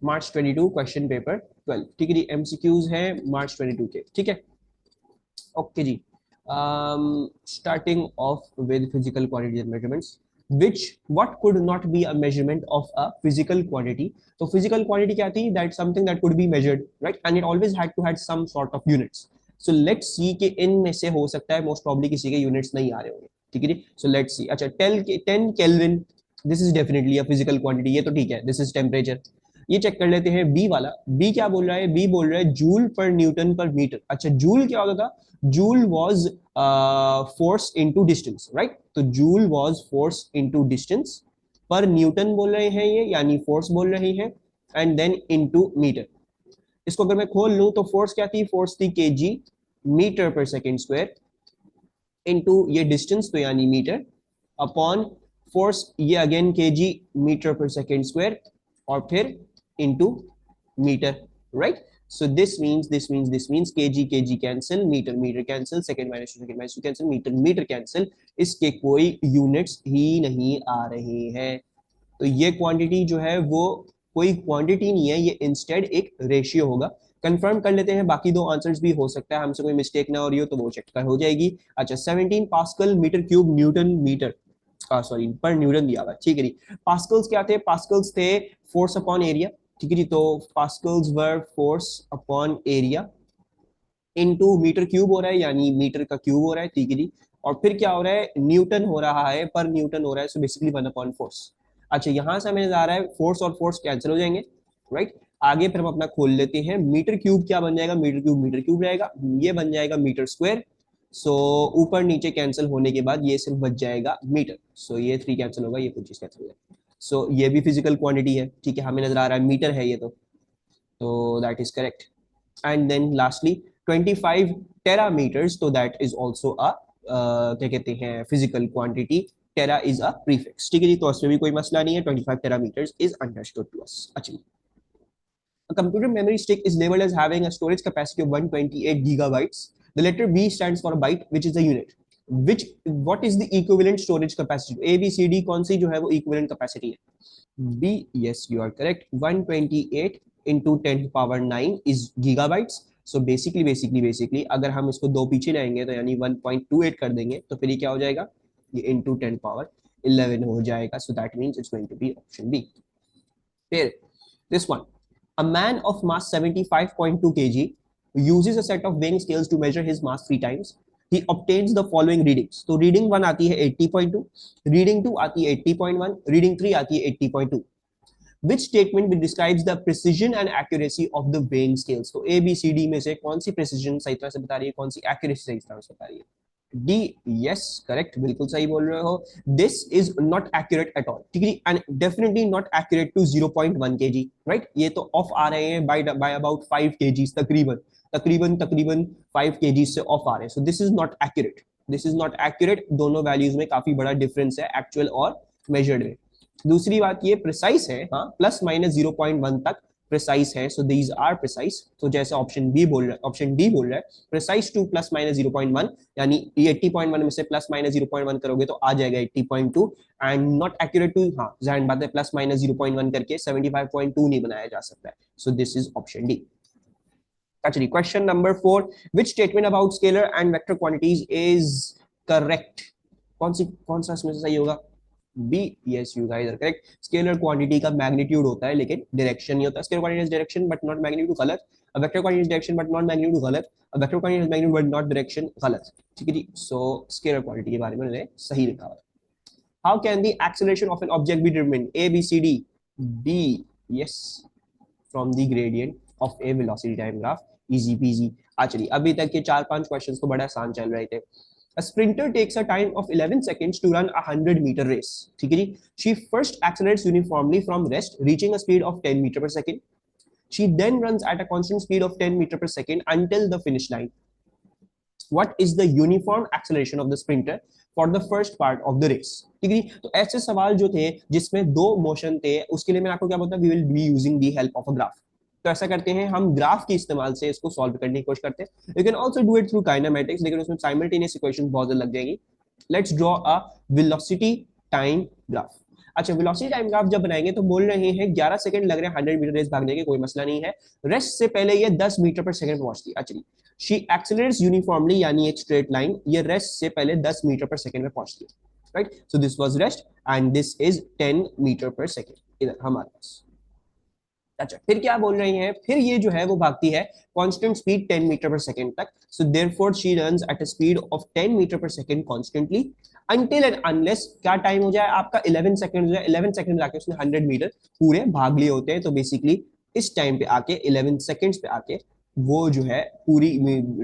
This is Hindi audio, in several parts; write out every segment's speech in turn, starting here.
मार्च 22 क्वेश्चन पेपर 12, ठीक है जी। एमसीक्यूज है मार्च 22 के, ठीक है। ओके जी। Starting off with physical quantity and measurements, which what could not be a measurement of a physical quantity. तो physical quantity क्या थी? That something that could be measured, right? And it always had to had some sort of units. So let's see कि इनमें से हो सकता है most probably किसी के units नहीं आ रहे होंगे, ठीक है जी। So let's see। अच्छा 10 Kelvin, this is definitely a physical quantity, ये तो ठीक है। This is temperature। ये चेक कर लेते हैं बी वाला। बी क्या बोल रहा है? बी बोल रहा है जूल पर न्यूटन पर मीटर। अच्छा जूल क्या होता था? Joule was force into distance, right? तो joule was force into distance, पर न्यूटन बोल रहे हैं ये, यानी फोर्स बोल रहे हैं, एंड देन इनटू मीटर। इसको अगर मैं खोल लूं तो फोर्स क्या थी? फोर्स थी kg metre per second square, into ये डिस्टेंस तो यानी मीटर, अपॉन फोर्स ये again kg metre per second square, और फिर into metre, right? So this means kg cancel, meter cancel, second minus 2 cancel, meter cancel, इसके कोई यूनिट्स ही नहीं आ रहे हैं। तो ये क्वांटिटी जो है वो कोई क्वांटिटी नहीं है, ये इंस्टेड एक रेशियो होगा। कंफर्म कर लेते हैं, बाकी दो आंसर्स भी हो सकता है हमसे कोई मिस्टेक ना हो रही हो तो वो चेक कर हो जाएगी। अच्छा 17 pascal metre cube newton metre, sorry per newton दिया हुआ, ठीक है जी। पास्कल्स क्या थे? पास्कल्स थे फोर्स अपॉन एरिया, ठीक है जी। तो पास्कल्स वर force upon area into metre cube हो रहा है, यानी मीटर का क्यूब हो रहा है, ठीक है जी। और फिर क्या हो रहा है? न्यूटन हो रहा है, पर न्यूटन हो रहा है, सो बेसिकली 1 अपॉन फोर्स। अच्छा यहां से हमें आ रहा है फोर्स और फोर्स कैंसिल हो जाएंगे, राइट? आगे फिर हम अपना खोल लेते हैं। मीटर क्यूब क्या बन जाएगा? मीटर क्यूब रहेगा, ये बन जाएगा मीटर स्क्वायर। सो ऊपर नीचे कैंसिल होने के बाद ये सिर्फ बच जाएगा मीटर। सो ये 3 कैंसिल होगा, ये कुछ चीज कैंसिल हो जाएगा। सो ये भी फिजिकल क्वांटिटी है, ठीक है, हमें नजर आ रहा है मीटर है ये तो that is correct. And then lastly 25 terametres, तो दैट इज आल्सो अ क्या कहते हैं physical quantity. Tera is a prefix, ठीक है जी। तो उसमें भी कोई मसला नहीं है, 25 टेरामीटर्स इज अंडरस्टूड टू अस। अच्छा, a computer memory stick is labeled as having a storage capacity of 128 gigabytes. The letter B stands for a byte, which is a unit. What is the equivalent storage capacity? A, B, C, D कौन सी जो है वो equivalent capacity है? B, yes, you are correct. 128 into 10 to power 9 is gigabytes. So basically अगर हम इसको दो पीछे लाएंगे तो यानी 1.28 कर देंगे तो फिर ये क्या हो जाएगा? ये into 10 power 11 हो जाएगा. So that means it's going to be option B. फिर this one. A man of mass 75.2 kg uses a set of weighing scales to measure his mass 3 times. He obtains the following readings. तो reading 1 आती है 80.2, reading 2 आती है 80.1, reading 3 आती है 80.2. Which statement describes the precision and accuracy of the weighing scales? तो A, B, C, D में से कौन सी precision सही तरह से बता रही है, कौन सी accuracy सही तरह से बता रही है? डी, यस करेक्ट, बिल्कुल सही बोल रहे हो। This is not accurate at all, ठीक है, and definitely not accurate to 0.1 kg, right? ये तो ऑफ आ रहे हैं बाय अबाउट 5 kg, तकरीबन 5 kg से ऑफ आ रहे हैं। सो this is not accurate, this is not accurate. दोनों वैल्यूज में काफी बड़ा डिफरेंस है एक्चुअल और मेजर्ड में। दूसरी बात ये प्रिसाइज है, हाँ, प्लस माइनस 0.1 तक प्रिसाइज है। So these are precise. तो जैसे ऑप्शन बी बोल रहा है, ऑप्शन डी बोल रहा है प्रिसाइज टू प्लस माइनस 0.1, यानी 80.1 में से प्लस माइनस 0.1 करोगे तो आ जाएगा 80.2, एंड नॉट एक्यूरेट टू, हाँ जाहिर बात है प्लस माइनस 0.1 करके 75.2 नहीं बनाया जा सकता है। So this is option D. Actually, question number 4. Which statement about scalar and vector quantities is correct? कौन सा इसमें से सही होगा? B, yes you guys are correct. Scalar quantity का मैग्नीट्यूड होता है लेकिन डायरेक्शन नहीं होता। Scalar quantity is direction but not magnitude, गलत। A vector quantity is direction but not magnitude, गलत। A vector quantity is magnitude but not direction, गलत, ठीक है जी। सो स्केलर क्वांटिटी के बारे में मैंने सही लिखा हुआ है। How can the acceleration of an object be determined? A, B, C, D. B, yes, from the gradient of a velocity time graph, easy peasy. चलिए अभी तक के 4-5 क्वेश्चंस तो बड़ा आसान चल रहे थे। A sprinter takes a time of 11 seconds to run a 100-meter race. ठीक है जी। She first accelerates uniformly from rest, reaching a speed of 10 meter per second. She then runs at a constant speed of 10 meter per second until the finish line. What is the uniform acceleration of the sprinter for the first part of the race? ठीक है जी। तो ऐसे सवाल जो थे जिसमें दो मोशन थे, उसके लिए मैं आपको क्या बोलता हूँ, we will be using the help of a graph. तो ऐसा करते हैं हम ग्राफ के इस्तेमाल से इसको सॉल्व करने की कोशिश करते हैं। You can also do it through kinematics, लेकिन उसमें साइमल्टेनियस इक्वेशंस बहुत ज्यादा लग जाएंगी। Let's draw a velocity time graph. अच्छा, वेलोसिटी टाइम ग्राफ जब बनाएंगे तो बोल रहे हैं 11 सेकंड लग रहे हैं 100 मीटर रेस भागने के, कोई मसला नहीं है। रेस्ट से पहले ये 10 मीटर पर सेकंड पहुंचती है। अच्छा, शी एक्सेलरेट्स यूनिफॉर्मली, यानी एक स्ट्रेट लाइन, ये रेस्ट से पहले 10 मीटर पर सेकंड में पहुंचती है, right. So this was rest and this is 10 metre per second इधर हमारे पास। अच्छा, फिर क्या बोल रही हैं, फिर ये जो है वो भागती है constant speed 10 metre per second तक। So therefore she runs at a speed of 10 metre per second constantly until and unless क्या टाइम हो जाए आपका 11 सेकंड हो जाए। 11 सेकंड में आके उसने 100 मीटर पूरे भाग लिए होते हैं। तो बेसिकली इस टाइम पे आके 11 सेकंड्स पे आके वो जो है पूरी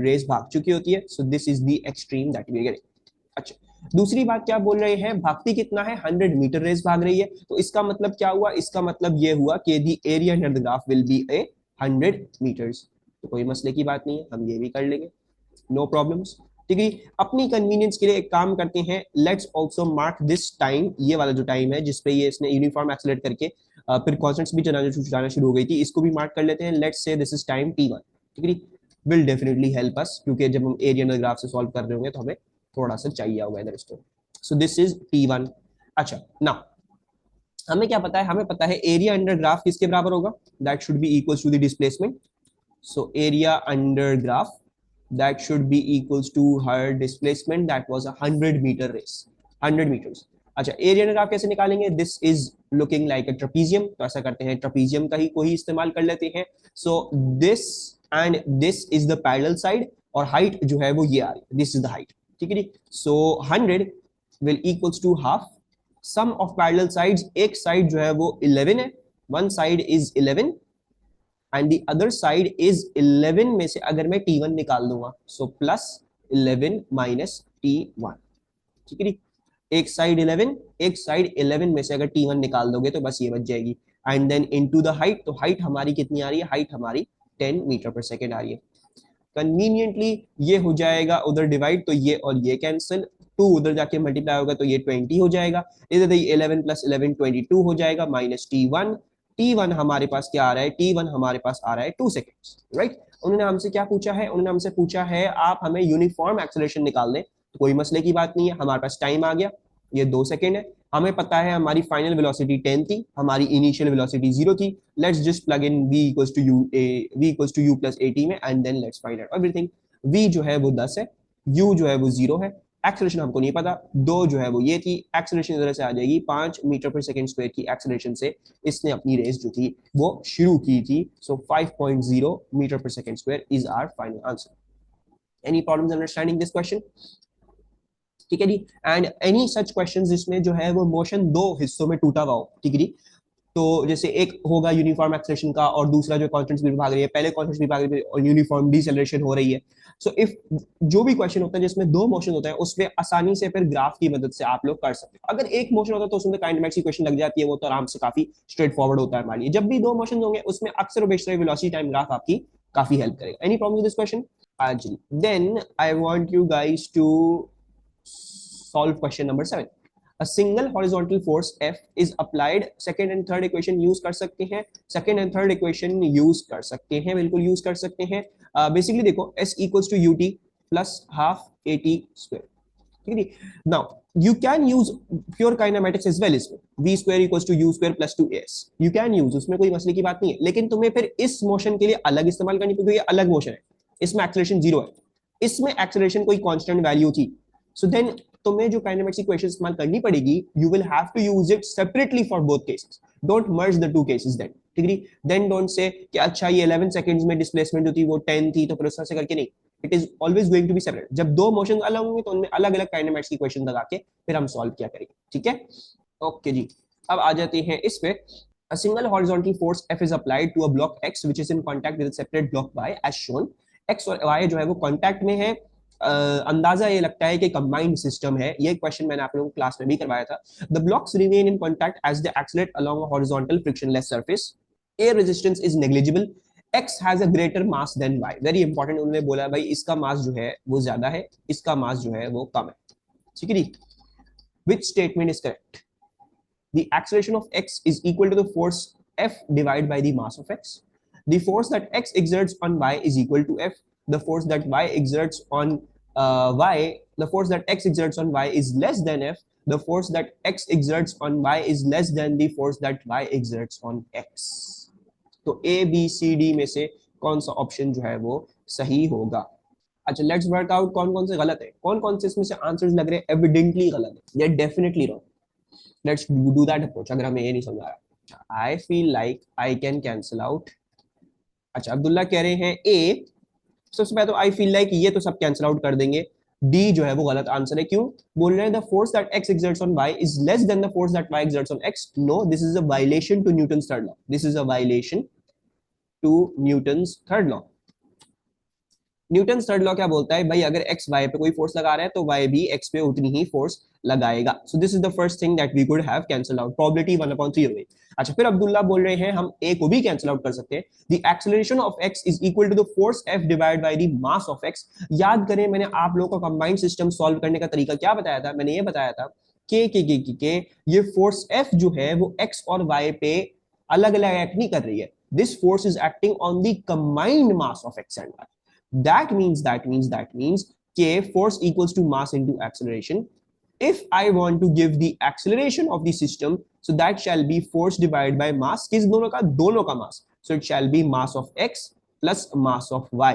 रेस भाग चुकी होती है। So this is the extreme that we are getting. अच्छा, दूसरी बात क्या बोल रहे हैं, भागती कितना है, 100 मीटर रेस भाग रही है। तो इसका मतलब क्या हुआ, इसका मतलब ये हुआ कि the area under the graph will be a 100 metres. तो कोई मसले की बात नहीं है, हम ये भी कर लेंगे, नो प्रॉब्लम्स। ठीक है, अपनी कन्वीनियंस के लिए एक काम करते हैं, let's also mark this time, ये वाला जो टाइम है जिसपे ये इसने यूनिफॉर्म एक्सेलरेट करके फिर कांस्टेंट्स भी जाना शुरू हो गई थी, इसको भी मार्क कर लेते हैं। Let's say this is time t1। ठीक है, विल डेफिनेटली हेल्प अस, क्योंकि जब हम एरिया अंडर ग्राफ से सॉल्व कर रहे होंगे तो हमें थोड़ा सा चाहिए होगा इधर इसको। सो दिस इज t1। अच्छा, नाउ हमें क्या पता है, हमें पता है एरिया अंडर ग्राफ किसके बराबर होगा, that should be equals to the displacement. So area under graph that should be equals to her displacement, that was a 100 meter race, 100 meters। अच्छा, एरिया अंडर ग्राफ कैसे निकालेंगे, this is looking like a trapezium, तो ऐसा करते हैं ट्रेपीजियम का ही कोई इस्तेमाल कर लेते हैं। So this and this is the parallel side, और हाइट जो है वो ये आ रही है, दिस इज द हाइट। ठीक है, so 100 will equals to half sum of parallel sides, एक साइड जो है वो 11 है, one side is 11 and the other side is 11 में से अगर मैं t1 निकाल दूंगा, सो प्लस 11 माइनस t1। ठीक है, एक साइड 11, एक साइड 11 में से अगर t1 निकाल दोगे तो बस ये बच जाएगी। And then into the height, तो हाइट हमारी कितनी आ रही है, हाइट हमारी 10 मीटर पर सेकेंड आ रही है। कन्वीनियंटली ये हो जाएगा उधर डिवाइड, तो ये और ये कैंसिल, 2 उधर जाके मल्टीप्लाई होगा तो ये 20 हो जाएगा, इधर 11 प्लस 11 22 हो जाएगा, माइनस t1। t1 हमारे पास क्या आ रहा है, t1 हमारे पास आ रहा है 2 सेकेंड्स, राइट। उन्होंने हमसे क्या पूछा है, उन्होंने हमसे पूछा है आप हमें यूनिफॉर्म एक्सेलरेशन निकाल दें, तो कोई मसले की बात नहीं है, हमारे पास टाइम आ गया, ये 2 सेकेंड है। हमें पता है हमारी फाइनल वेलोसिटी 10 थी, हमारी इनिशियल वेलोसिटी 0 थी। Let's just plug in v equals to u plus at में, and then let's find out everything. v जो है वो 10 है, u जो है वो 0 है, एक्सेलरेशन हमको नहीं पता, 2 जो है वो ये थी, एक्सेलरेशन इधर से आ जाएगी 5 मीटर पर सेकंड स्क्वायर की एक्सेलरेशन से इसने अपनी रेस जो थी वो शुरू की थी। So 5.0 metre per second square is our final answer. Any problems understanding this question? ठीक है जी, एंड एनी सच क्वेश्चन जिसमें जो है वो मोशन दो हिस्सों में टूटा हुआ हो। ठीक है जी, तो जैसे एक होगा यूनिफॉर्म एक्सेलरेशन का और दूसरा जो कांस्टेंट स्पीड भाग रही है, पहले कांस्टेंट स्पीड भाग रही है और यूनिफॉर्म डिसेलरेशन हो रही है। सो इफ जो भी क्वेश्चन होता है जिसमें दो मोशन होता है उसमें आसानी से फिर ग्राफ की मदद से आप लोग कर सकते हो। अगर एक मोशन होता है तो उसमें काइनेमेटिक्स की क्वेश्चन लग जाती है, वो तो आराम से काफी स्ट्रेट फॉरवर्ड होता है हमारे लिए। जब भी दो मोशन होंगे उसमें अक्सर बेशतर वेलोसिटी टाइम ग्राफ आपकी काफी हेल्प करेगा। Any problem with this question? जी, then I want you guys to solve question number 7। A single horizontal force F is applied, second and third equation use कर सकते हैं, second and third equation use कर सकते हैं, बिल्कुल use कर सकते हैं। बेसिकली देखो S equals to ut plus half at square। ठीक है, now you can use pure kinematics as well, इसमें v square equals to u square plus 2as you can use, उसमें कोई मसले की बात नहीं है, लेकिन तुम्हें फिर इस मोशन के लिए अलग इस्तेमाल करनी पड़ेगी, ये अलग मोशन है, इसमें एक्सेलरेशन 0 है, इसमें एक्सेलरेशन कोई कांस्टेंट वैल्यू थी। सो देन तुम्हें जो काइनेमेटिक्स इक्वेशन इस्तेमाल करनी पड़ेगी, you will have to use it separately for both cases, don't merge the two cases then. ठीक है, देन डोंट से कि अच्छा ये 11 सेकंड्स में डिस्प्लेसमेंट होती वो 10 थी तो फिर उस तरह से करके नहीं, it is always going to be separate. जब दो मोशन अलग होंगे तो उनमें अलग अलग काइनेमेटिक्स की इक्वेशन लगा के फिर हम सॉल्व किया करेंगे। ठीक है, ओके जी, अब आ जाते हैं इस पे। A single horizontal force F is applied to a block X which is in contact with a separate block Y as shown। X और Y जो है वो कांटेक्ट में है। अंदाजा ये लगता है कि कंबाइंड सिस्टम है, ये क्वेश्चन मैंने आप लोगों को क्लास में भी करवाया था। The blocks remain in contact as they accelerate along a horizontal frictionless surface, air resistance is negligible, X has a greater mass than Y। Very important, उन्होंने बोला भाई इसका मास जो है वो ज्यादा है, इसका मास जो है वो कम है। ठीक है, which statement is correct? The acceleration of x is equal to the force F divided by the mass of x. The force that x exerts on y is equal to F. The force that y exerts on the force that x exerts on y is less than F. the force that x exerts on y is less than the force that y exerts on x. तो ए बी सी डी में से कौन सा ऑप्शन जो है वो सही होगा? अच्छा, लेट्स वर्क आउट कौन कौन से गलत है, कौन कौन से इसमें से आंसर्स लग रहे हैं एविडेंटली गलत है, ये definitely wrong. Let's do that approach. अगर हमें ये नहीं समझ आ रहा, I feel like I can cancel out. अच्छा, अब्दुल्ला कह रहे हैं ए. सबसे पहले तो आई फील लाइक ये तो सब कैंसिल आउट कर देंगे. डी जो है वो गलत आंसर है. क्यों? बोल रहे हैं the force that X exerts on Y is less than the force that Y exerts on X. No, this is a violation to Newton's third law. This is a violation to Newton's third law. Newton third law क्या बोलता है भाई? अगर एक्स वाई पे कोई फोर्स लगा रहा है तो वाई भी एक्स पे उतनी ही फोर्स लगाएगा. So this is the first thing that we could have cancel out. Probability 1/3 हो गई. अच्छा, फिर अब्दुल्ला बोल रहे हैं हम ए को भी कैंसिल आउट कर सकते हैं. The acceleration of X is equal to the force F divided by the mass of X. याद करें, मैंने आप लोगों को कंबाइंड सिस्टम सॉल्व करने का तरीका क्या बताया था? मैंने ये बताया था के ये फोर्स एफ जो है वो एक्स और वाई पे अलग अलग एक्ट नहीं कर रही है. This force is acting on the combined mass of X and Y. That means K force equals to mass into acceleration. If I want to give the acceleration of the system, so that shall be force divided by mass. किस दोनों का? दोनों का mass. So it shall be mass of x plus mass of y.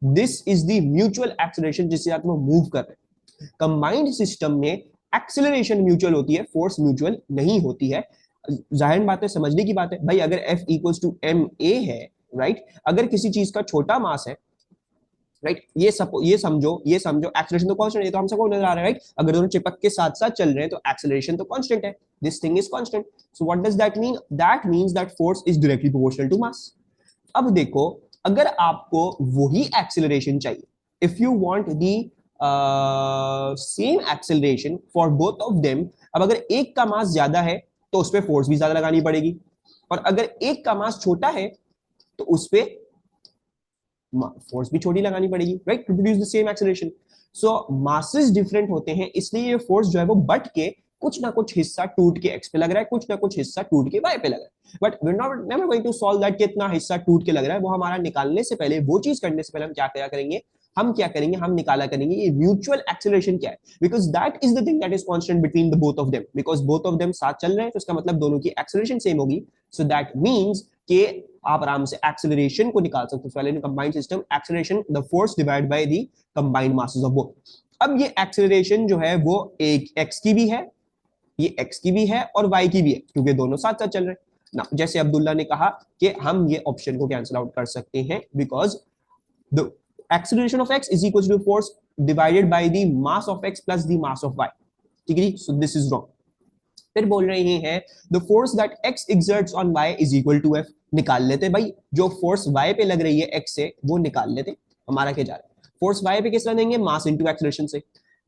This is the mutual acceleration जिससे आप लोग move कर रहे हैं. Combined system में acceleration mutual होती है, force mutual नहीं होती है. जाहिर बात है, समझने की बात है भाई. अगर F equals to ma है, राइट? अगर किसी चीज का छोटा मास है, राइट, ये समझो एक्सेलरेशन तो कांस्टेंट है, तो हम सबको नजर आ रहा है, राइट? अगर दोनों चिपक के साथ साथ चल रहे हैं तो एक्सेलरेशन तो कांस्टेंट है. This thing is constant. So what does that mean? That means that force is directly proportional to mass. अब देखो, अगर आपको वही एक्सेलरेशन चाहिए, if you want the same acceleration for both of them, अब अगर एक का मास ज्यादा है तो उस पर फोर्स भी ज्यादा लगानी पड़ेगी, और अगर एक का मास छोटा है तो उस पर फोर्स भी छोटी लगानी पड़ेगी, right, to produce the same acceleration. So masses different होते हैं, इसलिए ये फोर्स जो है वो बट के कुछ ना कुछ हिस्सा टूट के एक्स पे लग रहा है, कुछ ना कुछ हिस्सा टूट के वाई पे लग रहा है. But we not never going to solve that कितना हिस्सा टूट के लग रहा है. वो हमारा निकालने से पहले, वो चीज करने से पहले हम क्या करेंगे? हम निकाला करेंगे ये म्यूचुअल एक्सेलरेशन क्या है, because that is the thing that is constant between the both of them. Because both of them साथ चल रहे हैं तो इसका मतलब दोनों की एक्सेलरेशन सेम होगी. सो दैट मींस कि आप आराम से एक्सेलरेशन को निकाल सकते हो. पहले combined system acceleration the force divide by the combined masses of both. अब ये एक्सेलरेशन जो है वो एक एक्स की भी है, ये एक्स की भी है और वाई की भी है, क्योंकि दोनों साथ साथ चल रहे हैं ना. जैसे अब्दुल्ला ने कहा कि हम ये ऑप्शन को कैंसिल आउट कर सकते हैं because the acceleration of X is equal to force divided by the mass of X plus the mass of Y. ठीक है, सो दिस इज रॉन्ग. फिर बोल रहे हैं the force that X exerts on Y is equal to F. निकाल लेते भाई, जो फोर्स वाई पे लग रही है एक्स से वो निकाल लेते. हमारा क्या जा रहा है? फोर्स वाई पे किस तरह देंगे? मास इनटू एक्सेलरेशन से.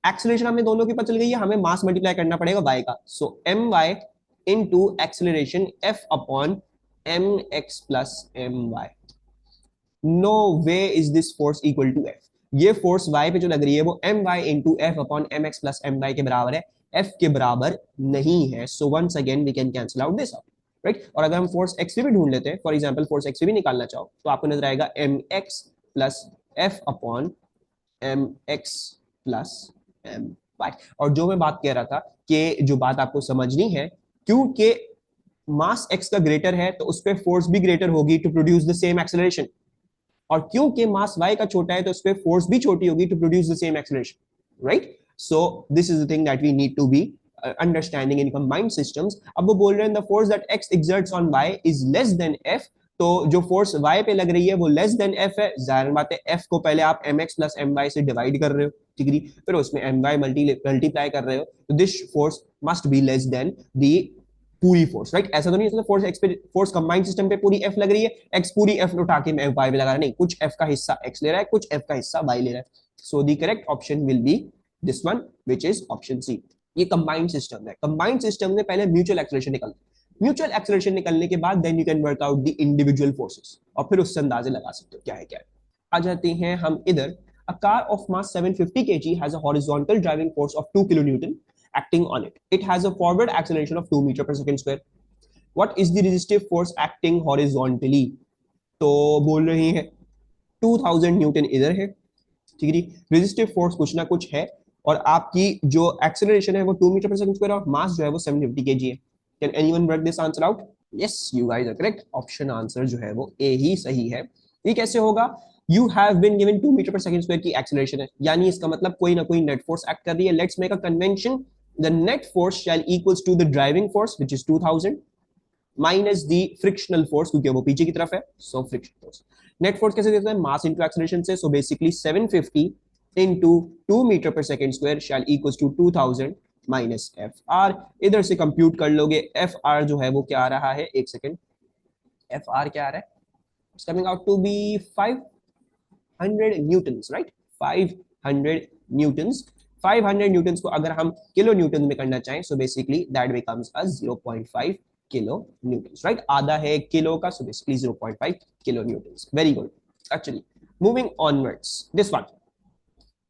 एक्सेलरेशन हमें दोनों की पता चल गई है, हमें मास मल्टीप्लाई करना पड़ेगा वाई का. So M Y into acceleration F upon M X plus M Y. No way is this force equal to F. ये फोर्स वाई पे जो लग रही है वो M Y into F upon M X plus M Y के बराबर है, एफ के बराबर नहीं है. So once again we can cancel out this out, right? और अगर हम फोर्स एक्स भी ढूंढ लेते हैं, फॉर एग्जांपल फोर्स एक्स भी निकालना चाहो तो आपको नजर आएगा M X plus F upon M X plus M Y. और जो मैं बात कह रहा था कि जो बात आपको समझनी है, क्योंकि मास एक्स का ग्रेटर है तो उस पर फोर्स भी ग्रेटर होगी to produce the same acceleration, और क्योंकि मास वाई का छोटा है तो उस पर फोर्स भी छोटी होगी to produce the same acceleration, right? So this is the thing that we need to be understanding in combined systems. अब वो बोल रहे हैं the force that X exerts on Y is less than F. तो जो फोर्स वाई पे लग रही है वो लेस देन एफ है. जाहिर बात है, एफ को पहले आप M X plus M Y से डिवाइड कर रहे हो, ठीक है, फिर उसमें एम वाई मल्टीप्लाई कर रहे हो, तो this force must be less than the पूरी फोर्स, राइट? ऐसा तो नहीं है फोर्स एक्स पे, फोर्स कंबाइंड सिस्टम पे पूरी एफ लग रही है, एक्स पूरी एफ उठा के मैं वाई पे लगा रहा है, नहीं, कुछ एफ का हिस्सा एक्स ले रहा है, कुछ एफ का हिस्सा वाई ले रहा है. So the correct option will be this one, which is option C. ये कंबाइंड सिस्टम है. कंबाइंड सिस्टम में पहले म्यूचुअल एक्सेलरेशन निकलता है. म्यूचुअल एक्सेलरेशन निकलने के बाद then you can work out the individual forces, और फिर उससे अंदाजे लगा सकते हो क्या है क्या है. आ जाते हैं हम इधर. A car of mass 750 kg has a horizontal driving force of 2 kN acting on it. It has a forward acceleration of 2 meter per second square. What is the resistive force acting horizontally? तो बोल रहे हैं 2000 न्यूटन इधर है, ठीक है. रेजिस्टिव फोर्स कुछ ना कुछ है और आपकी जो एक्सेलरेशन है वो 2 मीटर पर सेकंड स्क्वायर और मास जो है वो 750 kg है। Can anyone work this answer out? Yes, you guys are correct. Option answer जो है वो ए ही सही है। ये कैसे होगा? You have been given 2 metre per second square की एक्सेलरेशन है, यानी इसका मतलब कोई ना कोई नेट फोर्स एक्ट कर रही है। Let's make a convention, the net force shall equals to the driving force which is 2000 minus the frictional force, क्योंकि वो पीछे की तरफ है, so friction force. Net force कैसे देते हैं? मास इनटू एक्सेलरेशन से, so basically 750 into 2 metre per second square shall equals to 2000 minus F R. इधर से कंप्यूट कर लोगे, एफ आर जो है वो क्या आ रहा है, एक सेकंड, एफ आर क्या आ रहा है, it's coming out to be 500 newtons, right? 500 newtons. 500 newtons को अगर हम किलो न्यूटन में करना चाहें, so basically that becomes a 0.5 kilo newtons, right? आधा है किलो का, so basically 0.5 kilo newtons. Very good. Actually moving onwards, this one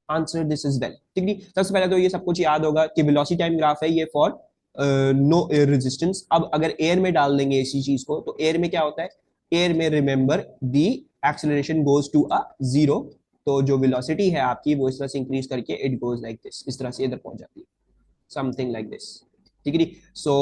answer this is well, ठीक है। सबसे पहले तो ये सब कुछ याद होगा कि वेलोसिटी टाइम ग्राफ है ये फॉर नो एयर रेजिस्टेंस। अब अगर एयर में डाल देंगे इसी चीज को, तो एयर में क्या होता है? एयर में remember the acceleration goes to a zero, तो जो वेलोसिटी है आपकी वो इस तरह से इंक्रीज करके इट गोज लाइक दिस, इस तरह से इधर पहुंच जाती है, समथिंग लाइक दिस, ठीक है। सो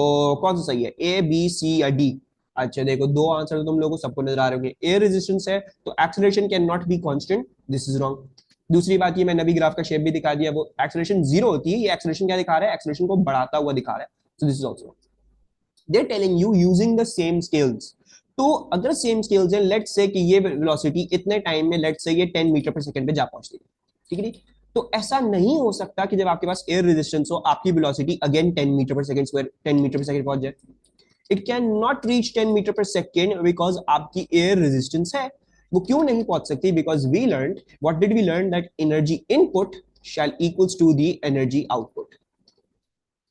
कौन सा सही है, ए बी सी या डी? अच्छा देखो, दो आंसर तुम लोगों को सबको नजर आ रहे होंगे। एयर रेजिस्टेंस है तो acceleration can not be constant, this is wrong. दूसरी बात, ये मैंने अभी ग्राफ का शेप भी दिखा दिया, वो एक्सेलरेशन जीरो होती है, ये एक्सेलरेशन क्या दिखा रहा है? एक्सेलरेशन को बढ़ाता हुआ दिखा रहा है, so this is also. They are telling you using the same scales, तो अगर सेम स्केल्स है, लेट्स से कि ये वेलोसिटी इतने टाइम में लेट्स से ये 10 मीटर पर सेकंड पे जा पहुंचती है, ठीक है। तो ऐसा नहीं हो सकता कि जब आपके पास एयर रेजिस्टेंस हो आपकी velocity again 10 metre per second square 10 metre per second पहुंच जाए। It can not reach 10 metre per second because आपकी एयर रेजिस्टेंस है। वो क्यों नहीं पहुंच सकती? Because we learn, what did we learn, that energy input shall equals to the energy output,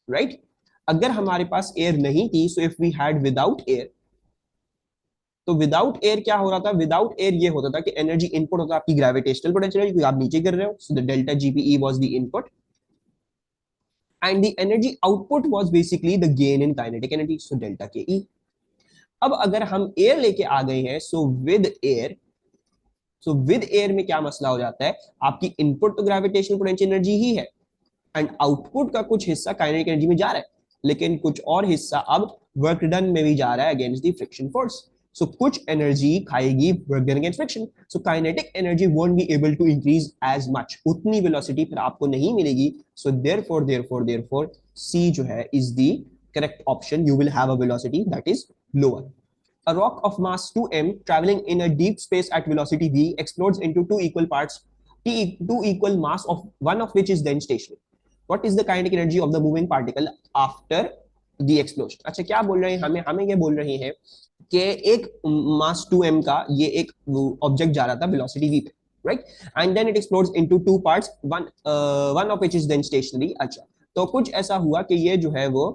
right? अगर हमारे पास एयर नहीं थी, so if we had without air, तो विदाउट एयर क्या हो रहा था? विदाउट एयर ये होता था कि एनर्जी इनपुट होता आपकी ग्रेविटेशनल पोटेंशियल, क्योंकि आप नीचे गिर रहे हो, so the delta GPE was the input and the energy output was basically the gain in kinetic energy, so delta ke। अब अगर हम एयर लेके आ गए हैं, so with air, so with air में क्या मसला हो जाता है? आपकी इनपुट तो ग्रेविटेशनल पोटेंशियल एनर्जी ही है एंड आउटपुट का कुछ हिस्सा काइनेटिक एनर्जी में जा रहा है, लेकिन कुछ और हिस्सा अब वर्क डन में भी जा रहा है against the friction force. So कुछ एनर्जी खाएगी work done against friction, so kinetic energy won't be able to increase as much, उतनी वेलोसिटी फिर आपको नहीं मिलेगी। सो देयरफॉर सी जो है is the correct option, you will have a velocity that is lower. A rock of mass 2m traveling in a deep space at velocity v explodes into two equal parts, two equal mass of one of which is then stationary. What is the kinetic energy of the moving particle after the explosion? अच्छा क्या बोल रहे हैं हमें? हमें ये बोल रहे हैं कि एक मास 2m का ये एक ऑब्जेक्ट जा रहा था वेलोसिटी v पे, right? And then it explodes into two parts, one of which is then stationary. अच्छा, तो कुछ ऐसा हुआ कि ये जो है वो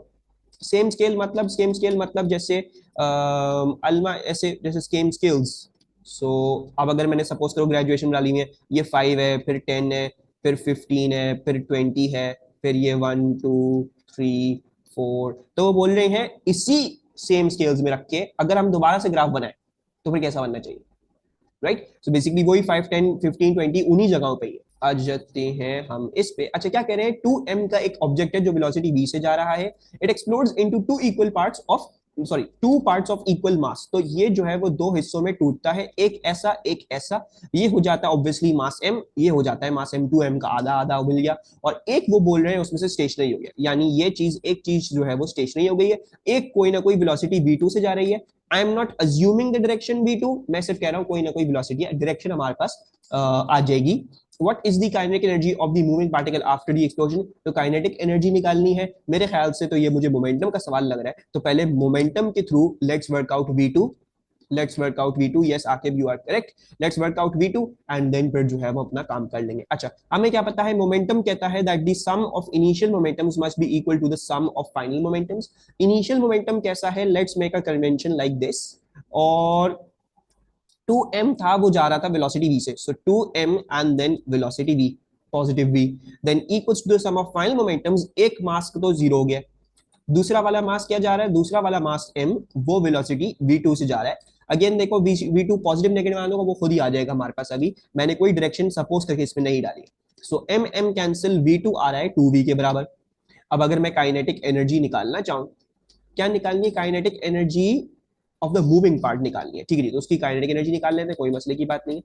सेम स्केल, मतलब सेम स्केल मतलब जैसे अल्मा ऐसे जैसे सेम स्केल्स। सो अब अगर मैंने सपोज करो ग्रेजुएशन डाली है, ये 5 है, फिर 10 है, फिर 15 है, फिर 20 है, फिर ये 1 2 3 4, तो वो बोल रहे हैं इसी सेम स्केल्स में रख के अगर हम दोबारा से ग्राफ बनाए तो फिर कैसा बनना चाहिए, राइट? सो बेसिकली वही 5 10 15 20 उन्हीं जगहों पे ही है। आ जाते हैं हम इस पे। अच्छा क्या कह रहे हैं? 2m का एक ऑब्जेक्ट है जो वेलोसिटी v से जा रहा है, it explodes into two equal parts of, sorry, two parts of equal मास, तो ये जो है वो दो हिस्सों में टूटता है, एक ऐसा एक ऐसा, ये हो जाता है ऑब्वियसली मास m, ये हो जाता है मास m, 2m का आधा आधा मिल गया, और एक वो बोल रहे हैं उसमें से स्टेशनरी हो गया, यानी ये चीज एक चीज जो है वो स्टेशनरी हो गई है, एक कोई ना कोई वेलोसिटी v2 से जा रही है। आई am not assuming the direction v2, मैं सिर्फ कह रहा हूं कोई ना कोई वेलोसिटी डायरेक्शन हमारे पास आ जाएगी। What is the kinetic energy of the moving particle after the explosion? तो काइनेटिक एनर्जी निकालनी है मेरे ख्याल से, तो ये मुझे मोमेंटम का सवाल लग रहा है, तो पहले मोमेंटम के through let's work out v2, let's work out v2। Yes Aqib you are correct, let's work out v2 and then फिर जो है वो अपना काम कर लेंगे। अच्छा हमें क्या पता है? मोमेंटम कहता है that the sum of initial momentums must be equal to the sum of final momentums. Initial momentum कैसा है? Let's make a convention like this, और 2m था वो जा रहा था वेलोसिटी v से, so 2m and then velocity v positive v then equals to the sum of final momentums. एक मास तो जीरो हो गया, दूसरा वाला मास क्या जा रहा है? दूसरा वाला मास m, वो वेलोसिटी v2 से जा रहा है। अगेन देखो v2 पॉजिटिव नेगेटिव आने को वो खुद ही आ जाएगा हमारे पास, अभी मैंने कोई डायरेक्शन सपोज करके इसमें नहीं डाली, सो एम एम कैंसिल, V2 आ रहा है 2V के बराबर। अब अगर मैं काइनेटिक एनर्जी निकालना चाहूं, क्या निकालनी है, kinetic energy of the moving part निकालनी है, ठीक है, तो उसकी काइनेटिक एनर्जी निकाल लेते हैं, कोई मसले की बात नहीं है।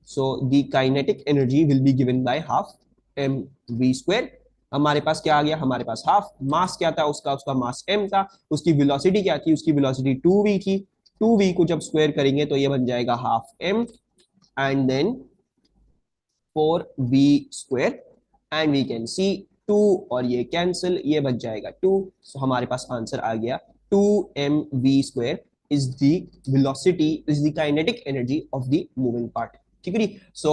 So the kinetic energy will be given by half M V square. हमारे पास क्या आ गया, हमारे पास हाफ, मास क्या था उसका, उसका मास m था, उसकी वेलोसिटी क्या थी, उसकी वेलोसिटी 2v थी। 2v को जब स्क्वायर करेंगे तो ये बन जाएगा half m and then 4v square and we can see 2 और ये कैंसिल, ये बच जाएगा 2। सो हमारे पास आंसर आ गया 2mv square is the velocity, is the kinetic energy of the moving part, ठीक है जी। सो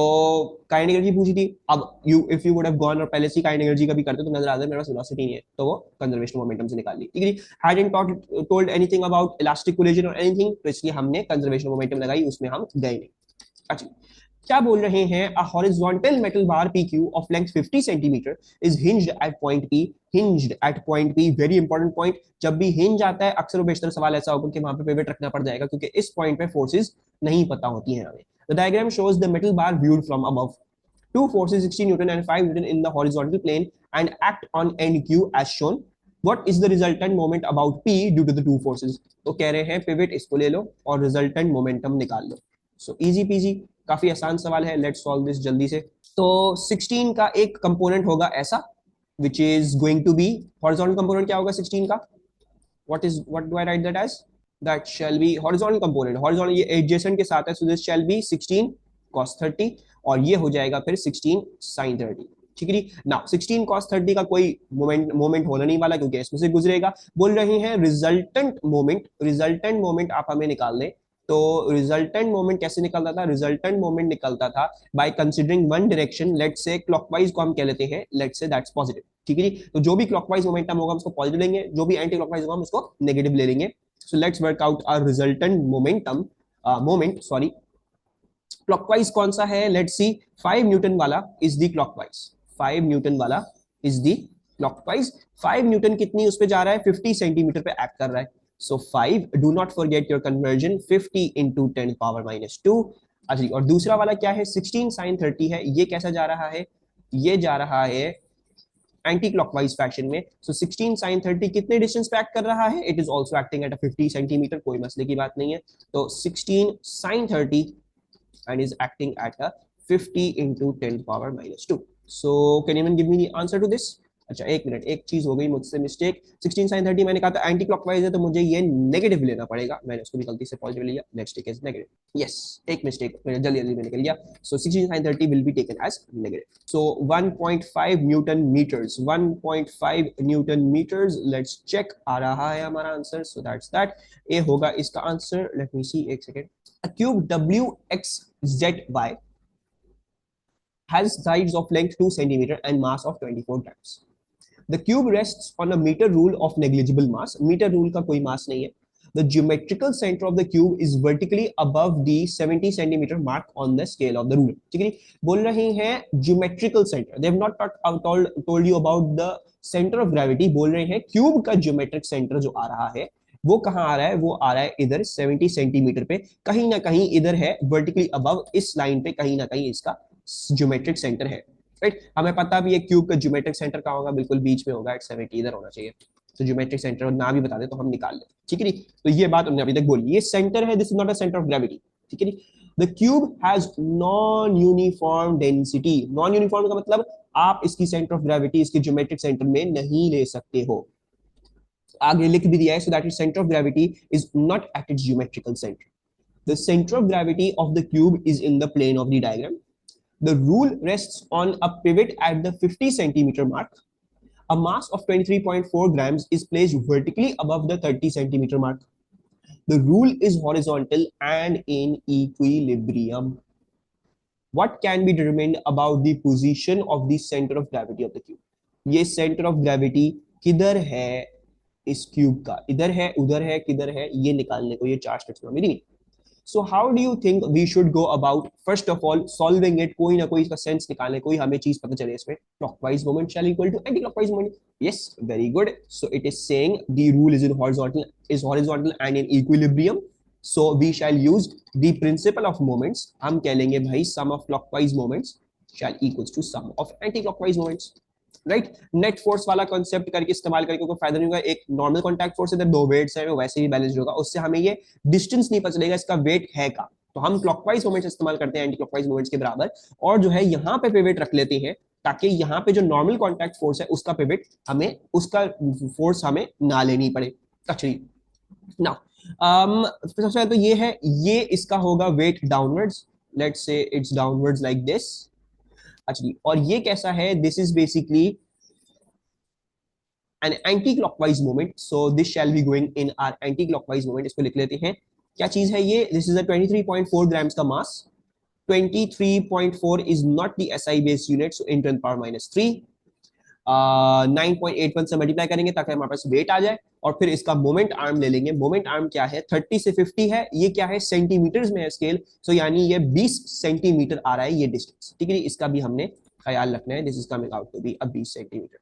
काइनेटिक एनर्जी पूछी थी, अब you if you would have gone और पहले से काइनेटिक एनर्जी का भी करते तो नजर आता है मेरे पास वेलोसिटी नहीं है, तो वो कंजर्वेशन मोमेंटम से निकाल ली, ठीक है जी। Hadn't told anything about elastic collision और एनीथिंग, तो इसलिए हमने कंजर्वेशन मोमेंटम लगाई, उसमें हम गए नहीं। अच्छा, क्या बोल रहे हैं, a horizontal metal bar PQ of length 50 cm is hinged at point P, hinged at point P, very important point। जब भी hinge आता है अक्सर बेशतर सवाल ऐसा होगा कि वहां पे पिवट रखना पड़ जाएगा, क्योंकि इस पॉइंट पे फोर्सेस नहीं पता होती हैं हमें। The diagram shows the metal bar viewed from above. Two forces 60 Newton and 5 Newton in the horizontal plane and act on end Q as shown. What is the resultant moment about P due to the two forces? तो कह रहे हैं पिवट इसको ले लो और रिजल्टेंट मोमेंटम निकाल लो। सो इजी पीजी, काफी आसान सवाल है, लेट्स सॉल्व दिस जल्दी से। तो 16 का एक कंपोनेंट होगा ऐसा, which is going to be horizontal component, क्या होगा 16 का, what do I write that as, that shall be horizontal component, horizontal ये adjacent के साथ है, so this shall be 16 cos 30 और ये हो जाएगा फिर 16 sin 30, ठीक है ना। 16 cos 30 का कोई मोमेंट होना नहीं वाला क्योंकि इसमें से गुजरेगा। बोल रहे हैं रिजल्टेंट मोमेंट, रिजल्टेंट मोमेंट आप हमें निकाल दें, तो रिजल्टेंट मोमेंट कैसे निकलता था, रिजल्टेंट मोमेंट निकलता था by considering one direction, let's say clockwise को हम कह लेते हैं, लेट्स से दैट्स पॉजिटिव, ठीक है जी। तो जो भी क्लॉकवाइज मोमेंटम होगा हम उसको पॉजिटिव लेंगे, जो भी एंटी क्लॉकवाइज होगा हम उसको नेगेटिव ले लेंगे। So let's work out our resultant momentum, moment sorry, clockwise कौन सा है, लेट्स सी 5 न्यूटन वाला इज द क्लॉकवाइज, 5 न्यूटन वाला इज द क्लॉकवाइज। 5 न्यूटन कितनी उस पे जा रहा है, 50 सेंटीमीटर पे एक्ट कर रहा है। सो 5, do not forget your conversion, 50 into 10 power minus 2। अच्छा, और दूसरा वाला क्या है, 16 साइन 30 है, ये कैसा जा रहा है, ये जा रहा है एंटी क्लॉकवाइज फैशन में। सो 16 साइन 30 कितने डिस्टेंस पे एक्ट कर रहा है, it is also acting at 50 centimetre, कोई मसले की बात नहीं है। तो 16 sign 30 and is acting at a 50 into 10 power minus 2. So can anyone give me the answer to this? अच्छा एक मिनट, एक चीज हो गई मुझसे मिस्टेक, 16 sin 30 मैंने कहा था एंटी क्लॉकवाइज है तो मुझे ये नेगेटिव लेना पड़ेगा, मैंने उसको भी गलती से पॉजिटिव लिया, let's take as negative. Yes, एक मिस्टेक मैंने जल्दी जल्दी में निकल गया। So 16 sin 30 will be taken as negative. So 1.5 newton metres, 1.5 newton metres, let's check, आ रहा है हमारा answer, so that's that, A होगा इसका आंसर। लेट मी सी, एक सेकंड। A cube WXZY has sides of length 2 cm and mass of 24 grams. The cube rests on a meter rule of negligible mass. Meter rule का कोई mass नहीं है. The geometrical center of the cube is vertically above the 70 centimeter mark on the scale of the ruler. ठीक है, बोल रहे हैं geometrical center. They have not told you about the center of gravity. बोल रहे हैं cube का geometric center जो आ रहा है वो कहां आ रहा है, वो आ रहा है इधर 70 सेंटीमीटर पे, कहीं ना कहीं इधर है वर्टिकली अबव इस लाइन पे, कहीं ना कहीं इसका ज्योमेट्रिक सेंटर है, राइट। हमें पता भी है क्यूब का ज्योमेट्रिक सेंटर कहां होगा, बिल्कुल बीच में होगा, एट 70 इधर होना चाहिए। तो ज्योमेट्रिक सेंटर ना भी बता दे तो हम निकाल लें, ठीक है। तो ये बात उन्होंने अभी तक बोली, ये सेंटर है, this is not a centre of gravity, ठीक है। The cube has non uniform density, non uniform का मतलब आप इसकी सेंटर ऑफ ग्रेविटी इसके ज्योमेट्रिक सेंटर में नहीं ले सकते हो, आगे लिख भी दिया है, so that its center of gravity is not at its geometrical center. The center of gravity of the cube is in the plane of the diagram. The rule rests on a pivot at the 50 centimeter mark. A mass of 23.4 grams is placed vertically above the 30 centimeter mark. The rule is horizontal and in equilibrium. What can be determined about the position of the center of gravity of the cube? ये center of gravity किधर है इस क्यूब का, इधर है उधर है किधर है, ये निकालने को ये 4 स्टेप्स में मिलेंगे। So how do you think we should go about, first of all solving it, कोई ना कोई इसका सेंस निकालने, कोई हमें चीज पता चले इसमें। Clockwise moment shall equal to anticlockwise moment, yes very good. So it is saying the rule is in horizontal and in equilibrium, so we shall use the principle of moments, हम कह लेंगे भाई sum of clockwise moments shall equals to sum of anti-clockwise moments. Right, net force वाला कॉन्सेप्ट करके इस्तेमाल करके कोई फायदा नहीं होगा। एक नॉर्मल कॉन्टैक्ट फोर्स है, दो वेट्स है, वो वैसे ही बैलेंस होगा, उससे हमें ये डिस्टेंस नहीं पता चलेगा इसका वेट है का। तो हम क्लॉकवाइज मोमेंट्स इस्तेमाल करते हैं एंटी क्लॉकवाइज मोमेंट्स के बराबर, और जो है यहाँ पे पिवट रख लेते हैं ताकि यहाँ पे जो नॉर्मल कॉन्टैक्ट फोर्स है उसका पिवट हमें, उसका फोर्स हमें ना लेनी पड़े। अच्छा नाउ सबसे पहले तो ये है, ये इसका होगा weight downwards, let's say it's downwards like this. अच्छा जी, और ये कैसा है, this is basically an anticlockwise moment, so this shall be going in our anticlockwise moment. इसको लिख लेते हैं, क्या चीज है ये, दिस इज अ 23.4 ग्राम्स का मास, 23.4 is not the SI based unit, so in 10 power minus 3, 9.81 से मल्टीप्लाई करेंगे ताकि हमारे पास वेट आ जाए, और फिर इसका मोमेंट आर्म ले लेंगे। मोमेंट आर्म क्या है, 30 से 50 है, ये क्या है सेंटीमीटर्स में है स्केल, सो यानी ये 20 सेंटीमीटर आ रहा है ये डिस्टेंस, ठीक है, इसका भी हमने ख्याल रखना है। This is coming out to be 20 centimetre,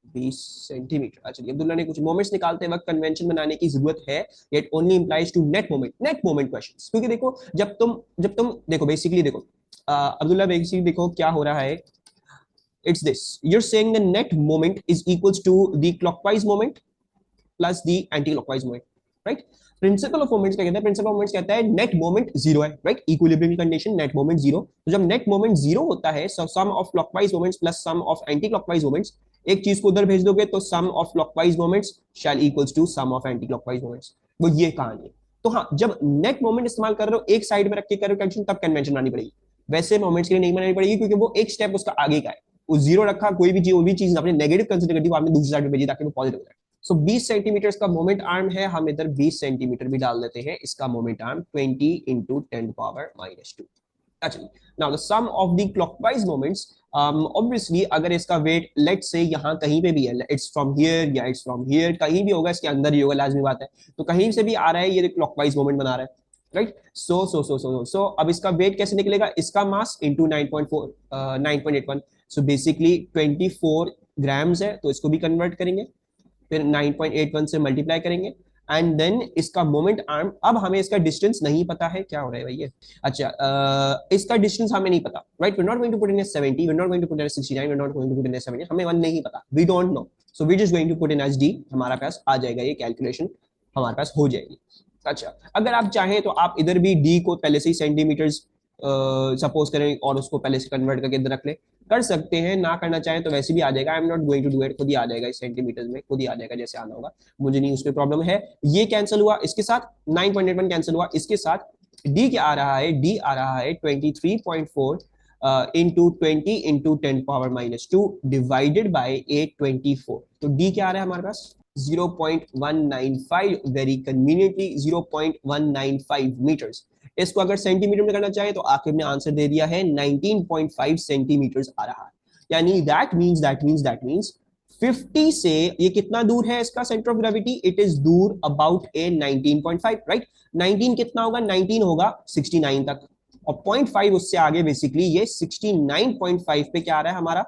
20 centimetre. अच्छा, अब्दुल्ला ने कुछ मोमेंट्स निकालते वक्त कन्वेंशन बनाने की जरूरत है, it only implies to net moment, net moment questions, क्योंकि देखो जब तुम देखो बेसिकली देखो अब्दुल्ला बेसिकली देखो क्या हो रहा है, it's this, you're saying the net moment is equals to the clockwise moment plus the anti-clockwise moment, right? Principle of moments क्या कहता है, प्रिंसिपल ऑफ मोमेंट्स कहता है नेट मोमेंट जीरो है, right, equilibrium condition net moment zero. तो जब नेट मोमेंट जीरो होता है, so sum of clockwise moments plus sum of anticlockwise moments, एक चीज को उधर भेज दोगे तो sum of clockwise moments shall equals to sum of anticlockwise moments, वो ये कहानी है। तो हाँ, जब नेट मोमेंट इस्तेमाल कर रहे हो एक साइड में रख के कर रहे हो कैलकुलेशन, तब कन्वेंशन बनानी पड़ेगी, वैसे मोमेंट्स के लिए नहीं बनानी पड़ेगी, क्योंकि वो एक स्टेप उसका आगे का है, वो जीरो रखा, कोई भी चीज आपने नेगेटिव कंसीडर कर दी, वो आपने दूसरी साइड में भेजी ताकि वो पॉजिटिव हो जाए। सो 20 सेंटीमीटर का मोमेंट आर्म है, हम इधर 20 सेंटीमीटर भी डाल देते हैं, इसका moment arm 20 into 10 power minus 2। अच्छा, now the sum of the clockwise moments, obviously अगर इसका वेट लेट्स से यहाँ कहीं पे भी है, इट्स फ्रॉम हियर या इट्स फ्रॉम हियर, कहीं भी होगा, इसके अंदर ही होगा, लाजमी बात है, तो कहीं से भी आ रहा है, ये क्लॉकवाइज मोमेंट बना रहा है, राइट। सो अब इसका वेट कैसे निकलेगा, इसका mass into 9.81, so basically 24 grams है, तो इसको भी कन्वर्ट करेंगे, फिर 9.81 से मल्टीप्लाई करेंगे, एंड देन इसका मोमेंट आर्म। अब हमें इसका डिस्टेंस नहीं पता है, क्या हो रहा है भाई ये, अच्छा इसका डिस्टेंस हमें नहीं पता, right, we are not going to put in 70, we are not going to put in 69, we are not going to put in 70, हमें वन नहीं पता, we don't know, so we just going to put in as D, हमारे पास आ जाएगा, ये कैलकुलेशन हमारे पास हो जाएगी। अच्छा, अगर आप चाहें तो आप इधर भी डी को पहले से ही सेंटीमीटर्स सपोज करें और उसको पहले से कन्वर्ट करके इधर रख ले, कर सकते हैं, ना करना चाहें तो वैसे भी आ जाएगा, I am not going to do it, खुद ही आ जाएगा इस सेंटीमीटर्स में, खुद ही आ जाएगा जैसे आना होगा, मुझे नहीं उसमें प्रॉब्लम है। ये कैंसिल हुआ इसके साथ, 9.81 कैंसिल हुआ इसके साथ, डी क्या आ रहा है, डी आ रहा है 23.4 into 20 into 10 power minus 2 divided by 824, तो डी क्या आ रहा है हमारे पास 0.195, वेरी कन्वीनियंटली 0.195 मीटर्स। इसको अगर सेंटीमीटर में करना चाहे तो आखिर ने आंसर दे दिया है 19.5 सेंटीमीटर्स आ रहा है, यानी दैट मींस 50 से ये कितना दूर है इसका centre of gravity, it is दूर अबाउट ए 19.5, राइट। 19 कितना होगा, 19 होगा 69 तक, और 0.5 उससे आगे, बेसिकली ये 69.5 पे क्या आ रहा है हमारा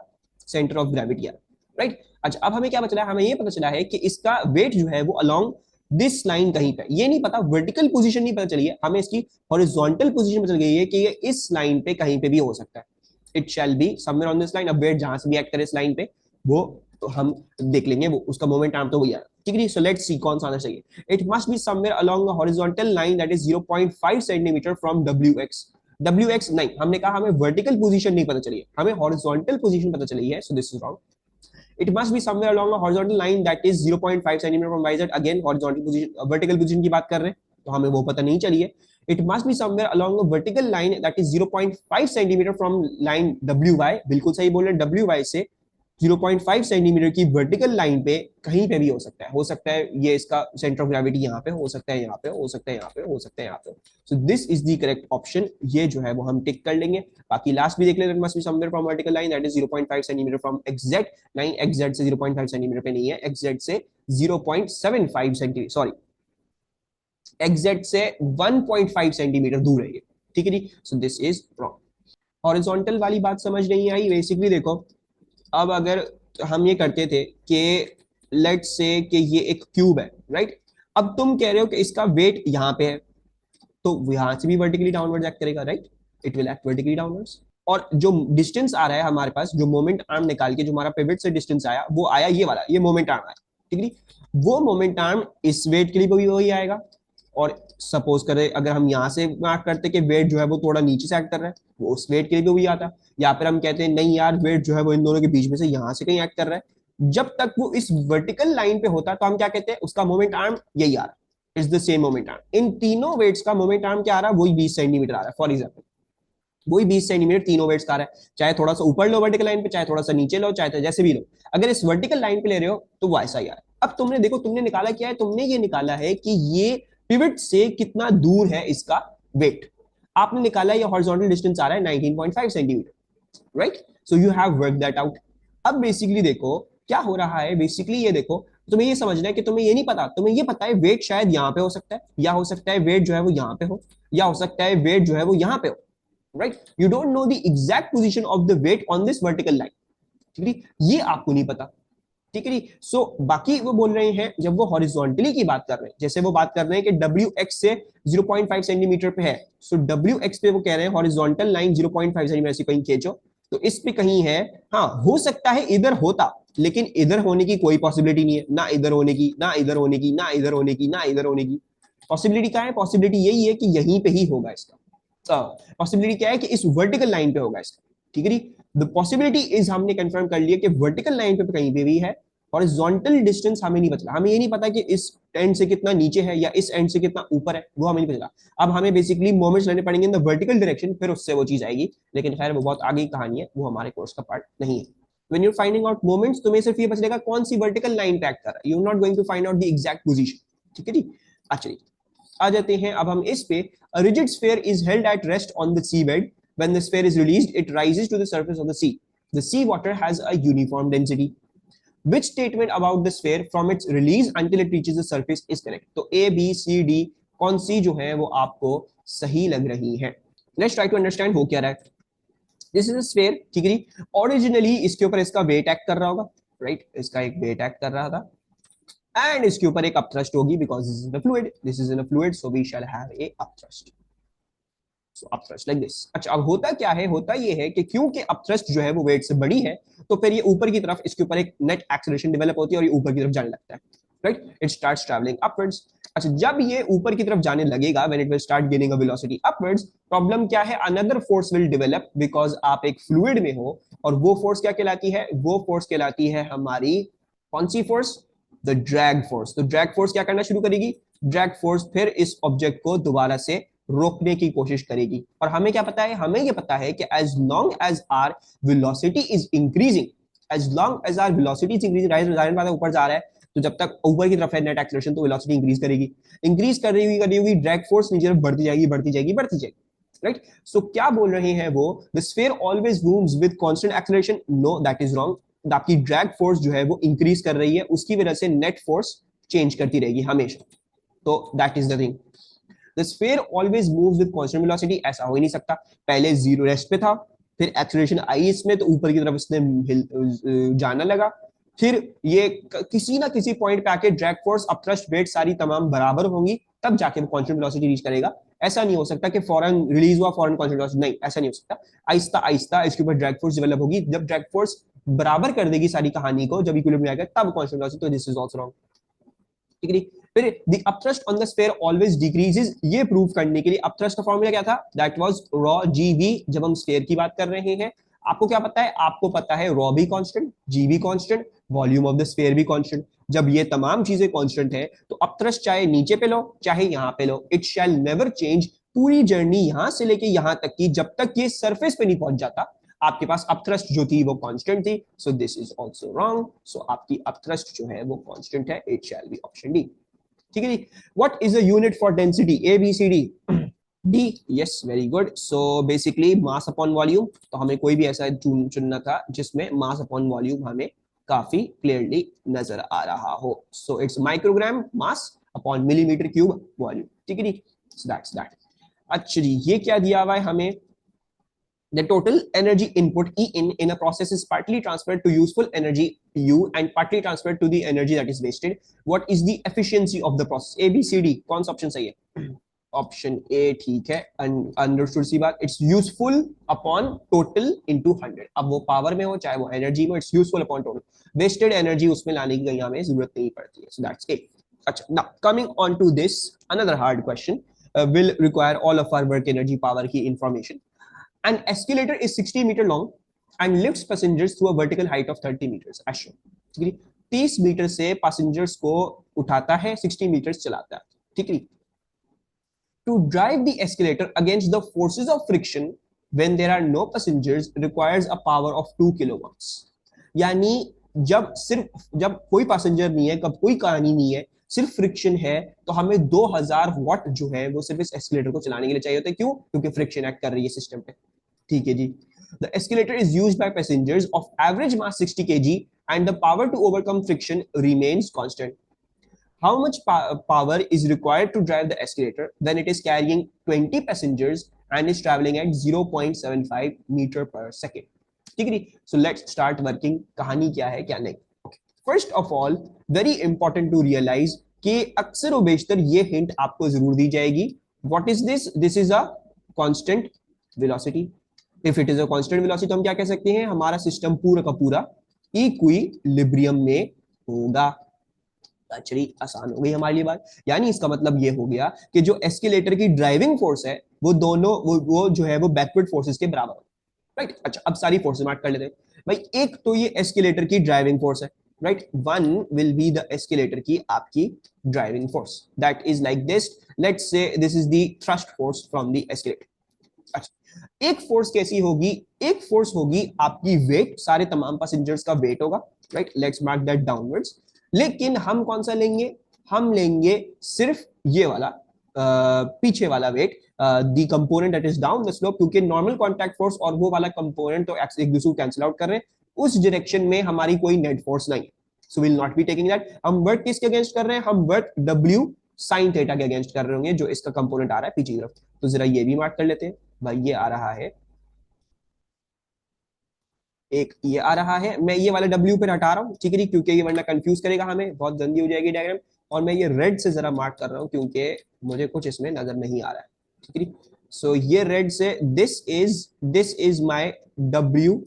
सेंटर ऑफ ग्रेविटी, राइट। अच्छा, अब हमें क्या बचा है, हमें ये पता चला है कि इसका वेट जो है वो अलोंग दिस लाइन कहीं पे, ये नहीं पता, वर्टिकल पोजीशन नहीं पता चली है हमें, इसकी हॉरिजॉन्टल पोजीशन पता चल गई है कि ये इस लाइन पे कहीं पे भी हो सकता है, it shall be somewhere on this line. अब वेट जहां से भी एक्ट करे इस लाइन पे, वो तो हम देख लेंगे, वो उसका मोमेंट आर्म तो वही है, ठीक है। सो लेट्स सी कौन सा आना चाहिए, it must be somewhere along the horizontal line that is 0.5 centimetre from WX नहीं, हमने कहा हमें वर्टिकल पोजीशन नहीं पता चली है, हमें हॉरिजॉन्टल पोजीशन पता चली है, so this is wrong. It must be somewhere along a horizontal line that is 0.5 centimeter from YZ. Again, horizontal position, vertical position की बात कर रहे हैं, तो हमें वो पता नहीं चली है। It must be somewhere along a vertical line that is 0.5 centimeter from line WY. बिल्कुल सही बोल रहे हैं, WY से 0.5 सेंटीमीटर की वर्टिकल लाइन पे कहीं पे भी हो सकता है ये इसका सेंटर ऑफ ग्रेविटी यहाँ पे हो सकता है, यहाँ पे हो सकता है, यहाँ पे हो सकता है, यहाँ पे। सो this is the correct option, ये जो है वो हम टिक कर लेंगे। बाकी लास्ट भी देख लेते हैं, must be somewhere from vertical line that is 0.5 centimetre from exact line, exact से 0.5 सेंटीमीटर पे नहीं है, एग्जैक्ट से 0.75 सेंटीमीटर, सॉरी एग्जैक्ट से 1.5 सेंटीमीटर दूर है ये, ठीक है जी। So this is wrong. Horizontal वाली बात समझ नहीं आई, बेसिकली देखो, अब अगर हम ये करते थे कि लेट्स से कि ये एक क्यूब है, राइट, अब तुम कह रहे हो कि इसका वेट यहाँ पे है, तो यहां से भी वर्टिकली डाउनवर्ड एक्ट करेगा, right. It will act vertically downwards. और जो डिस्टेंस आ रहा है हमारे पास, जो मोमेंट आर्म निकाल के जो हमारा पिवट से डिस्टेंस आया, वो आया ये वाला, ये मोमेंट आर्म आया, ठीक है। वो मोमेंट आर्म इस वेट के लिए भी वही आएगा। और सपोज करें अगर हम यहाँ से मार्क करते कि वेट जो है वो थोड़ा नीचे से एक्ट कर रहा है, वो उस वेट के लिए भी वही आता। या फिर हम कहते हैं नहीं यार, वेट जो है वो इन दोनों के बीच में से यहाँ से कहीं एक्ट कर रहा है, जब तक वो इस वर्टिकल लाइन पे होता है तो हम क्या कहते हैं, उसका मोमेंट आर्म यही आ रहा है, is the same moment arm. इन तीनों वेट्स का मोमेंट आर्म क्या आ रहा है, वही 20 सेंटीमीटर आ रहा है। फॉर एग्जाम्पल वही 20 सेंटीमीटर तीनों वेट्स का आ रहा है, चाहे थोड़ा सा ऊपर लो वर्टिकल लाइन पे, चाहे थोड़ा सा नीचे लो, चाहे जैसे भी लो, अगर इस वर्टिकल लाइन पे ले रहे हो तो वो ऐसा ही आ रहा है। अब तुमने देखो, तुमने निकाला क्या है, तुमने ये निकाला है कि ये पिवट से कितना दूर है इसका वेट। आपने निकाला ये हॉरिजॉन्टल डिस्टेंस आ रहा है 19.5 centimetre, right. So you have work that out. अब बेसिकली देखो क्या हो रहा है, बेसिकली ये देखो, तुम्हें ये समझना है कि तुम्हें ये नहीं पता, तुम्हें ये पता है वेट शायद यहाँ पे हो सकता है, या हो सकता है वेट जो है वो यहाँ पे हो, या हो सकता है वेट जो है वो यहाँ पे हो, right. You don't know the exact position of the weight on this vertical line, ठीक है, ये आपको नहीं पता, ठीक है। सो बाकी वो बोल रहे हैं, जब वो हॉरिजॉन्टली की बात कर रहे हैं, जैसे वो बात कर रहे हैं कि WX से 0.5 सेंटीमीटर पे है, सो WX पे वो कह रहे हैं हॉरिजॉन्टल लाइन 0.5 सेंटीमीटर से कहीं खींचो, तो इस पे कहीं है। हाँ, हो सकता है इधर होता, लेकिन इधर होने की कोई पॉसिबिलिटी नहीं है, ना इधर होने की, ना इधर होने की, ना इधर होने की, ना इधर होने की। पॉसिबिलिटी क्या है, पॉसिबिलिटी यही है कि यहीं पे ही होगा इसका। पॉसिबिलिटी क्या है कि इस वर्टिकल लाइन पे होगा इसका, ठीक है। द पॉसिबिलिटी इज, हमने कंफर्म कर लिया कि वर्टिकल लाइन पे कहीं पे भी है। हॉरिजॉन्टल डिस्टेंस हमें नहीं पता, हमें ये नहीं पता कि इस एंड से कितना नीचे है या इस एंड से कितना ऊपर है, वो हमें नहीं पता। अब हमें बेसिकली मोमेंट्स लेने पड़ेंगे इन द वर्टिकल डायरेक्शन, फिर उससे वो चीज आएगी। लेकिन खैर वो बहुत आगे की कहानी है, वो हमारे कोर्स का पार्ट नहीं है। When you're finding out moments, तुम्हें सिर्फ ये बचेगा कौन सी वर्टिकल लाइन पे एक्ट कर रहा है, you are not going to find out the exact position, ठीक है जी। अच्छा जी, आ जाते हैं अब हम इस पे। A rigid sphere is held at rest on the seabed. When the sphere is released, it rises to the surface of the sea. The sea water has a uniform density. Which statement about the sphere from its release until it reaches the surface is correct? तो A, B, C, D कौन सी जो है वो आपको सही लग रही है? Let's try to understand हो क्या रहा है। This is a sphere, ठीक है जी। Originally इसके ऊपर इसका weight act कर रहा होगा, right? इसका एक weight act कर रहा था, and इसके ऊपर एक upthrust होगी because this is in a fluid. This is in a fluid, so we shall have a upthrust. So upthrust like this. अच्छा, अब होता क्या है, होता ये है कि क्योंकि upthrust जो है वो वेट से बड़ी है, तो फिर ये ऊपर की तरफ इसके ऊपर एक नेट एक्सेलरेशन डेवलप होती है और ये ऊपर की तरफ जाने लगता है, right. It starts travelling upwards. अच्छा, जब ये ऊपर की तरफ जाने लगेगा, when it will start gaining a velocity upwards, problem क्या है, another force will develop, because आप एक फ्लूइड में हो, और वो फोर्स क्या कहलाती है, वो फोर्स कहलाती है हमारी कौन सी फोर्स, द ड्रैग फोर्स। तो ड्रैग फोर्स क्या करना शुरू करेगी, ड्रैग फोर्स फिर इस ऑब्जेक्ट को दोबारा से रोकने की कोशिश करेगी। और हमें क्या पता है, हमें ये पता है कि as long as our velocity is increasing, as long as our velocity is increasing, rise ऊपर जा रहा है, तो जब तक ऊपर की तरफ है नेट एक्सेलरेशन, तो वेलोसिटी इंक्रीज करेगी, इंक्रीज कर रही होगी, ड्रैग फोर्स नीचे तरफ बढ़ती जाएगी, बढ़ती जाएगी, बढ़ती जाएगी, राइट। सो क्या बोल रहे हैं वो, the sphere always moves with constant acceleration, know that is wrong. आपकी ड्रैग फोर्स जो है वो इंक्रीज कर रही है, उसकी वजह से नेट फोर्स चेंज करती रहेगी हमेशा, तो that is the thing. The sphere always moves with constant velocity, ऐसा हो ही नहीं सकता। पहले जीरो रेस्ट पे था, फिर एक्सेलरेशन आई इसमें, तो ऊपर की तरफ इसने जाना लगा, फिर ये किसी ना किसी पॉइंट पे आके ड्रैग फोर्स, अपथ्रस्ट, वेट सारी तमाम बराबर होंगी, तब जाके वो कांस्टेंट वेलोसिटी रीच करेगा। ऐसा नहीं हो सकता कि फौरन रिलीज हुआ फौरन कांस्टेंट वेलोसिटी, नहीं, ऐसा नहीं हो सकता। आहिस्ता आहिस्ता इसके ऊपर ड्रैग फोर्स डेवलप होगी, जब ड्रैग फोर्स बराबर कर देगी सारी कहानी को, जब इक्विलिब्रियम आएगा तब कांस्टेंट वेलोसिटी, तो दिस इज आल्सो रॉन्ग, ठीक है। फिर the upthrust on the sphere always decreases, ये प्रूव करने के लिए अपथ्रस्ट का फॉर्मूला क्या था, दैट वाज रॉ जीवी। जब हम स्फीयर की बात कर रहे हैं, आपको क्या पता है, आपको पता है रॉ भी कांस्टेंट, जी भी constant, volume of the sphere भी कांस्टेंट। जब ये तमाम चीजें कांस्टेंट है, तो अपथ्रस्ट चाहे नीचे पे लो चाहे यहां पे लो, इट शैल नेवर चेंज। पूरी जर्नी यहां से लेके यहां तक की, जब तक ये सरफेस पे नहीं पहुंच जाता, आपके पास अपथ्रस्ट जो थी वो कांस्टेंट थी। So this is also wrong. So आपकी अपथ्रस्ट जो है वो कांस्टेंट है, it shall be option D, ठीक है जी। What is a unit for density, A B C D, D, yes, very good. So basically mass upon volume, तो हमें कोई भी ऐसा चुनना था जिसमें मास अपॉन वॉल्यूम हमें काफी क्लियरली नजर आ रहा हो। So it's microgram mass upon millimetre cube volume, ठीक है जी। सो दैट्स दैट। अच्छा जी, ये क्या दिया हुआ है हमें, the total energy input E in a process is partly transferred to useful energy U and partly transferred to the energy that is wasted. What is the efficiency of the process? A, B, C, D, कौन सा ऑप्शन सही है? ऑप्शन ए ठीक है, अंडरस्टूड सी बात। It's useful upon total into 100। अब वो पावर में हो चाहे वो एनर्जी में, it's useful upon total. Wasted energy उसमें लाने की हमें जरूरत नहीं पड़ती है। So that's it. अच्छा, now coming on to this another hard question will require all of our work energy power की information. An escalator is 60 meter long and lifts passengers through a vertical height of 30 meters as shown. ठीक है, 30 मीटर से पैसेंजर्स को उठाता है, 60 मीटर चलाता है। ठीक है, to drive the escalator against the forces of friction when there are no passengers requires a power of 2 kilowatts. यानी जब कोई पैसेंजर नहीं है, कब कोई कहानी नहीं है, सिर्फ फ्रिक्शन है, तो हमें 2000 वाट जो है वो सिर्फ इस एस्केलेटर को चलाने के लिए चाहिए होता है। क्यों? क्योंकि फ्रिक्शन एक्ट कर रही है सिस्टम पे। ठीक है जी। The escalator is used by passengers of average mass 60 kg and the power to overcome friction remains constant. How much power is required to drive the escalator when it is carrying 20 passengers and is traveling at 0.75 meter per second? ठीक है, so let's start working. कहानी क्या है क्या नहीं। First of all, very important to realize कि अक्सर व बेशतर ये हिंट आपको जरूर दी जाएगी। What is this? This is a constant velocity. If it is a constant velocity, तो हम क्या कह सकते हैं, हमारा सिस्टम पूरा का पूरा इक्विलिब्रियम में होगा। चलिए, आसान हो गई हमारे लिए बात। यानी इसका मतलब ये हो गया कि जो एस्केलेटर की ड्राइविंग फोर्स है वो दोनों वो जो है वो बैकवर्ड फोर्सेस के बराबर, राइट। अच्छा, अब सारी फोर्सेस मार्क कर लेते हैं भाई। एक तो ये एस्केलेटर की ड्राइविंग फोर्स है, right. One will be the escalator की आपकी driving force, that is like this. Let's say this is the thrust force from the escalator. अच्छा, एक फोर्स कैसी होगी? एक फोर्स होगी आपकी वेट, सारे तमाम पैसेंजर्स का वेट होगा, right. Let's mark that downwards. लेकिन हम कौन सा लेंगे? हम लेंगे सिर्फ ये वाला पीछे वाला weight, the component that is down the slope, क्योंकि नॉर्मल कांटेक्ट फोर्स और वो वाला कंपोनेंट तो एक दूसरे को कैंसिल आउट कर रहे हैं। उस डायरेक्शन में हमारी कोई नेट फोर्स नहीं है, so will not be taking that. हम वर्क किसके अगेंस्ट कर रहे हैं? हम वर्क W साइन थीटा के अगेंस्ट कर रहे होंगे, जो इसका कंपोनेंट आ रहा है पीछे की तरफ। तो जरा ये भी मार्क कर लेते हैं भाई। ये आ रहा है, एक ये आ रहा है। मैं ये वाला W पे हटा रहा हूँ, ठीक है, क्योंकि ये वरना कंफ्यूज करेगा हमें, बहुत गंदी हो जाएगी डायग्राम। और मैं ये रेड से जरा मार्क कर रहा हूँ क्योंकि मुझे कुछ इसमें नजर नहीं आ रहा है, ठीक है। सो ये रेड से this is my W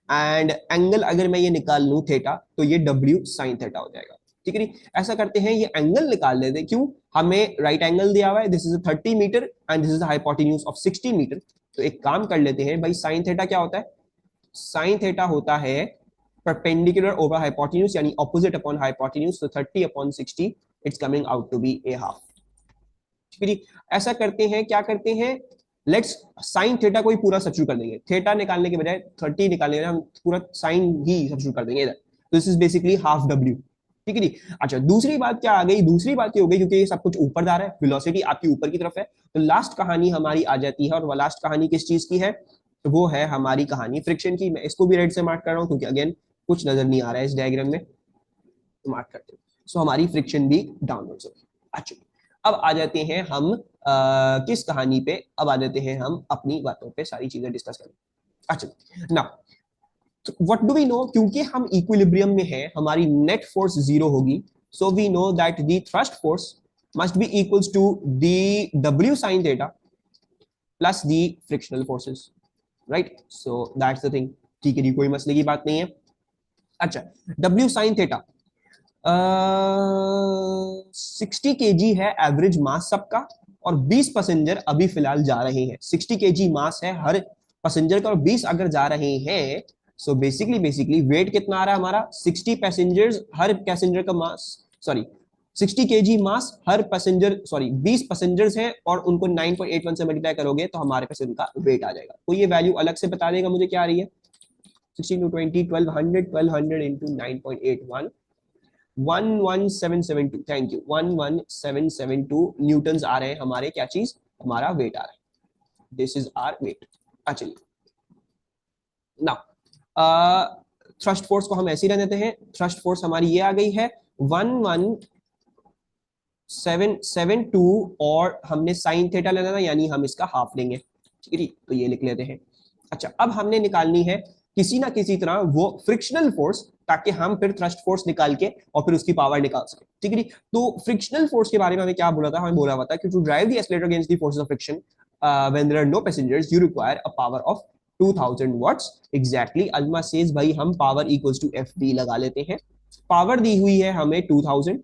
and angle अगर मैं ये निकाल लूं थीटा, तो ये W साइन थीटा हो जाएगा, ठीक है। ऐसा करते हैं, ये एंगल निकाल लेते हैं। क्यों? हमें राइट एंगल दिया हुआ है, this is 30 metre and this is the hypotenuse of 60 metre. तो एक काम कर लेते हैं भाई, साइन थीटा क्या होता है? साइन थीटा होता है परपेंडिकुलर ओवर हाइपोटेन्यूज, यानी ऑपोजिट अपॉन हाइपोटेन्यूज। तो 30 upon 60 it's coming out to be a half, ठीक है। ऐसा करते हैं, क्या करते हैं, लेट्स साइन थीटा को ही पूरा सब्स्टिट्यूट कर देंगे। थीटा निकालने के बजाय 30 निकालने के बजाय हम पूरा साइन ही सब्स्टिट्यूट कर देंगे इधर। तो this is basically half W, ठीक है जी। अच्छा, दूसरी बात क्या आ गई? दूसरी बात ये हो गई, क्योंकि ये सब कुछ ऊपर जा रहा है, वेलोसिटी आपकी ऊपर की तरफ है, तो लास्ट कहानी हमारी आ जाती है। और वो लास्ट कहानी किस चीज की है? तो वो है हमारी कहानी फ्रिक्शन की। मैं इसको भी रेड से मार्क कर रहा हूँ क्योंकि अगेन कुछ नजर नहीं आ रहा है इस डायग्राम में, तो मार्क करते हैं। सो हमारी फ्रिक्शन भी डाउनवर्ड्स होगी। अच्छा, अब आ जाते हैं हम किस कहानी पे? अब आ जाते हैं हम अपनी बातों पे, सारी चीजें डिस्कस करें। अच्छा, now what do we know? क्योंकि हम इक्विलिब्रियम में हैं, हमारी नेट फोर्स जीरो होगी। So we know that the thrust force must be equals to the W sin theta plus the frictional forces, right. So that's the thing, ठीक है जी, कोई मसले की बात नहीं है। अच्छा, W sin थीटा 60 kg है एवरेज मास सबका, और 20 पैसेंजर अभी फिलहाल जा रहे हैं। 60 kg मास है हर पैसेंजर का, और 20 अगर जा रहे हैं, सो बेसिकली वेट कितना आ रहा है हमारा? 60 पैसेंजर्स, हर पैसेंजर का मास, सॉरी 60 kg मास हर पैसेंजर, सॉरी 20 पैसेंजर्स हैं, और उनको 9.81 से मल्टीप्लाई करोगे तो हमारे पास उनका वेट आ जाएगा। तो ये वैल्यू अलग से बता देगा मुझे क्या आ रही है। 16 to 20, 1200 into 9.81, 11772, thank you, 11772 Newton's आ रहे हैं हमारे, क्या चीज? हमारा वेट आ रहा है। This is our weight. चलिए, नाउ थ्रस्ट फोर्स को हम ऐसे ही रहने देते हैं। थ्रस्ट फोर्स हमारी ये आ गई है 11772, और हमने साइन थीटा लेना था, यानी हम इसका हाफ लेंगे, ठीक है जी। तो ये लिख लेते हैं। अच्छा, अब हमने निकालनी है किसी ना किसी तरह वो फ्रिक्शनल फोर्स, ताकि हम फिर थ्रस्ट फोर्स निकाल के और फिर उसकी पावर निकाल सके, ठीक है। तो फ्रिक्शनल फोर्स के बारे में हमें क्या बोला था, हमें बोला हुआ था कि to drive the accelerator against the forces of friction when there are no passengers you require a power of 2000 watts exactly. अल्मा सेज भाई हम power equals to F B लगा लेते हैं। पावर दी हुई है हमें 2000,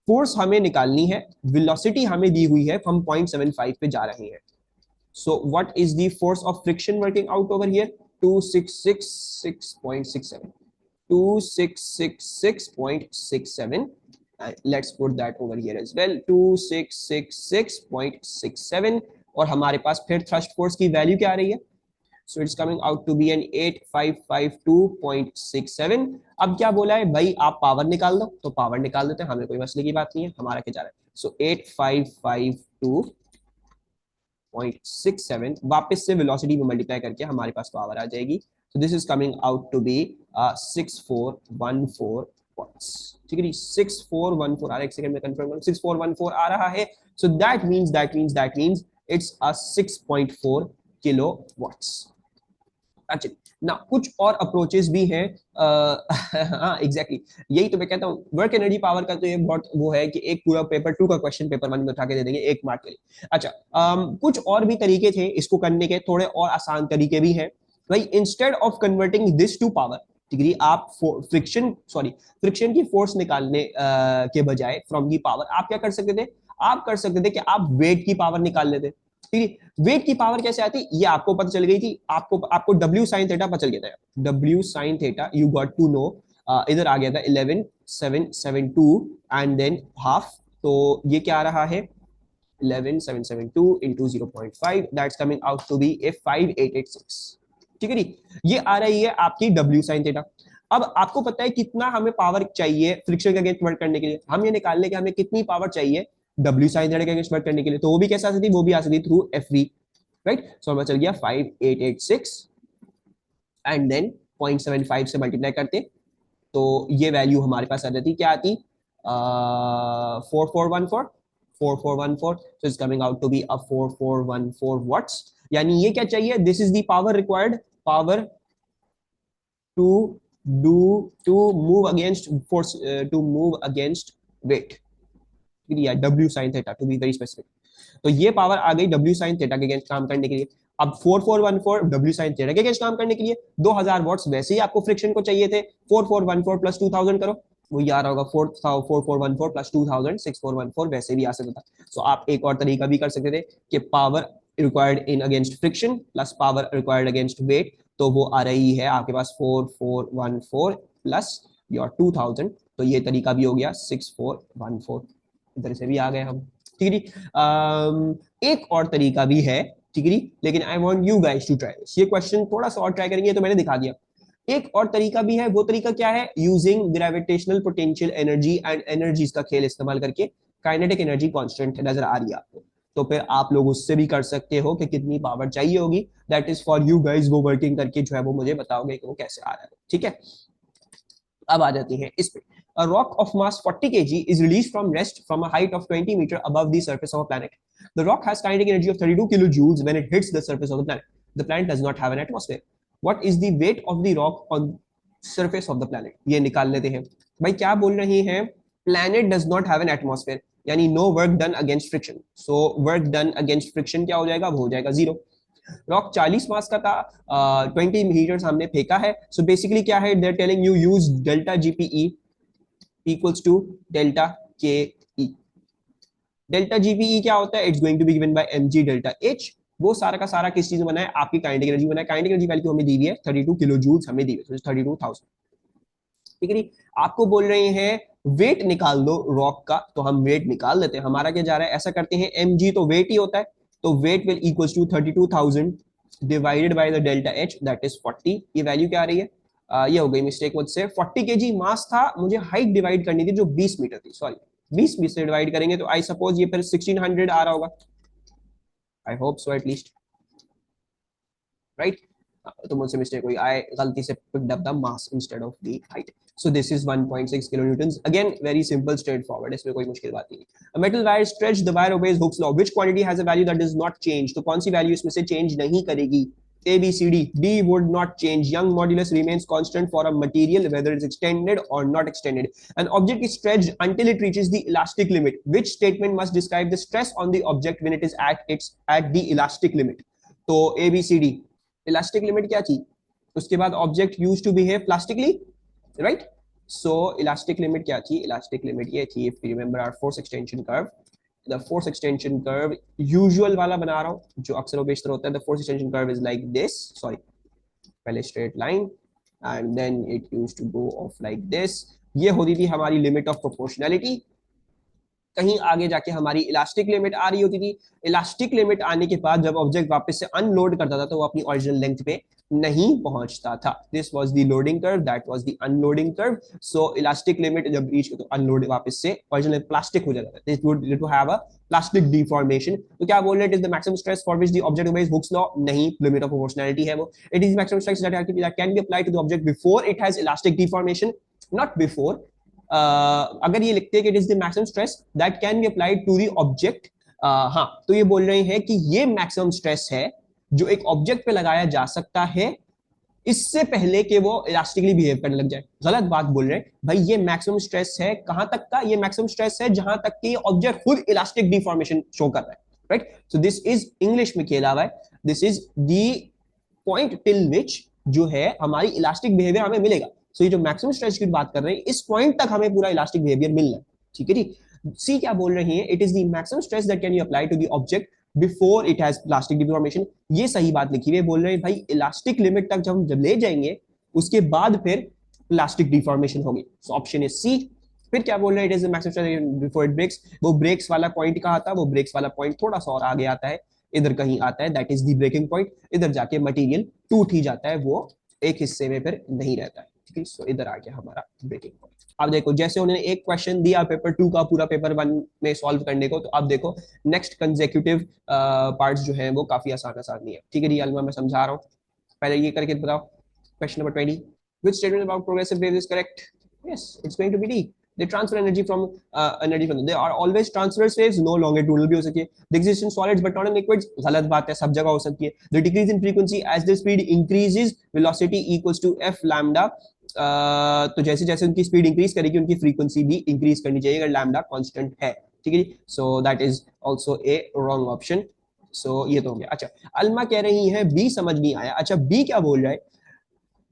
फोर्स हमें निकालनी है, वेलोसिटी हमें दी हुई है, हम 0.75 पे जा रहे हैं। So what is the force of friction working out over here? 2666.67. 2666.67. Let's put that over here as well. 2666.67. और हमारे पास फिर थ्रस्ट फोर्स की वैल्यू क्या आ रही है? So it's coming out to be an 8552.67. अब क्या बोला है भाई, आप पावर निकाल दो, तो पावर निकाल देते हैं, हमें कोई मसले की बात नहीं है, हमारा क्या जा रहा है। So 8552.67 वापस से वेलोसिटी में मल्टीप्लाई करके हमारे पास पावर आ जाएगी। so this is coming out to be 6414 watts, ठीक है जी। 6414 आ रहा है, एक सेकंड में कंफर्म करूं, 6414 आ रहा है। so that means it's a 6.4 kilowatts। अच्छा ना, कुछ और अप्रोचेस भी हैं। हाँ एग्जैक्टली, यही तो मैं कहता हूँ, वर्क एनर्जी पावर का तो ये बहुत वो है कि एक पूरा पेपर 2 का क्वेश्चन पेपर 1 में उठा के दे देंगे 1 मार्क के लिए। अच्छा कुछ और भी तरीके थे इसको करने के, थोड़े और आसान तरीके भी हैं भाई। Instead of converting this to power, ठीक है, आप फ्रिक्शन की फोर्स निकालने के बजाय फ्रॉम दी पावर आप क्या कर सकते थे, आप कर सकते थे कि आप वेट की पावर निकाल लेते, ठीक है। वेट की पावर कैसे आती, ये आपको पता चल गई थी, आपको W sin थीटा पता चल गया था, W sin theta you got to know, इधर आ गया था 11772 एंड देन हाफ, तो ये क्या आ रहा है 11772 into 0.5 that's coming out to be a 5886, ठीक है जी। ये आ रही है आपकी W sin थीटा। अब आपको पता है कितना हमें पावर चाहिए फ्रिक्शन के अगेंस्ट वर्क करने के लिए, हम ये निकालने के हमें कितनी पावर चाहिए W sin थीटा के अगेंस्ट वर्क करने के लिए, तो वो भी कैसे आ सकती है, वो भी आ सकती है थ्रू FV, राइट। सो हमें चल गया 5886 एंड देन 0.75 से मल्टीप्लाई करते तो ये वैल्यू हमारे पास आ जाती, क्या आती 4414, so it's coming out to be a 4414 watts। यानी ये क्या चाहिए, this is the power required, power to move against force, to move against weight, या W sin theta to be very specific. तो ये पावर आ गई W sin थीटा के अगेंस्ट काम करने के लिए। अब 4414 W sin थीटा के अगेंस्ट काम करने के लिए 2000 वॉट्स वैसे ही आपको फ्रिक्शन को चाहिए थे, 4414 प्लस 2000 करो, वो यार होगा 4414 प्लस 2000 6414 वैसे भी आ सकता था। सो आप एक और तरीका भी कर सकते थे कि power required in against friction plus power required against weight, तो वो आ रही है आपके पास 4414 प्लस योर 2000, तो ये तरीका भी हो गया 6414, इधर से भी आ गए हम, ठीक है जी। एक और तरीका भी है, ठीक है जी, लेकिन I want you guys to try this, ये क्वेश्चन थोड़ा सा और ट्राई करेंगे, तो मैंने दिखा दिया। एक और तरीका भी है, वो तरीका क्या है, using gravitational potential energy and energies का खेल इस्तेमाल करके काइनेटिक एनर्जी कांस्टेंट नजर आ रही है आपको, तो फिर आप लोग उससे भी कर सकते हो कि कितनी पावर चाहिए होगी, that is for you guys, वो वर्किंग करके जो है वो मुझे बताओगे कि वो कैसे आ रहा है, ठीक है। अब आ जाती है इस पे, a rock of mass 40 kg is released from rest from a height of 20 meter above the surface of a planet. The rock has kinetic energy of 32 kilojoules when it hits the surface of the planet. The planet does not have an atmosphere. What is the weight of the rock on surface of the planet? ये निकाल लेते हैं भाई, क्या बोल रहे हैं, planet does not have an atmosphere, यानी no work done against friction. So work done against friction क्या हो जाएगा, वो हो जाएगा 0। रॉक 40 मास का था, 20 मीटर हमने फेंका है, सो बेसिकली क्या है, they're telling you use delta GPE equals to delta K E. Delta GPE क्या होता है, it's going to be given by mg delta h, वो सारा का सारा किस चीज में बना है, आपकी काइनेटिक एनर्जी बना है। काइनेटिक एनर्जी वैल्यू हमें दी हुई है 32 किलो जूल्स हमें दी हुई है, 32000, ठीक है। आपको बोल रहे हैं वेट निकाल दो रॉक का, तो हम वेट निकाल लेते हैं, हमारा क्या जा रहा है, ऐसा करते हैं mg तो वेट ही होता है, तो weight will equals to 32000 divided by the delta h that is 40, ये वैल्यू क्या आ रही है, ये हो गई मिस्टेक मुझसे, 40 kg मास था, मुझे हाइट डिवाइड करनी थी जो 20 मीटर थी, सॉरी 20 से डिवाइड करेंगे तो आई सपोज ये फिर 1600 आ रहा होगा, I hope so at least, right. तो मुझसे मिस्टेक हुई, आई गलती से picked up the mass instead of the height. So this is 1.6 kilonewton, again very simple straight forward, इसमें कोई मुश्किल बात नहीं। A metal wire stretched, the wire obeys Hooke's law, which quantity has a value that does not change, तो कौन सी वैल्यू इसमें से चेंज नहीं करेगी, A, B, C, D. D would not change. Young modulus remains constant for a material whether it's extended or not extended. An object is stretched until it reaches the elastic limit. Which statement must describe the stress on the object when it is at the elastic limit? तो A, B, C, D. Elastic limit क्या थी? उसके बाद object used to behave plastically, right? So elastic limit क्या थी? Elastic limit ये थी, if you remember our force extension curve. The force extension curve usual वाला बना रहा हूँ जो अक्सर बेशतर होता है. The force extension curve is like this. Sorry, पहले straight line and then it used to go off like this. ये होती थी हमारी limit of proportionality. कहीं आगे जाके हमारी इलास्टिक लिमिट आ रही होती थी. इलास्टिक लिमिट आने के बाद जब ऑब्जेक्ट वापस से अनलोड करता था तो वो अपनी ओरिजिनल लेंथ पे नहीं पहुंचता था. This was the loading curve, that was the unloading curve. So elastic limit जब रीच तो अनलोड वापस से ओरिजिनल प्लास्टिक हो जाता था. This would lead to have a plastic deformation. तो क्या बोल रहे हैं? It is the maximum stress for which the object obeys Hooke's law. नहीं, लिमिट ऑफ प्रोपोर्शनैलिटी है वो. It is maximum stress that can be applied to the object before it has elastic deformation, not before. अगर ये लिखते हैं कि it is the maximum stress that can be applied to the object. हाँ, तो ये बोल रहे हैं कि ये मैक्सिमम स्ट्रेस है जो एक ऑब्जेक्ट पे लगाया जा सकता है इससे पहले कि वो इलास्टिकली बिहेव करने लग जाए. गलत बात बोल रहे हैं भाई. ये मैक्सिमम स्ट्रेस है कहां तक का? ये मैक्सिमम स्ट्रेस है जहां तक कि ऑब्जेक्ट खुद इलास्टिक डिफॉर्मेशन शो कर रहा है, right? So this is English में खेला हुआ है. This is the point till which जो है हमारी इलास्टिक बिहेवियर हमें मिलेगा. सो ये जो मैक्सिमम स्ट्रेस की बात कर रहे हैं इस पॉइंट तक हमें पूरा इलास्टिक बिहेवियर मिलना है. ठीक है जी. सी क्या बोल रही है? It is the maximum stress that can be applied to the object before it has plastic deformation. ये सही बात लिखी हुई है. बोल रहे हैं भाई इलास्टिक लिमिट तक जब ले जाएंगे उसके बाद फिर प्लास्टिक डिफॉर्मेशन होगी. So option is C. फिर क्या बोल रहे हैं? It is the maximum stress before it breaks. वो ब्रेक्स वाला पॉइंट कहा था? वो ब्रेक्स वाला पॉइंट थोड़ा सा और आगे आता है, इधर कहीं आता है. That is the breaking point. इधर जाके मटेरियल टूट ही जाता है, वो एक हिस्से में फिर नहीं रहता है. ठीक है. सो इधर आ गया हमारा ब्रेकिंग पॉइंट. अब देखो जैसे उन्होंने एक क्वेश्चन दिया पेपर 2 का पूरा पेपर 1 में सॉल्व करने को, तो अब देखो नेक्स्ट कंसेक्यूटिव पार्ट्स जो हैं वो काफी आसान नहीं है. ठीक है. रियल में मैं समझा रहा हूँ. पहले ये करके बताओ. Question number 20. Which statement about progressive waves is correct? Yes, it's going to be D. They transfer energy from They are always transverse waves, no longitudinal भी हो सकती है. They exist in solids but not in liquids. गलत बात है, सब जगह हो सकती है. The decrease in frequency as the speed increases, velocity equals to f lambda. तो जैसे जैसे उनकी स्पीड इंक्रीज करेगी उनकी फ्रीक्वेंसी भी इंक्रीज करनी चाहिए अगर लैम्डा कांस्टेंट है. ठीक है. So that is also a wrong option. So ये तो हो गया. अच्छा, अलमा कह रही है बी समझ नहीं आया. अच्छा, बी क्या बोल रहा है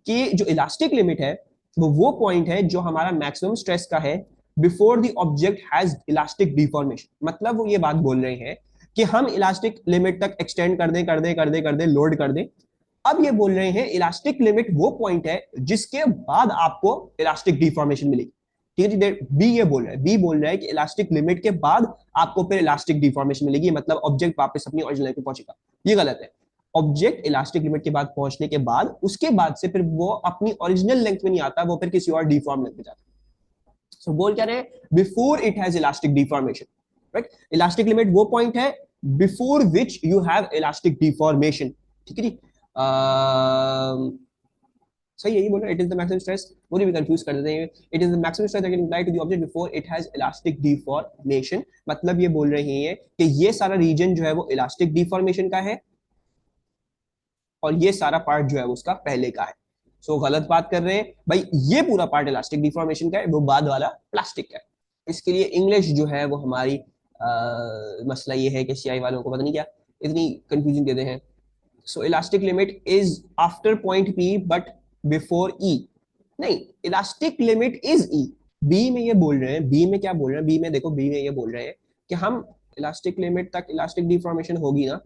कि जो इलास्टिक लिमिट है वो पॉइंट है जो हमारा मैक्सिमम स्ट्रेस का है before the object has elastic deformation. मतलब वो ये बात बोल रहे हैं कि हम इलास्टिक लिमिट तक एक्सटेंड कर दे लोड कर दे. अब ये बोल रहे हैं इलास्टिक लिमिट वो पॉइंट है जिसके बाद आपको इलास्टिक डिफॉर्मेशन मिलेगी. ठीक है. बी ये बोल रहा है, बी बोल रहा है कि इलास्टिक लिमिट के बाद आपको फिर इलास्टिक डिफॉर्मेशन मिलेगी, मतलब ऑब्जेक्ट वापस अपनी ओरिजिनल पे पहुंचेगा. ये गलत है. ऑब्जेक्ट इलास्टिक लिमिट के बाद पहुंचने के बाद उसके बाद से फिर वो अपनी ओरिजिनल लेंथ में नहीं आता, वो फिर किसी और डिफॉर्म लेंथ पे जाता है. सो बोल क्या रहे हैं? Before it has elastic deformation, right? Elastic limit वो पॉइंट है before which you have elastic deformation. ठीक है जी. सही यही बोल रहा है. It is the maximum stress. मुझे भी कंफ्यूज कर देते हैं. It is the maximum stress that can apply to the object before it has elastic deformation. मतलब ये बोल रही हैं कि ये सारा रीजन जो है वो इलास्टिक डिफॉर्मेशन का है और ये सारा पार्ट जो है उसका पहले का है. सो गलत बात कर रहे हैं भाई. ये पूरा पार्ट इलास्टिक डिफॉर्मेशन का है, वो बाद वाला प्लास्टिक का है. इसके लिए इंग्लिश जो है वो हमारी मसला ये है कि सीआई वालों को पता नहीं क्या इतनी कंफ्यूजन देते हैं. So elastic limit is after point P but before E. नहीं, elastic limit is E. B में ये बोल रहे हैं, बी में क्या बोल रहे हैं? बी में देखो, बी में ये बोल रहे हैं कि हम इलास्टिक लिमिट तक इलास्टिक डिफॉर्मेशन होगी ना.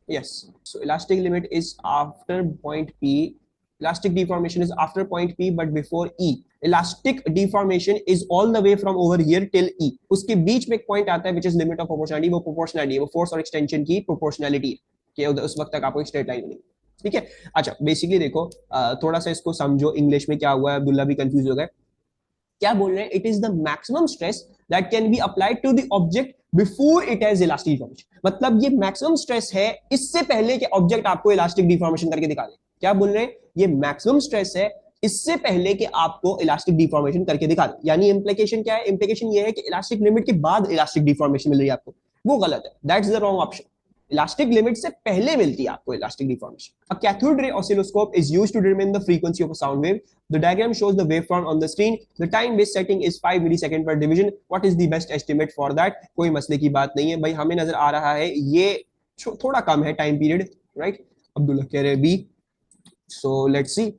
Yes. So elastic limit is after point P. Elastic deformation is after point P but before E. Elastic deformation is all the way from over here till E. उसके बीच में एक point आता है which is limit of proportionality. वो proportionality है, वो force और extension की proportionality है कि उस वक्त तक आपको एक straight line मिलेगी. ठीक है. अच्छा, बेसिकली देखो थोड़ा सा इसको समझो. इंग्लिश में क्या हुआ है, अब्दुल्ला भी कंफ्यूज हो गए. क्या बोल रहे हैं? It is the maximum stress that can be applied to the object before it has elastic deformation. मतलब ये मैक्सिमम स्ट्रेस है इससे पहले कि ऑब्जेक्ट आपको इलास्टिक डिफॉर्मेशन करके दिखा दे. क्या बोल रहे हैं? ये मैक्सिमम स्ट्रेस है इससे पहले कि आपको इलास्टिक डिफॉर्मेशन करके दिखा दे. यानी इंप्लीकेशन क्या है? इंप्लीकेशन ये है कि इलास्टिक लिमिट के बाद इलास्टिक डिफॉर्मेशन मिल रही है आपको. वो गलत है. That's the wrong option. Elastic limit से पहले मिलती है आपको elastic deformation. A cathode ray oscilloscope is used to determine the frequency of a sound wave. The diagram shows the waveform on the screen. The time based setting is 5 millisecond per division. What is the best estimate for that? कोई मसले की बात नहीं है भाई, हमें नजर आ रहा है ये थोड़ा कम है टाइम पीरियड, राइट? अब्दुल्ला कह रहे B. So let's see,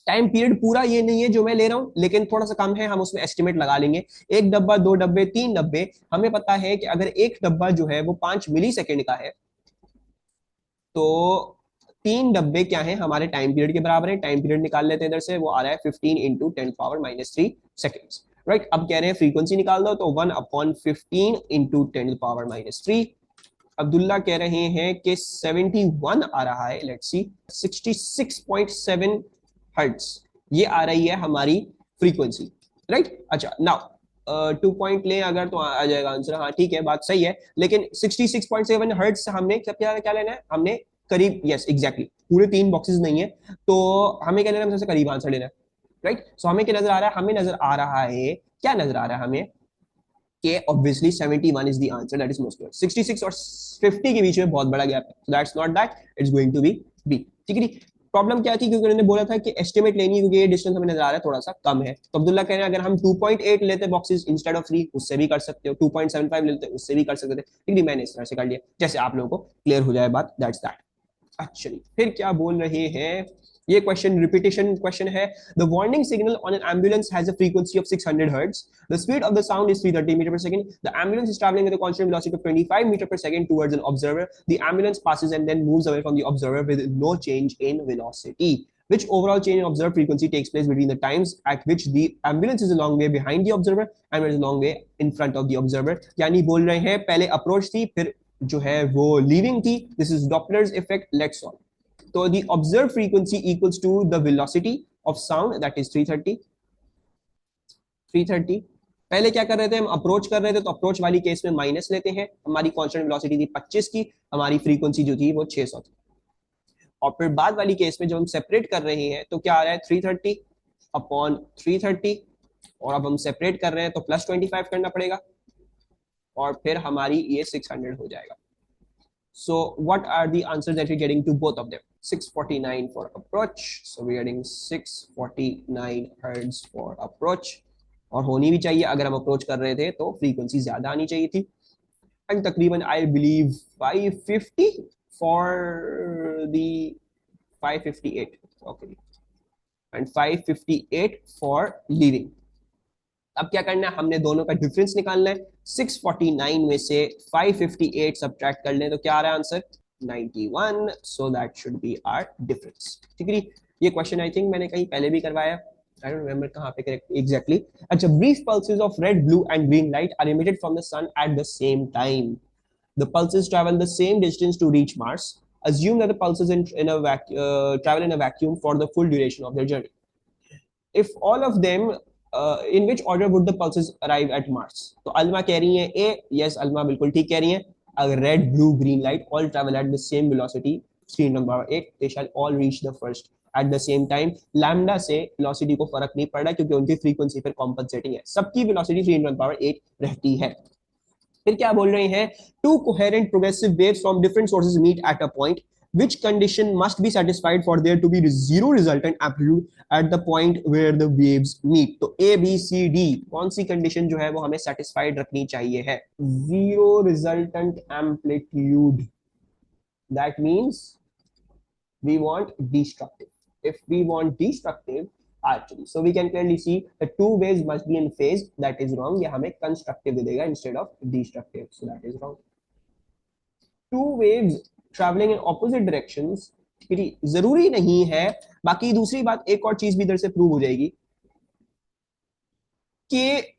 time period पूरा ये नहीं है जो मैं ले रहा हूं, लेकिन थोड़ा सा कम है, हम उसमें एस्टिमेट लगा लेंगे। एक डब्बा, दो डब्बे, तीन डब्बे, हमें पता है कि अगर एक डब्बा जो है वो 5 मिली सेकेंड का है तो तीन डब्बे क्या है हमारे टाइम पीरियड के बराबर है। टाइम पीरियड निकाल लेते हैं इधर से, वो आ रहा है 15 इंटू 10⁻³ सेकेंड्स, राइट? अब कह रहे हैं फ्रीक्वेंसी निकाल दो, तो 1/15 इंटू 10⁻³ अब्दुल्ला कह रहे हैं कि 71 आ रहा है। लेट्स सी, 66.7 हर्ट्ज ये आ रही है हमारी फ्रीक्वेंसी, राइट? अच्छा, नाउ 2 पॉइंट लें अगर तो आ जाएगा आंसर। हाँ ठीक है, बात सही है, लेकिन 66.7 हर्ट्ज से हमने क्या क्या लेना है? हमने करीब, यस एग्जैक्टली, पूरे 3 बॉक्सेस नहीं है तो हमें क्या लेना है? सबसे करीब आंसर लेना है, राइट? सो हमें क्या नजर आ रहा है? हमें नजर आ रहा है, क्या नजर आ रहा है हमें कि obviously 71 is the answer, that is most clear. 66 और 50 के बीच में बहुत बड़ा गैप है, so that's not that, it's going to be B. ठीक है जी। प्रॉब्लम क्या थी? क्योंकि उन्होंने बोला था कि एस्टिमेट लेनी है, क्योंकि ये डिस्टेंस हमें नजर आ रहा है थोड़ा सा कम है। तो अब्दुल्ला कह रहे हैं अगर हम 2.8 लेते बॉक्सेस इंस्टेड ऑफ 3, उससे भी कर सकते हो। 2.75 लेते उससे भी कर सकते थे। ठीक है, मैंने इस तरह से कर लिया जैसे आप लोगों को क्लियर हो जाए बात, दैट्स दैट। अच्छा, फिर क्या बोल रहे हैं? ये क्वेश्चन रिपीटेशन क्वेश्चन है। The warning signal on an ambulance has a frequency of 600 hertz. The speed of the sound is 330 metre per second. The ambulance is travelling with a constant velocity of 25 metre per second towards an observer. The ambulance passes and then moves away from the observer with no change in velocity. Which overall change in observed frequency takes place between the times at which the ambulance is a long way behind the observer and is a long way in front of the observer? यानी बोल रहे हैं पहले अप्रोच थी, फिर जो है वो लीविंग थी। This is Doppler's effect, let's solve. तो the observed frequency equals to the velocity of sound, that is 330। 330 पहले क्या कर रहे थे? हम अप्रोच कर रहे थे, तो अप्रोच वाली केस में माइनस लेते हैं। हमारी कांस्टेंट वेलोसिटी थी 25 की, हमारी फ्रीक्वेंसी जो थी वो 600 थी। और फिर बाद वाली केस में जब हम सेपरेट कर रहे हैं तो क्या आ रहा है? 330 अपॉन 330, और अब हम सेपरेट कर रहे हैं तो प्लस 25 करना पड़ेगा, और फिर हमारी ये 600 हो जाएगा। So what are the answers that we're getting to both of them? 649 for approach. So we're getting 649 hertz for approach. और होनी भी चाहिए, अगर हम अप्रोच कर रहे थे तो फ्रीक्वेंसी ज्यादा आनी चाहिए थी। एंड तकरीबन I believe 550 for the 558, okay, and 558 for leaving. अब क्या करना है? हमने दोनों का डिफरेंस निकालना है। 649 में से 558 सब्ट्रैक्ट कर लें तो क्या आ रहा है answer? 91। So that should be our difference. ठीक है, ये क्वेश्चन आई थिंक मैंने कहीं पहले भी करवाया, आई डोंट रिमेंबर कहां पे करेक्ट एग्जैक्टली। अच्छा, brief pulses of red, blue and green light are emitted from the sun at the same time. The pulses travel the same distance to reach Mars. Assume that the pulses travel in a vacuum for the full duration of their journey. If all of them in which order would the pulses arrive at Mars? तो अलमा कह रही है ए, यस अलमा बिल्कुल ठीक कह रही है। अगर red, blue, green light all travel at the same velocity 3×8, they shall all reach the first at the same time. Lambda से वेलोसिटी को फर्क नहीं पड़ रहा क्योंकि उनकी फ्रीक्वेंसी पर कॉम्पनसेटिंग है, सबकी वेलोसिटी 3×8 रहती है। फिर क्या बोल रहे हैं? Two coherent progressive waves from different sources meet at a point, which condition must be satisfied for there to be zero resultant amplitude at the point where the waves meet? तो A B C D कौन सी कंडीशन जो है वो हमें satisfied रखनी चाहिए है? Zero resultant amplitude, that means we want destructive. If we want destructive, actually, so we can clearly see the two waves must be in phase, that is wrong. ये हमें constructive दे देगा instead of destructive, so that is wrong. Two waves traveling in opposite directions, जरूरी नहीं है। बाकी दूसरी बात, एक और चीज भी इधर से प्रूव हो जाएगी कि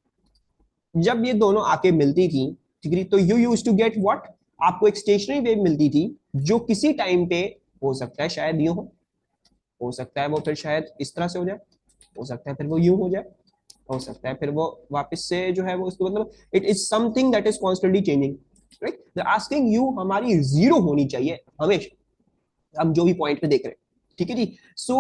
जब ये दोनों आके मिलती थी, ठीक है, तो you used to get what? आपको एक स्टेशनरी वेव मिलती थी जो किसी टाइम पे हो सकता है शायद यूं हो सकता है वो फिर शायद इस तरह से हो जाए, हो सकता है फिर वो यूं हो जाए, हो सकता है फिर वो वापस से जो है वो उसको, मतलब it is something that is constantly changing, right? They are asking you, हमारी जीरो होनी चाहिए हमेशा, हम जो भी पॉइंट पे देख रहे हैं, ठीक है जी। So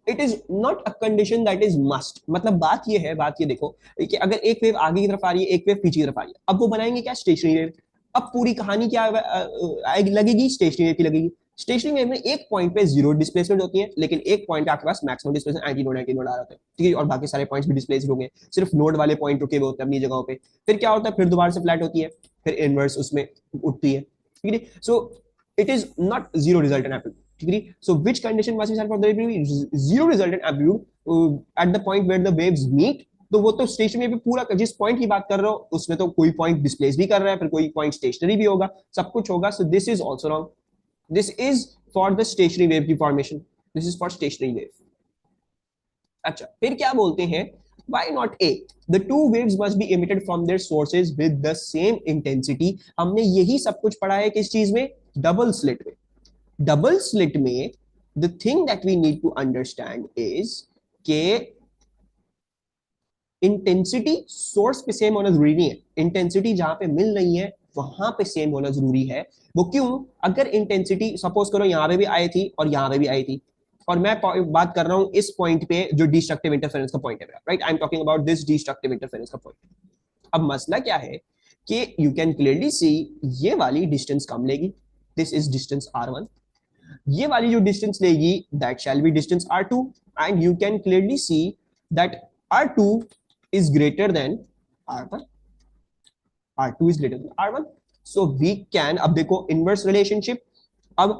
it is not a condition that is must. मतलब बात ये है, बात ये देखो कि अगर एक वेव आगे की तरफ आ रही है, एक वेव पीछे की तरफ आ रही है, अब वो बनाएंगे क्या? Stationary wave. अब पूरी कहानी क्या लगेगी, स्टेशनरी वेव की लगेगी। स्टेशनरी वेव में एक पॉइंट पे जीरो डिस्प्लेसमेंट होती है, लेकिन एक पॉइंट पे आपके पास मैक्सिमम डिस्प्लेसमेंट एंटी नोड आ रहा है, ठीक है, और बाकी सारे पॉइंट्स भी डिस्प्लेस होंगे, सिर्फ नोड वाले पॉइंट रुके हुए होते हैं अपनी जगहों पे। फिर क्या होता है, फिर दोबारा से फ्लैट होती है, फिर इनवर्स उसमें उठती है, ठीक है। So it is not zero resultant amplitude, ठीक है। So which condition must be for zero resultant amplitude at the point where the waves meet. तो वो तो स्टेशनरी पे पूरा, जिस पॉइंट की बात कर रहे हो उसमें तो कोई पॉइंट डिस्प्लेस भी कर रहा है, फिर कोई पॉइंट स्टेशनरी भी होगा, सब कुछ होगा। So this is also wrong, this is for the stationary wave की formation, this is for stationary wave. अच्छा, फिर क्या बोलते हैं, why not A? The two waves must be emitted from their sources with the same intensity. हमने यही सब कुछ पढ़ा है किस चीज में, डबल स्लिट में। डबल स्लिट में the thing that we need to understand is के इंटेंसिटी सोर्स पे सेम होना जरूरी नहीं है, इंटेंसिटी जहां पे मिल रही है वहां पे सेम होना जरूरी है। वो क्यों, अगर इंटेंसिटी सपोज करो यहाँ पे भी आई थी और यहाँ पे भी आई थी, और मैं बात कर रहा हूं इस पॉइंट पे जो डिस्ट्रक्टिव इंटरफेरेंस का पॉइंट है, right, I am talking about this destructive interference का पॉइंट। अब मसला क्या है कि यू कैन क्लियरली सी ये वाली डिस्टेंस कम लेगी, दिस इज डिस्टेंस r1, ये वाली जो डिस्टेंस लेगी that shall B distance r2, and you can clearly see that r2 is greater than r1, r2 is greater than r1, so we can, अब देखो इनवर्स रिलेशनशिप, अब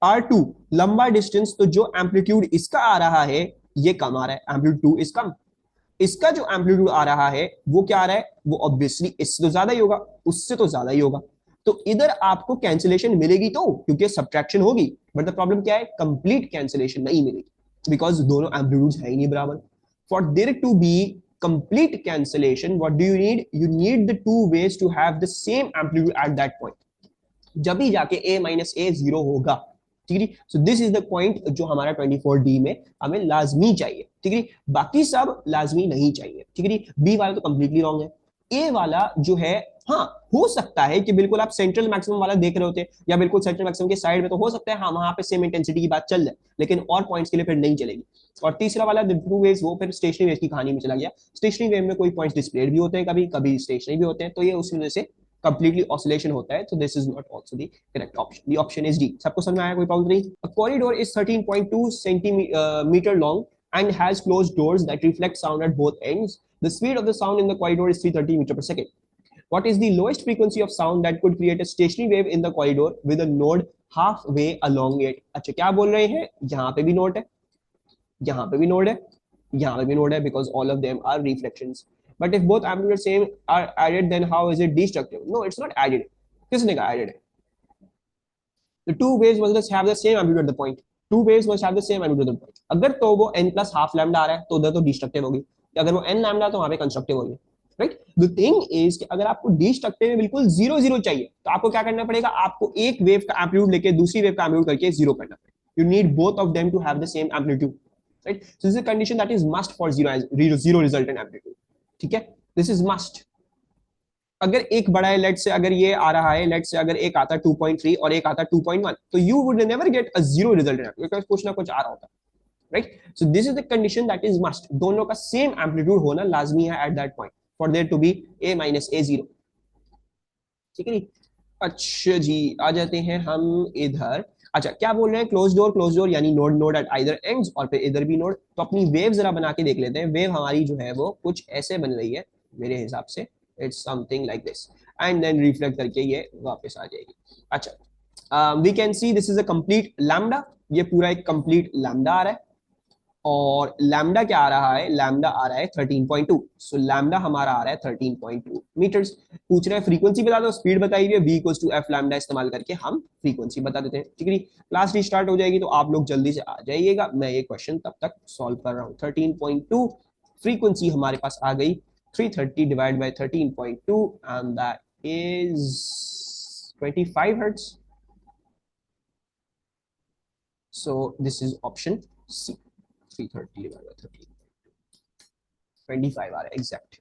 r2 लंबा डिस्टेंस, तो जो एम्पलीट्यूड इसका आ रहा है ये कम आ रहा है, एम्पलीट्यूड 2 इज कम, इसका जो एम्पलीट्यूड आ रहा है वो क्या आ रहा है, वो ऑब्वियसली इससे तो ज्यादा ही होगा, उससे तो ज्यादा ही होगा। तो इधर आपको कैंसिलेशन मिलेगी तो, क्योंकि सब्ट्रैक्शन होगी, बट द प्रॉब्लम क्या है, कंप्लीट कैंसिलेशन नहीं मिलेगी, बिकॉज दोनों एम्पलीट्यूड्स है ही नहीं बराबर। For there to be complete cancellation, what do you need, you need the two waves to have the same amplitude at that point, जब ही जाके a minus a जीरो होगा, ठीक है। So this is the point जो हमारा 24D में हमें लाजमी चाहिए, ठीक है। बाकी सब लाजमी नहीं चाहिए, ठीक है। बी वाला तो कंप्लीटली रॉन्ग है। ए वाला जो है, हाँ हो सकता है कि बिल्कुल आप सेंट्रल मैक्सिमम वाला देख रहे होते या बिल्कुल सेंट्रल मैक्सिमम के साइड में, तो हो सकता है हाँ वहां पे सेम इंटेंसिटी की बात चल जाए, लेकिन और पॉइंट्स के लिए फिर नहीं चलेगी। और तीसरा वाला टू वेव्स, वो फिर स्टेशनरी वेव की कहानी में चला गया। स्टेशनरी वेव में कोई पॉइंट्स डिस्प्लेड भी होते हैं, कभी कभी स्टेशनरी भी होते हैं, तो ये उस वजह से completely oscillation होता है, so this is not also the correct option, the option is D। सबको समझ में आया, कोई प्रॉब्लम नहीं। A corridor is 13.2 centimeter long and has closed doors that reflect sound at both ends. The speed of the sound in the corridor is 330 meter per second. What is the lowest frequency of sound that could create a stationary wave in the corridor with a node halfway along it? अच्छा, क्या बोल रहे हैं, यहाँ पे भी नोड है, यहाँ पे भी नोड है, यहाँ पे भी नोड है, because all of them are reflections. But if both amplitudes same are added, then how is it destructive? No, it's not added. किसने कहा added है? The two waves must have the same amplitude at the point. Two waves must have the same amplitude at the point. अगर तो वो n plus half lambda आ रहा है तो उधर तो destructive होगी, अगर वो n lambda तो वहां पे कंस्ट्रक्टिव होगी, राइट। द थिंग इज कि अगर आपको डिस्ट्रक्टिव में बिल्कुल जीरो जीरो चाहिए तो आपको क्या करना पड़ेगा, आपको एक वेव का एम्पलीट्यूड लेके दूसरी वेव का एम्पलीट्यूड करके जीरो करना पड़ेगा। You need both of them to have the same amplitude, right. So this is a condition that is must for zero resultant amplitude, ठीक है, दिस इज मस्ट। अगर एक बड़ा है, लेट से अगर ये आ रहा है, लेट से अगर एक आता 2.3 और एक आता 2.1, तो you would never get a zero resultant amplitude, because कुछ ना कुछ आ रहा होता, right. So this is the condition that is must, दोनों का सेम एम्पलीट्यूड होना लाजमी है at that point for there to be a minus a zero, ठीक है नी। अच्छा जी, आ जाते हैं हम इधर। अच्छा, क्या बोल रहे हैं, क्लोज डोर यानी node node eight either ends, और फिर इधर भी नोड। तो अपनी वेव जरा बना के देख लेते हैं। वेव हमारी जो है वो कुछ ऐसे बन रही है मेरे हिसाब से, it's something like this, and then reflect करके ये वापस आ जाएगी। अच्छा, we can see this is a complete lambda, ये पूरा एक कंप्लीट लैम्डा आ रहा है, और लैम्डा क्या आ रहा है, लैम्डा आ रहा है 13.2। सो लैम्डा हमारा आ रहा है 13.2 मीटर्स। पूछ रहे हैं फ्रीक्वेंसी बता दो, स्पीड बताई हुई है, v equals to f lambda इस्तेमाल करके हम फ्रीक्वेंसी बता देते हैं, ठीक है। क्लास रीस्टार्ट हो जाएगी तो आप लोग जल्दी से आ जाइएगा, मैं ये क्वेश्चन तब तक सॉल्व कर रहा हूँ। 13.2 फ्रीक्वेंसी हमारे पास आ गई, 330 divide by 13.2 and that is 25 hertz. So this is option C, 330 divided by 13, 25 आ रहा है एग्जैक्ट।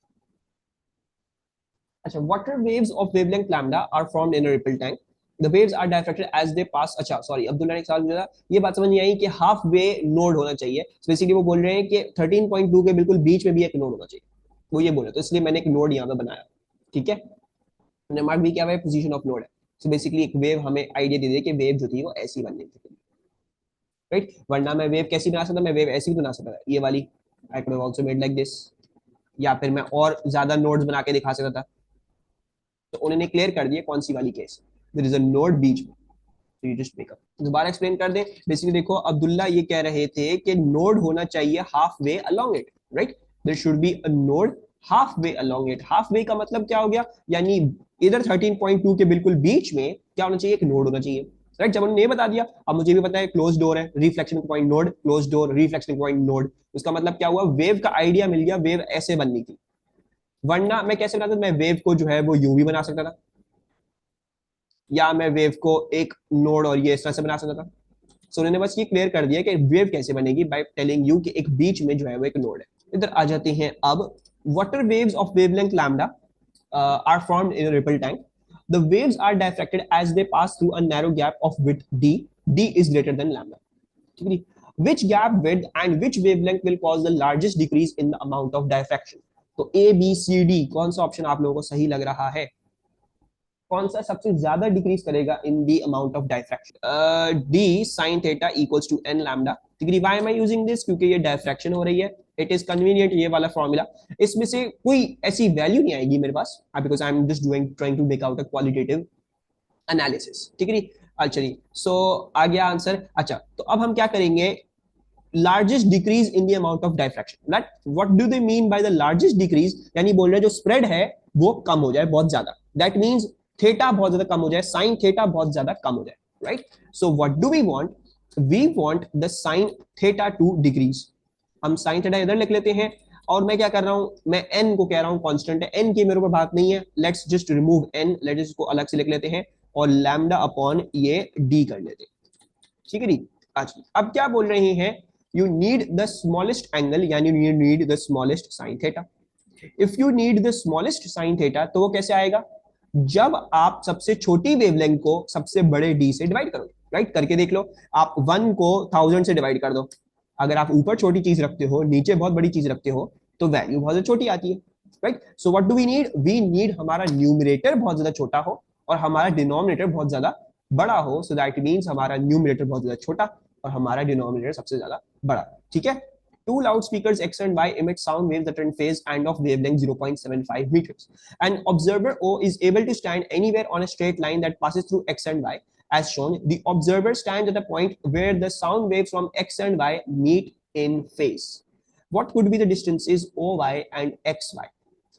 अच्छा, water waves of wavelength lambda are formed in a ripple tank, the waves are diffracted as they pass. अच्छा सॉरी, अब्दुल्ला ने एक सवाल पूछा, ये बात समझ नहीं आई कि हाफ वे नोड होना चाहिए। बेसिकली वो बोल रहे हैं कि 13.2 के बिल्कुल बीच में भी एक नोड होना चाहिए, वो ये बोले, तो इसलिए मैंने एक नोड यहाँ पे बनाया, ठीक है। नेमार्क भी क्या है, पोजीशन ऑफ नोड है। सो बेसिकली एक वेव हमें आइडिया दे दे कि वेव जो थी वो ऐसी बननी थी, राइट। वरना मैं वेव कैसी बना सकता, मैं वेव ऐसी भी बना सकता था, ये वाली, I could have also made like this, या फिर मैं और ज्यादा नोड्स बना के दिखा सकता था। तो उन्होंने क्लियर कर दिया कौन सी वाली case, there is a node बीच में, तो यू जस्ट मेक अप। दोबारा एक्सप्लेन कर दे। बेसिकली देखो अब्दुल्ला ये कह रहे थे कि नोड होना चाहिए half way along it, right, there should be a node half way along it. Half way का मतलब क्या हो गया, यानी इधर 13.2 के बिल्कुल बीच में क्या होना चाहिए, एक नोड होना चाहिए, राइट। जब उन्होंने ये बता दिया, अब मुझे भी पता है क्लोज डोर है, reflection point node, close door, reflection point node, उसका मतलब क्या हुआ, वेव का आइडिया मिल गया, वेव ऐसे बननी थी। वरना मैं कैसे बनाता, मैं वेव को जो है वो यूं भी बना सकता था, या मैं वेव को एक नोड और ये इस तरह से बना सकता था। सो उन्होंने बस ये क्लियर कर दिया कि वेव कैसे बनेगी बाय टेलिंग यू कि एक बीच में जो है वो एक नोड है। इधर आ जाते हैं अब, water waves of wavelength lambda are formed in a ripple tank. The waves are diffracted as they pass through a narrow gap of width d. D is greater than lambda. ठीक है, which gap width and which wavelength will cause the largest decrease in the amount of diffraction? तो A B C D कौन सा ऑप्शन आप लोगों को सही लग रहा है, कौन सा सबसे ज्यादा डिक्रीज करेगा in the amount of diffraction? D sine theta equals to N lambda. Degree why am I using this, क्योंकि ये डायफ्रैक्शन हो रही है, इट इज कन्वीनियंट, ये वाला फॉर्मूला। इसमें से कोई ऐसी वैल्यू नहीं आएगी मेरे पास, because I am just doing trying to make out a qualitative analysis, ठीक है। अच्छा चलिए, सो आ गया आंसर। अच्छा तो अब हम क्या करेंगे, largest decrease in the amount of diffraction, that what do they mean by the largest decrease, यानी बोल रहे जो स्प्रेड है वो कम हो जाए बहुत ज्यादा, that means थीटा बहुत ज्यादा कम हो जाए, साइन थीटा बहुत ज्यादा कम हो जाए, right. So what do we want, we want the sine theta to decrease. हम साइन थीटा इधर लिख लेते हैं, और मैं क्या कर रहा हूं, मैं n को कह रहा हूं कांस्टेंट है, n की मेरे ऊपर बात नहीं है, let's just remove n, let's इसको अलग से लिख लेते हैं, और लैम्डा अपॉन ये d कर लेते हैं, ठीक है जी। अच्छा अब क्या बोल रहे हैं, you need the smallest angle, यानी you need the smallest sin theta. if you need the smallest sin theta तो वो कैसे आएगा, जब आप सबसे छोटी वेवलेंथ को सबसे बड़े d से डिवाइड करो, राइट। करके देख लो, आप 1 को 1000 से डिवाइड कर दो, अगर आप ऊपर छोटी चीज रखते हो नीचे बहुत बड़ी चीज रखते हो तो वैल्यू बहुत ज्यादा छोटी आती है, right. So what do we need, we need हमारा न्यूमरेटर बहुत ज्यादा छोटा हो और हमारा डिनोमिनेटर बहुत ज्यादा बड़ा हो, सो दैट मींस हमारा न्यूमरेटर बहुत ज्यादा छोटा और हमारा डिनोमिनेटर सबसे ज्यादा बड़ा, ठीक है। Two loudspeakers X and Y emit sound waves that are in phase and of wavelength 0.75 meters. An observer O is able to stand anywhere on a straight line that passes through X and Y. As shown, the observer stands at a point where the sound waves from X and Y meet in phase. What could be the distances OY and XY?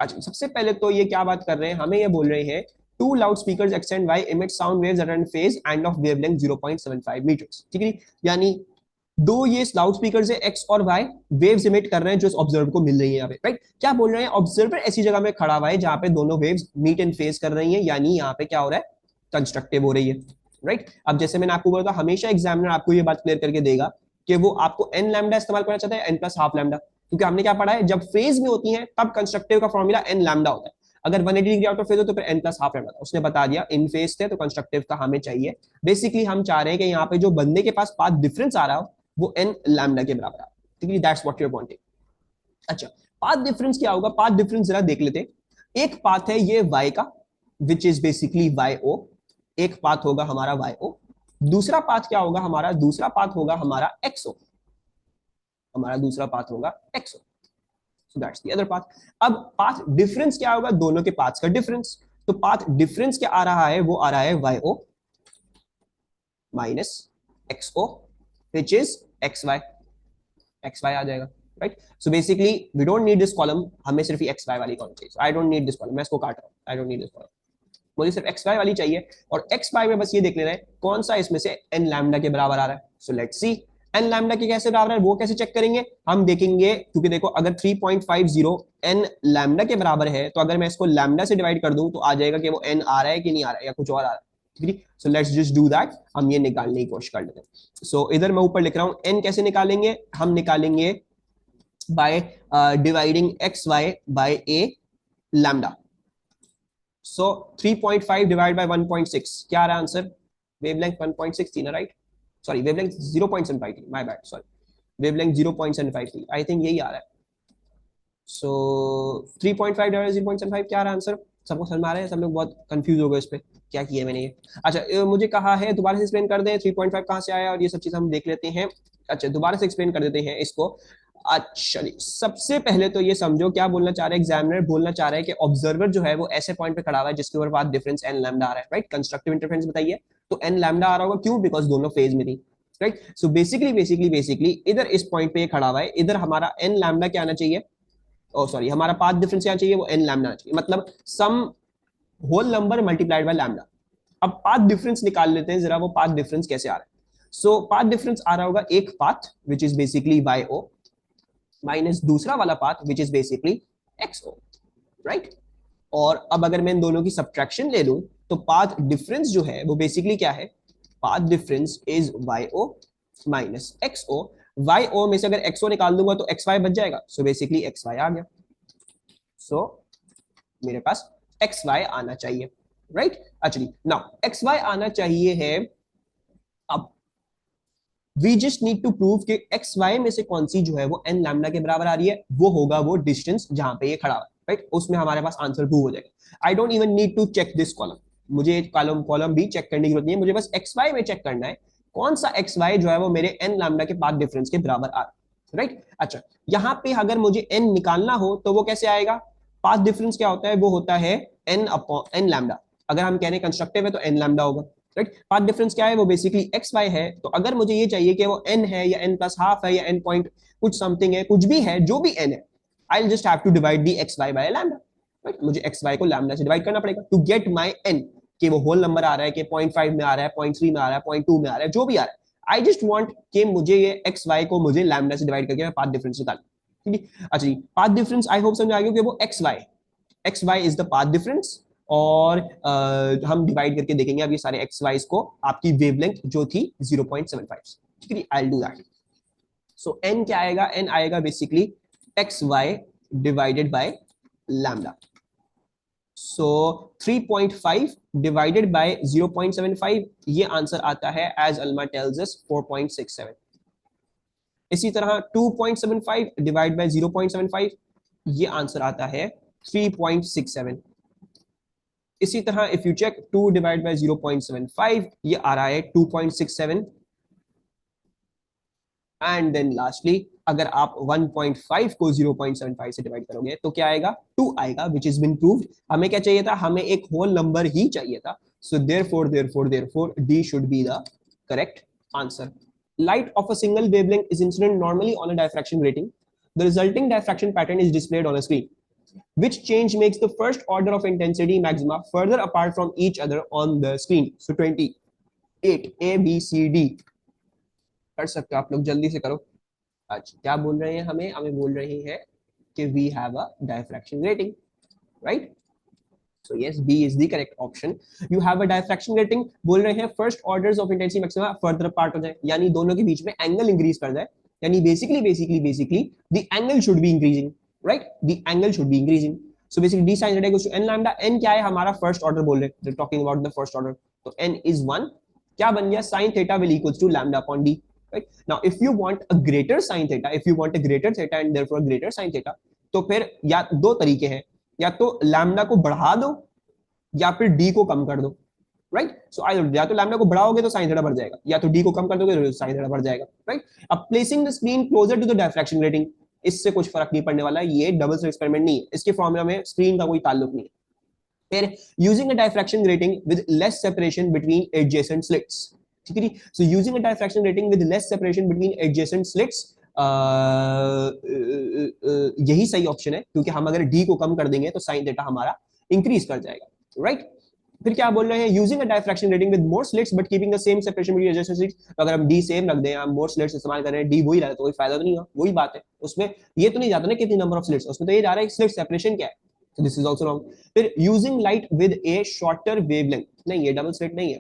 अच्छा सबसे पहले तो ये क्या बात कर रहे हैं, हमें ये बोल रहे हैं two loudspeakers X and Y emit sound waves that are in phase and of wavelength 0.75 meters. ठीक है, यानी दो ये लाउड स्पीकर से एक्स और वाई वेव्स इमिट कर रहे हैं जो ऑब्जर्वर को मिल रही है यहाँ पे, राइट। क्या बोल रहे हैं, ऑब्जर्वर ऐसी जगह में खड़ा हुआ है जहां पे दोनों वेव्स मीट एंड फेस कर रही हैं, यानी यहाँ पे क्या हो रहा है, कंस्ट्रक्टिव हो रही है, राइट। अब जैसे मैंने आपको बोला था, हमेशा एग्जामिनर आपको ये बात क्लियर करके देगा कि वो आपको एन लैम्डा इस्तेमाल करना चाहता है, एन प्लस हाफ लैम्डा, क्योंकि हमने क्या पढ़ा है, जब फेज में होती है तब कंस्ट्रक्टिव का फॉर्मूला एन लैम्डा होता है, अगर 180 डिग्री आउट ऑफ फेज हो तो फिर एन प्लस हाफ लैम्डा। उसने बता दिया इन फेज थे तो कंस्ट्रक्टिव का हमें चाहिए। बेसिकली हम चाह रहे हैं कि यहाँ पे जो बंदे के पास पाथ डिफरेंस आ रहा हो वो एन लैम्डा के बराबर है, ठीक है, that's what you are wanting. अच्छा पाथ डिफरेंस क्या होगा, पाथ डिफरेंस जरा देख लेते हैं। एक पाथ है ये y का विच इज बेसिकली YO, एक पाथ होगा हमारा YO, दूसरा पाथ क्या होगा हमारा, दूसरा पाथ होगा हमारा XO, हमारा दूसरा पाथ होगा XO, so that's the other path. अब पाथ डिफरेंस क्या होगा, दोनों के पाथ्स का डिफरेंस, तो पाथ डिफरेंस क्या आ रहा है, वो आ रहा है YO minus XO which is XY, XY आ जाएगा, right. So basically we don't need this column, हमें सिर्फ ये XY वाली कॉलम चाहिए, I don't need this column, मैं इसको काट रहा हूं, I don't need this column, मुझे सिर्फ XY वाली चाहिए, और XY में बस ये देख लेना है कौन सा इसमें से n लैम्डा के बराबर आ रहा है। So let's C n lambda के कैसे बराबर है, वो कैसे चेक करेंगे, हम देखेंगे, क्योंकि देखो अगर 3.50 n लैम्डा के बराबर है तो अगर मैं इसको लैम्डा से डिवाइड कर दूं तो आ जाएगा कि वो n आ रहा है कि नहीं आ रहा है या कुछ और आ रहा है, ठीक है। So let's just do that, हम ये निकालने की कोशिश कर लेते हैं। सो इधर मैं ऊपर लिख रहा हूं n कैसे निकालेंगे, हम निकालेंगे by dividing XY by a lambda. So 3.5 divide by 1.6 क्या आ रहा है आंसर, वेवलेंथ 1.6 थी ना, राइट, सॉरी वेवलेंथ 0.75 थी, माय बैड, सॉरी वेवलेंथ 0.75 थी, आई थिंक यही आ रहा है। सो 3.5 डिवाइड 0.75 क्या आ रहा है आंसर, सबको समझ में आ रहा है? सब लोग बहुत कंफ्यूज हो गए इस पे, क्या किया मैंने ये। अच्छा मुझे कहा है दोबारा से एक्सप्लेन कर दें 3.5 कहाँ से आया और ये सब चीज हम देख लेते हैं। अच्छा दोबारा से एक्सप्लेन कर देते हैं इसको। अच्छा सबसे पहले तो ये समझो क्या बोलना चाह रहा है एग्जामिनर, बोलना चाह रहा है कि ऑब्जर्वर जो है वो ऐसे पॉइंट पे खड़ा हुआ है जिसके ऊपर पाथ डिफरेंस एन लैम्डा आ रहा है, राइट। कंस्ट्रक्टिव इंटरफेरेंस बताइए, तो एन लैम्डा आ रहा होगा, क्यों? बिकॉज दोनों फेज में थी, राइट। सो बेसिकली इधर इस पॉइंट पे खड़ा हुआ है, इधर हमारा एन लैम्डा क्या आना चाहिए, ओ सॉरी हमारा पाथ डिफरेंस क्या चाहिए, वो एन लैम्डा आना चाहिए, मतलब some whole number multiplied by lambda. अब पाथ डिफरेंस निकाल लेते हैं जरा, वो पाथ डिफरेंस कैसे आ रहा है। सो पाथ डिफरेंस आ रहा होगा एक path which is basically Y O minus दूसरा वाला path which is basically X O, right. और अब अगर मैं इन दोनों की सब्ट्रैक्शन ले लूं तो पाथ डिफरेंस जो है वो बेसिकली क्या है, path difference is Y O minus X O. Y O में से अगर एक्स ओ निकाल दूंगा तो एक्स वाई बच जाएगा, सो बेसिकली एक्स वाई आ गया। सो मेरे पास एक्स वाई आना चाहिए, राइट। अच्छा नाउ एक्स वाई आना चाहिए है। अब we just need to prove कि एक्स वाई में से कौन सी जो है वो एन लैम्डा के बराबर आ रही है, वो होगा वो डिस्टेंस जहां पे ये खड़ा है, राइट। उसमें हमारे पास आंसर प्रूव हो जाएगा। I don't even need to check this column, मुझे कॉलम कॉलम भी चेक करने की जरूरत नहीं है, मुझे बस एक्स वाई में चेक करना है कौन सा एक्स वाई जो है वो मेरे एन लैम्डा के पाथ डिफरेंस के बराबर आ रहा है, राइट। अच्छा यहाँ पे अगर मुझे एन निकालना हो तो वो कैसे आएगा, पाथ डिफरेंस क्या होता है, वो होता है एन अपॉन एन लैम्डा। अगर हम कह रहे हैं कंस्ट्रक्टिव है तो एन लैम्डा होगा, राइट। पाथ डिफरेंस क्या है, वो बेसिकली एक्स वाई है। तो अगर मुझे ये चाहिए कि वो एन है या एन प्लस हाफ है या एन पॉइंट कुछ समथिंग है, कुछ भी है, जो भी एन है, I will just have to divide the X Y by lambda, right. मुझे एक्स वाई को लैम्डा से डिवाइड करना पड़ेगा टू गेट माई एन, कि वो होल नंबर आ रहा है कि 0.5 में आ रहा है, 0.3 में आ रहा है, 0.2 में आ रहा है, जो भी आ रहा है। आई जस्ट वॉन्ट कि मुझे ये एक्स वाई को मुझे लैम्डा से डिवाइड करके मैं पाथ डिफरेंस निकाल, ठीक है। अच्छा जी पाथ डिफरेंस आई होप समझ आ गया कि वो X Y is the path difference. और हम डिवाइड करके देखेंगे अब ये सारे एक्स वाइज को आपकी वेवलेंथ जो थी 0.75, ठीक है। I will do that. So N क्या आएगा, एन आएगा basically X Y divided by lambda. So 3.5 divided by 0.75, ये आंसर आता है एज अल्मा टेल्स अस 4.67। इसी तरह 2.75 डिवाइड बाय 0.75, ये आंसर आता है 3.67। इसी तरह if you check 2 divide by 0.75, ये आ रहा है 2.67। एंड देन लास्टली अगर आप 1.5 को 0.75 से डिवाइड करोगे तो क्या आएगा, 2 आएगा, विच इज बीन प्रूव्ड। हमें क्या चाहिए था, हमें एक होल नंबर ही चाहिए था। So therefore D should be the correct answer. Light of a single wavelength is incident normally on a diffraction grating. The resulting diffraction pattern is displayed on a screen. Which change makes the first order of intensity maxima further apart from each other on the screen? So 28 A B C D कर सकते हो आप लोग, जल्दी से करो। अच्छा क्या बोल रहे हैं, हमें हमें बोल रहे हैं कि we have a diffraction grating, right. So yes B is the correct option. You have a diffraction grating, बोल रहे हैं first orders of intensity maxima further apart हो जाए, यानी दोनों के बीच में एंगल इंक्रीज कर जाए, यानी basically the angle should be increasing, right, the angle should be increasing. So basically d sin theta equals to n lambda. n क्या है, हमारा फर्स्ट ऑर्डर बोल रहे हैं, talking about the first order, तो n इज 1। क्या बन गया, sin थीटा will equals to lambda upon d, right। now if you want a greater sin theta, if you want a greater theta and therefore a greater sin theta, तो फिर या दो तरीके हैं, या तो लैम्डा को बढ़ा दो या फिर डी को कम कर दो, राइट। सो आई या तो लैम्डा को बढ़ाओगे तो साइन थीटा बढ़ जाएगा, या तो डी को कम कर दोगे तो साइन थीटा बढ़ जाएगा, राइट। अब placing the screen closer to the diffraction grating, इससे कुछ फर्क नहीं पड़ने वाला, ये डबल स्लिट एक्सपेरिमेंट नहीं है, इसके फॉर्मूला में स्क्रीन का कोई ताल्लुक नहीं है। फिर using a diffraction grating with less separation between adjacent slits, ठीक है जी। So using a diffraction grating with less separation between adjacent slits, यही सही ऑप्शन है, क्योंकि हम अगर डी को कम कर देंगे तो साइन थीटा हमारा इंक्रीज कर जाएगा, राइट। फिर क्या बोल रहे हैं, using a diffraction grating with more slits but keeping the same separation between adjacent slits. तो अगर हम डी सेम रख दें, हम मोर स्लिट्स इस्तेमाल कर रहे हैं, डी वही रहा तो कोई फायदा तो नहीं हुआ, वही बात है उसमें। ये तो नहीं जाता ना कितनी नंबर ऑफ स्लिट्स, उसमें तो ये जा रहा है स्लिट सेपरेशन क्या है, so this is also wrong। फिर using light with A shorter wavelength, नहीं ये डबल स्लिट नहीं है,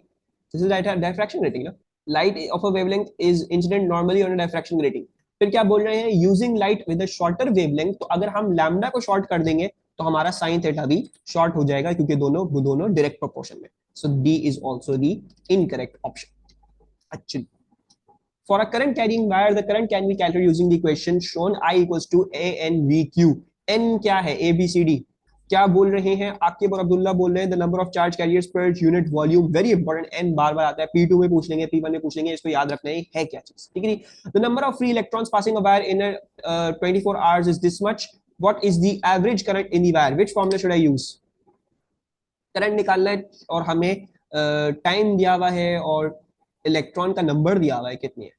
दिस इज डायफ्रैक्शन ग्रेटिंग ना। Light of a wavelength is incident normally on a diffraction grating. फिर क्या बोल रहे हैं, using light with a shorter wavelength, तो अगर हम लैम्डा को शॉर्ट कर देंगे तो हमारा साइन थीटा भी शॉर्ट हो जाएगा, क्योंकि दोनों डायरेक्ट प्रोपोर्शन में। So D is also the incorrect option. Actually for a current carrying wire the current can be calculated using the equation shown I equals to a n v q। n क्या है, a b c d, क्या बोल रहे हैं, आकिब और अब्दुल्ला बोल रहे हैं the number of charge carriers per unit volume, very important, N बार बार आता है, P2 में पूछ लेंगे, P1 में पूछ लेंगे, इसको याद रखना है क्या चीज, ठीक है। The number of free electrons passing a wire in 24 hours is this much, what is the average current in the wire, which formula should I use. Current निकालना है और हमें टाइम दिया हुआ है और इलेक्ट्रॉन का नंबर दिया हुआ है कितनी है।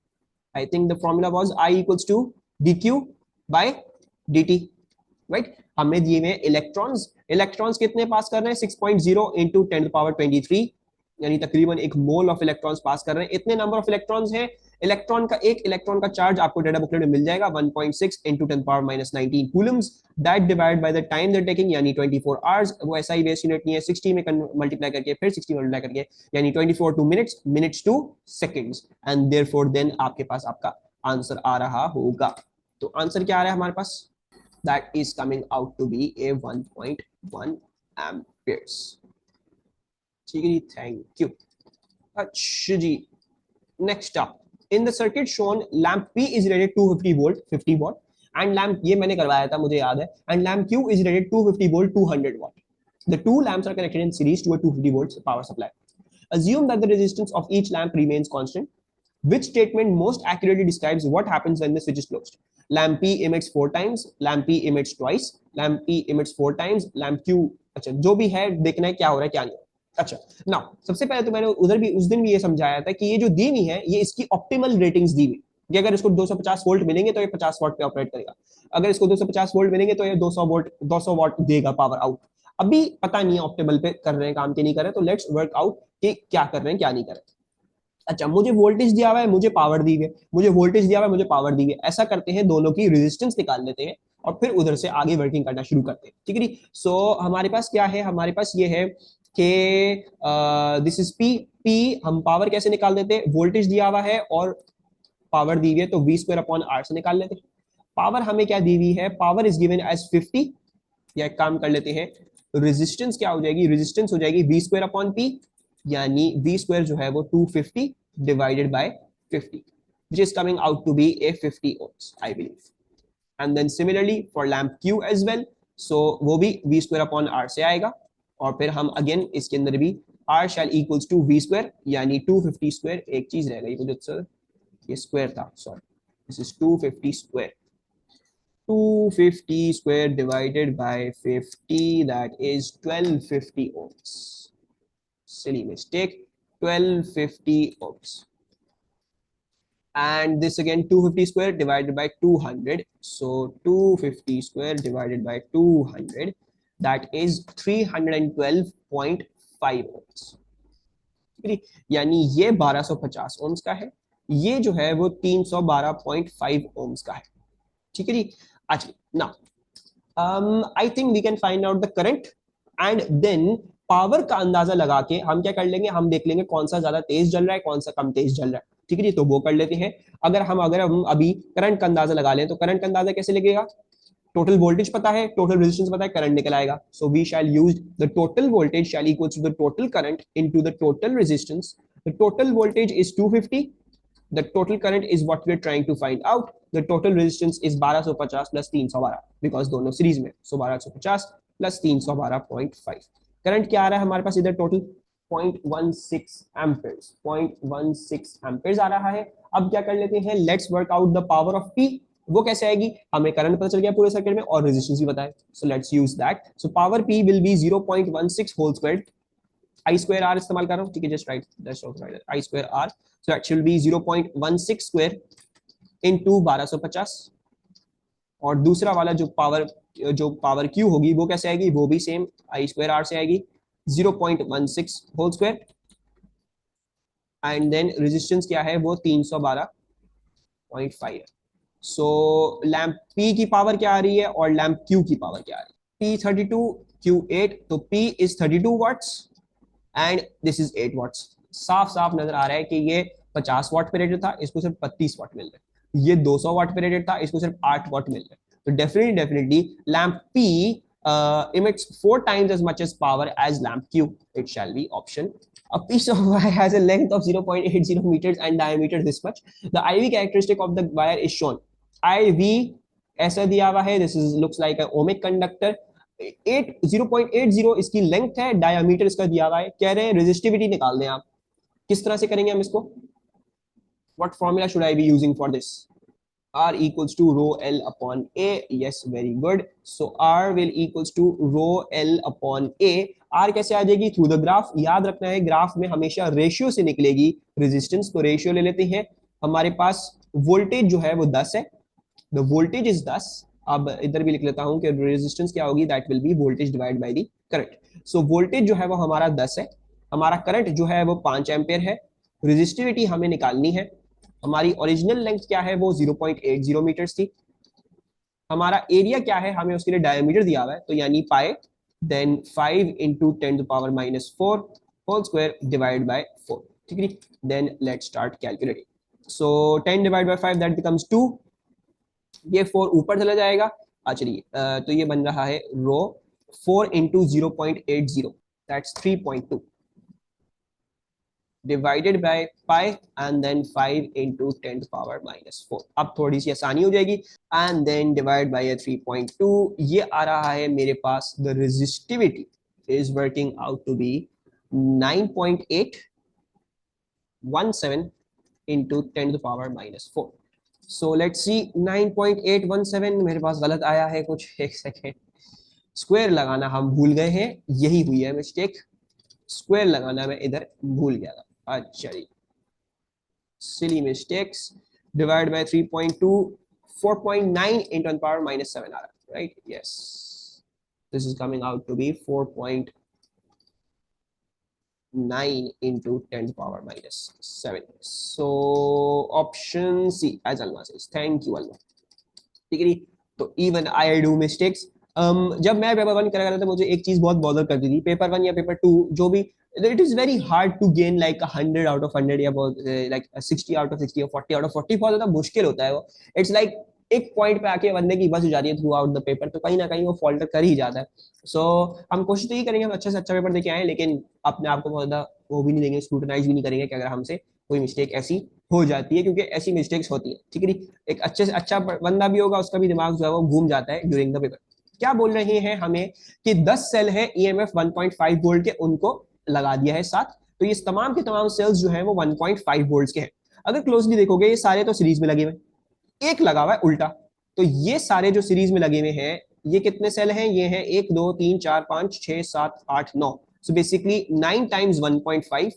I think the formula was I equals to dq by dt, right. हमें दिए हुए इलेक्ट्रॉन्स, इलेक्ट्रॉन्स कितने पास कर रहे हैं 6.0 इंटू 10⁻23, यानी तकरीबन एक मोल ऑफ इलेक्ट्रॉन्स पास कर रहे हैं, इतने नंबर ऑफ इलेक्ट्रॉन्स हैं। इलेक्ट्रॉन का एक इलेक्ट्रॉन का चार्ज आपको डेटा बुकलेट में मिल जाएगा 1.6 into 10⁻19 Coulomb's, that divide by the time they taking, यानी 24 आवर्स। वो ऐसा ही बेस यूनिट नहीं है, 60 में मल्टीप्लाई करके फिर 60 मल्टीप्लाई करके, यानी 24 to minutes, minutes to seconds, and therefore then आपके पास आपका आंसर आ रहा होगा। तो आंसर क्या आ रहा है हमारे पास, that is coming out to be a 1.1 amperes, ठीक है जी, थैंक यू। अच्छा जी, next up, in the circuit shown lamp P is rated 250 volt 50 watt and lamp, ये मैंने करवाया था मुझे याद है, and lamp Q is rated 250 volt 200 watt. The two lamps are connected in series to a 250 volts power supply. Assume that the resistance of each lamp remains constant. Which statement most accurately describes what happens when the switch is closed? Lamp P emits 4 times, lamp P emits twice, lamp P emits 4 times, lamp Q, अच्छा जो भी है देखना है क्या हो रहा है क्या नहीं हो रहा। अच्छा ना, सबसे पहले तो मैंने उधर भी उस दिन भी ये समझाया था कि ये जो दी हुई है ये इसकी ऑप्टिमल रेटिंग्स दी हुई, कि अगर इसको 250 वोल्ट मिलेंगे तो ये 50 वाट पे ऑपरेट करेगा, अगर इसको 250 वोल्ट मिलेंगे तो ये 200 वाट देगा पावर आउट। अभी पता नहीं है ऑप्टिमल पे कर रहे हैं काम के नहीं कर रहे, तो लेट्स वर्क आउट कि क्या कर रहे हैं क्या नहीं कर रहे। अच्छा, मुझे वोल्टेज दिया हुआ है, मुझे पावर दी हुई है, मुझे वोल्टेज दिया हुआ है, मुझे पावर दी हुई है, ऐसा करते हैं दोनों की रेजिस्टेंस निकाल लेते हैं और फिर उधर से आगे वर्किंग करना शुरू करते हैं, ठीक है जी। सो हमारे पास क्या है, हमारे पास ये है कि दिस इज P हम पावर कैसे निकाल देते हैं, वोल्टेज दिया हुआ है और पावर दी हुई है तो V²/R से निकाल लेते हैं। पावर हमें क्या दी हुई है, पावर इज गिवन एज 50, या एक काम कर लेते हैं, रेजिस्टेंस क्या हो जाएगी, रेजिस्टेंस हो जाएगी V²/P, यानी V² जो है वो 250 divided by 50, which is coming out to be a 50 ohms, I believe. And then similarly for lamp Q as well, so वो भी V²/R से आएगा, और फिर हम again इसके अंदर भी R shall equals to V², यानी 250 स्क्वायर, एक चीज रह गई मुझे सर, ये स्क्वायर था, sorry, this is 250 square, 250 square divided by 50, that is 1250 ohms. Silly mistake, 1250 ohms. And this again 250 square divided by 200, so 250 square divided by 200, that is 312.5 ohms, यानी ये 1250 ohms का है, ये जो है वो 312.5 ohms का है, ठीक है जी। अच्छा now I think we can find out the current and then power का अंदाजा लगा के हम क्या कर लेंगे, हम देख लेंगे कौन सा ज्यादा तेज जल रहा है कौन सा कम तेज जल रहा है, ठीक है जी। तो वो कर लेते हैं, अगर हम अभी करंट का अंदाजा लगा लें तो करंट का अंदाजा कैसे लगेगा, टोटल वोल्टेज पता है, टोटल रेजिस्टेंस पता है, करंट निकल आएगा, so we shall use the total voltage shall equal to the total current into the total resistance. The total voltage is 250, the total current is what we are trying to find out, the total resistance is 1250 plus 312 because दोनों सीरीज में, so 1250 plus 312.5, करंट क्या आ रहा है हमारे पास इधर टोटल 0.16 एम्पेयर्स, 0.16 एम्पेयर्स आ रहा है। अब क्या कर लेते हैं, let's work out the power of P, वो कैसे आएगी, हमें करंट पता चल गया पूरे सर्किट में और रेजिस्टेंस भी पता है, so let's use that. So power P will be 0.16 whole squared, I²R इस्तेमाल कर रहा हूं, ठीक है, just right that's also right, I²R, so that should be 0.16 square into 1250, और दूसरा वाला जो पावर Q होगी वो कैसे आएगी, वो भी सेम I²R से आएगी 0.16 whole square, and then resistance क्या है वो 312.5 है। सो लैंप P की पावर क्या आ रही है और लैंप Q की पावर क्या आ रही है, P32 Q8, तो P is 32 watts and this is 8 watts, साफ साफ नजर आ रहा है कि ये 50 वाट पे रेटेड था, इसको सिर्फ 32 वाट मिल रहा है, ये 200 वाट पे रेटेड था, इसको सिर्फ 8 वाट मिल रहा है, तो definitely lamp P emits 4 times as much as power as lamp Q, it shall be option. A piece of wire has a length of 0.80 meters and diameter this much, the IV characteristic of the wire is shown, IV ऐसा दिया हुआ है, this is looks like an ohmic conductor, 0.80 इसकी लेंथ है, डायामीटर इसका दिया हुआ है, कह रहे हैं रेजिस्टिविटी निकाल दें आप। किस तरह से करेंगे हम इसको? What formula should I be using for this? R equals to rho L upon A. Yes, very good. So R will equals to rho L upon A. R कैसे आ जाएगी? Through the graph. याद रखना है ग्राफ में हमेशा रेशियो से निकलेगी रेजिस्टेंस, तो रेशियो ले लेते हैं। हमारे पास वोल्टेज जो है वो 10 है, द वोल्टेज इज 10। अब इधर भी लिख लेता हूं कि रेजिस्टेंस क्या होगी, that will be voltage divide by the current. So voltage जो है वो हमारा 10 है, हमारा करंट जो है वो 5 एम्पेयर है, रेजिस्टिविटी हमें निकालनी है। हमारी ओरिजिनल लेंथ क्या है, वो 0.80 मीटर्स थी। हमारा एरिया क्या है, हमें उसके लिए डायमीटर दिया हुआ है, तो यानी pi, then 5 into 10⁻⁻4 whole square divide by 4। ठीक है, then let's start calculating. So 10 divide by 5 that becomes 2, ये 4 ऊपर चला जाएगा। चलिए तो ये बन रहा है rho 4 into 0.80, that's 3.2 divided by pi and then 5 into 10⁻⁻4। अब थोड़ी सी आसानी हो जाएगी, एंड देन डिवाइड बाय 3.2, ये आ रहा है मेरे पास the resistivity is working out to be 9.817 into 10⁻⁻4। So let's see, 9.817 मेरे पास गलत आया है कुछ, एक सेकेंड, स्क्वायर लगाना हम भूल गए हैं, यही हुई है मिस्टेक, स्क्वायर लगाना मैं इधर भूल गया था। अच्छा जी, silly mistakes. Divide by 3.2, 4.9 into 10⁻⁻7 आ रहा है, right? Yes, this is coming out to be 4.9 into 10⁻⁻7. So option C as Alma says. Thank you Alma. ठीक है जी, तो even I do mistakes. जब मैं पेपर 1 करा था मुझे एक चीज बहुत बॉदर करती थी, पेपर 1 या पेपर 2 जो भी, it is very hard to gain like 100 out of 100 या बहुत like 60 out of 60 or 40 out of 40, बहुत ज्यादा मुश्किल होता है वो। इट्स लाइक एक पॉइंट पे आके बंदे की बस हो जाती है थ्रू आउट द पेपर, तो कहीं ना कहीं वो फॉल्टर कर ही जाता है। सो हम कोशिश तो ये करेंगे हम अच्छे से अच्छा पेपर देके आए, लेकिन अपने आप को बहुत ज्यादा वो भी नहीं देंगे, स्क्रूटनाइज भी नहीं करेंगे कि अगर हमसे कोई मिस्टेक ऐसी हो जाती है, क्योंकि ऐसी मिस्टेक्स होती है। ठीक है, एक अच्छे से अच्छा बंदा भी होगा उसका भी दिमाग जो है वो घूम जाता है ड्यूरिंग द पेपर। क्या बोल रहे हैं हमें कि 10 सेल है ईएमएफ 1.5 वोल्ट के, उनको लगा दिया है साथ, तो ये तमाम के तमाम सेल्स जो है वो 1.5 वोल्ट के हैं। अगर क्लोजली देखोगे ये सारे तो सीरीज में लगे हुए, एक लगा हुआ है उल्टा, तो ये सारे जो सीरीज में लगे हुए हैं ये कितने सेल हैं, ये हैं 1 2 3 4 5 6 7 8 9। सो बेसिकली 9 टाइम्स 1.5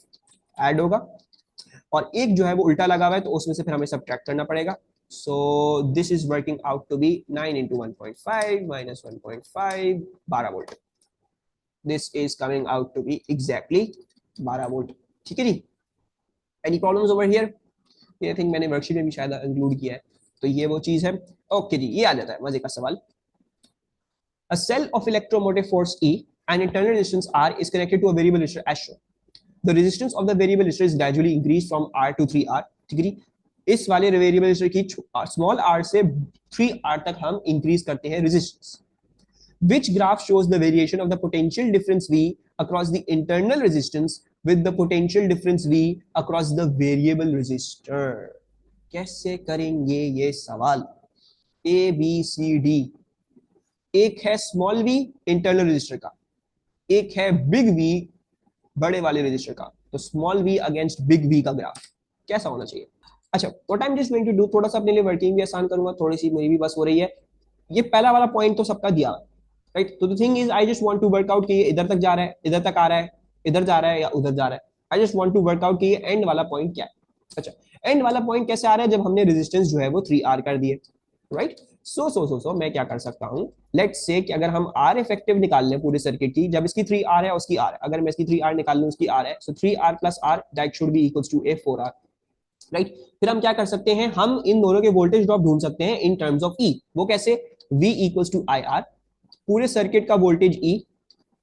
ऐड होगा, और एक जो है वो उल्टा लगा हुआ है, तो उसमें से फिर हमें सब्ट्रैक्ट करना पड़ेगा। So this is working out to be 9 into 1.5 minus 1.5, 12 volt. This is coming out to be exactly 12 volt. ठीक है जी, any problems over here? I think मैंने वर्कशीट में भी शायद इंक्लूड किया है, तो ये वो चीज है। ओके जी, ये आ जाता है मजे का सवाल। A cell of electromotive force E and internal resistance R is connected to a variable resistor as shown. The resistance of the variable resistor is gradually increased from R to 3R। ठीक है जी, इस वाले वेरिएबल रेजिस्टर की स्मॉल r से 3r तक हम इंक्रीज करते हैं resistance. Which graph shows the variation of the potential difference V across the internal resistance with the potential difference V across the variable resistor? कैसे करेंगे ये सवाल? A B C D, एक है स्मॉल v इंटरनल रेजिस्टर का, एक है बिग V बड़े वाले रेजिस्टर का, तो small v against big V का ग्राफ कैसा होना चाहिए? अच्छा, what I am just going to do, थोड़ा सा अपने लिए वर्किंग भी आसान करूंगा, थोड़ी सी मेरी भी बस हो रही है। ये पहला वाला पॉइंट तो सबका दिया, राइट? तो the thing is I just want to work out कि ये इधर तक जा रहा है, इधर तक आ रहा है, इधर जा रहा है या उधर जा रहा है। I just want to work out कि ये एंड वाला पॉइंट क्या है। अच्छा, एंड वाला पॉइंट कैसे आ रहा है, जब हमने रेजिस्टेंस जो है वो 3R कर दिए, राइट? सो मैं क्या कर सकता हूं, लेट्स से कि अगर हम R इफेक्टिव निकाल लें पूरे सर्किट की, जब इसकी 3R है उसकी R है, अगर मैं इसकी 3R निकाल लूं उसकी R है, so 3R plus R that should be equals to a 4R, right? फिर हम क्या कर सकते हैं, हम इन दोनों के वोल्टेज ड्रॉप ढूंढ सकते हैं इन टर्म्स ऑफ E। वो कैसे? V इक्वल्स टू IR, पूरे सर्किट का वोल्टेज E,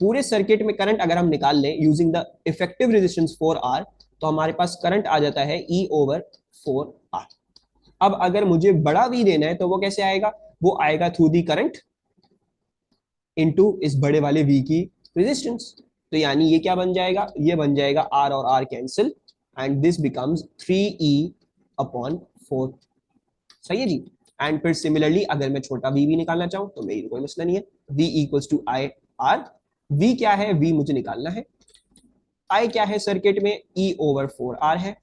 पूरे सर्किट में करंट अगर हम निकाल लें using the effective resistance 4R, तो हमारे पास करंट आ जाता है E ओवर 4R। अब अगर मुझे बड़ा V देना है तो वो कैसे आएगा, वो आएगा थ्रू दी करंट इनटू इस बड़े वाले V की रेजिस्टेंस। तो यानी ये क्या बन जाएगा, ये बन जाएगा R और R cancel, and this becomes 3E upon 4। सही है जी? एंड फिर सिमिलरली अगर मैं छोटा v भी निकालना चाहूँ तो मेरी कोई मसला नहीं है, v equals to I R. v क्या है, v मुझे निकालना है, i क्या है सर्किट में, e ओवर 4r है,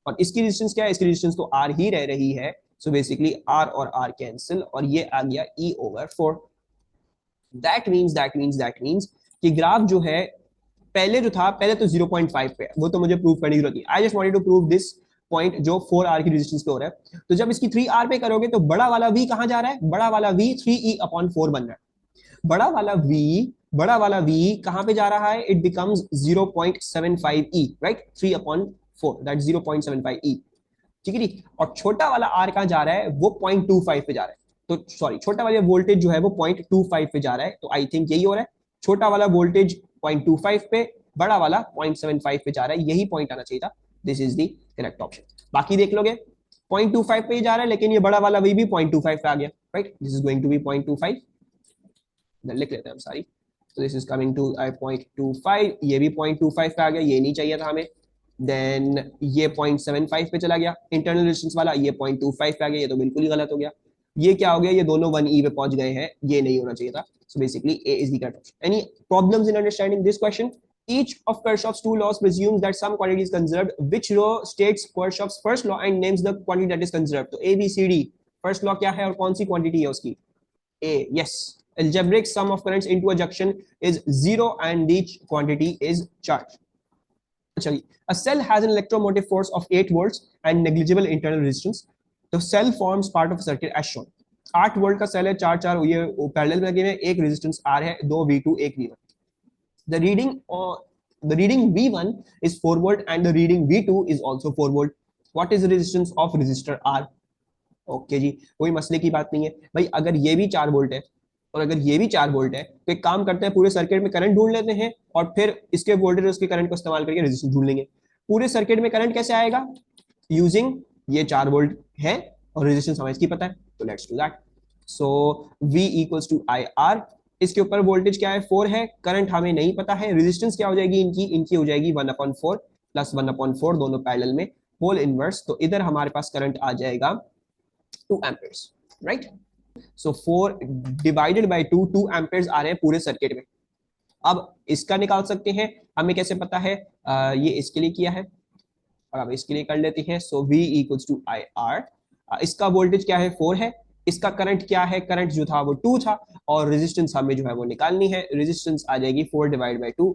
और इसकी रेजिस्टेंस क्या है, इसकी रेजिस्टेंस तो r ही रह रही है, सो बेसिकली r और r कैंसिल और ये आ गया e ओवर 4। दैट मीन्स कि ग्राफ जो है पहले जो था, पहले तो 0.5 पे, वो तो मुझे प्रूव करने की जरूरत नहीं, I just wanted to prove this point जो 4r की रेजिस्टेंस पे हो रहा है। तो जब इसकी 3r पे करोगे तो बड़ा वाला v कहां जा रहा है, बड़ा वाला v 3e अपॉन 4 बन रहा है, बड़ा वाला v कहां पे जा रहा है, it becomes 0.75e, right, 3 upon 4 that 0.75e, ठीक है जी। और छोटा वाला r कहां जा रहा है, वो 0.25 पे जा रहा है, तो सॉरी छोटा वाला वोल्टेज जो है वो 0.25 पे जा रहा है, तो आई थिंक यही हो रहा है, छोटा वाला वोल्टेज 0.25 पे, बड़ा वाला 0.75 पे जा रहा है, यही पॉइंट आना चाहिए था, this is the correct option. बाकी देख लोगे 0.25 पे ही जा रहा है, लेकिन ये बड़ा वाला भी 0.25 पे आ गया, right, this is going to be 0.25, लिख लेते हैं हम सारी, तो दिस इज कमिंग टू 0.25, ये भी 0.25 पे आ गया, ये नहीं चाहिए था हमें, देन ये 0.75 पे चला गया इंटरनल रेजिस्टेंस वाला, ये 0.25 पे आ गया, ये तो बिल्कुल ही गलत हो गया, ये क्या हो गया, ये दोनों 1e पे पहुंच गए हैं, ये नहीं होना चाहिए था, so basically a is the correct option. Any problems in understanding this question? Each of Kirchhoff's two laws presumes that some quantity is conserved. Which law states Kirchhoff's first law and names the quantity that is conserved? तो A B C D first law क्या है और कौन सी quantity है उसकी? A, yes, algebraic sum of currents into a junction is 0 and each quantity is charge. चलिए, a cell has an electromotive force of 8 volts and negligible internal resistance. The cell forms part of a circuit as shown. 8 volt का सेल है, चार चार ये पैरेलल में लगे हुए, एक रेजिस्टेंस R है, 2 V2 एक V1. The reading V1 is 4 volt and the reading V2 is also 4 volt. What is the resistance of resistor R? Okay जी, कोई मसले की बात नहीं है भाई, अगर ये भी 4 वोल्ट है और अगर ये भी 4 वोल्ट है तो एक काम करते हैं, पूरे सर्किट में करंट ढूंढ लेते हैं और फिर इसके वोल्टेज और उसके करंट को इस्तेमाल करके रेजिस्टेंस ढूंढ लेंगे। पूरे सर्किट में करंट कैसे आएगा, यूजिंग ये 4 वोल्ट है और रेजिस्टेंस हमें इसकी पता है, तो let's do that. So V equals to I R, इसके ऊपर वोल्टेज क्या है 4 है, करंट हमें नहीं पता है, रेजिस्टेंस क्या हो जाएगी इनकी हो जाएगी 1/4 प्लस 1/4 दोनों पैरेलल में होल इनवर्स, तो इधर हमारे पास करंट आ जाएगा 2 amperes, right? So 4 divided by 2 amperes आ रहे हैं पूरे सर्किट में। अब इसका निकाल सकते हैं, हमें कैसे पता है, ये इसके लिए किया है और अब इसके लिए कर लेते हैं। So V equals to I R, इसका वोल्टेज क्या है 4 है, इसका करंट क्या है, करंट जो था वो 2 था और रेजिस्टेंस हमें जो है वो निकालनी है, रेजिस्टेंस आ जाएगी 4 divide by 2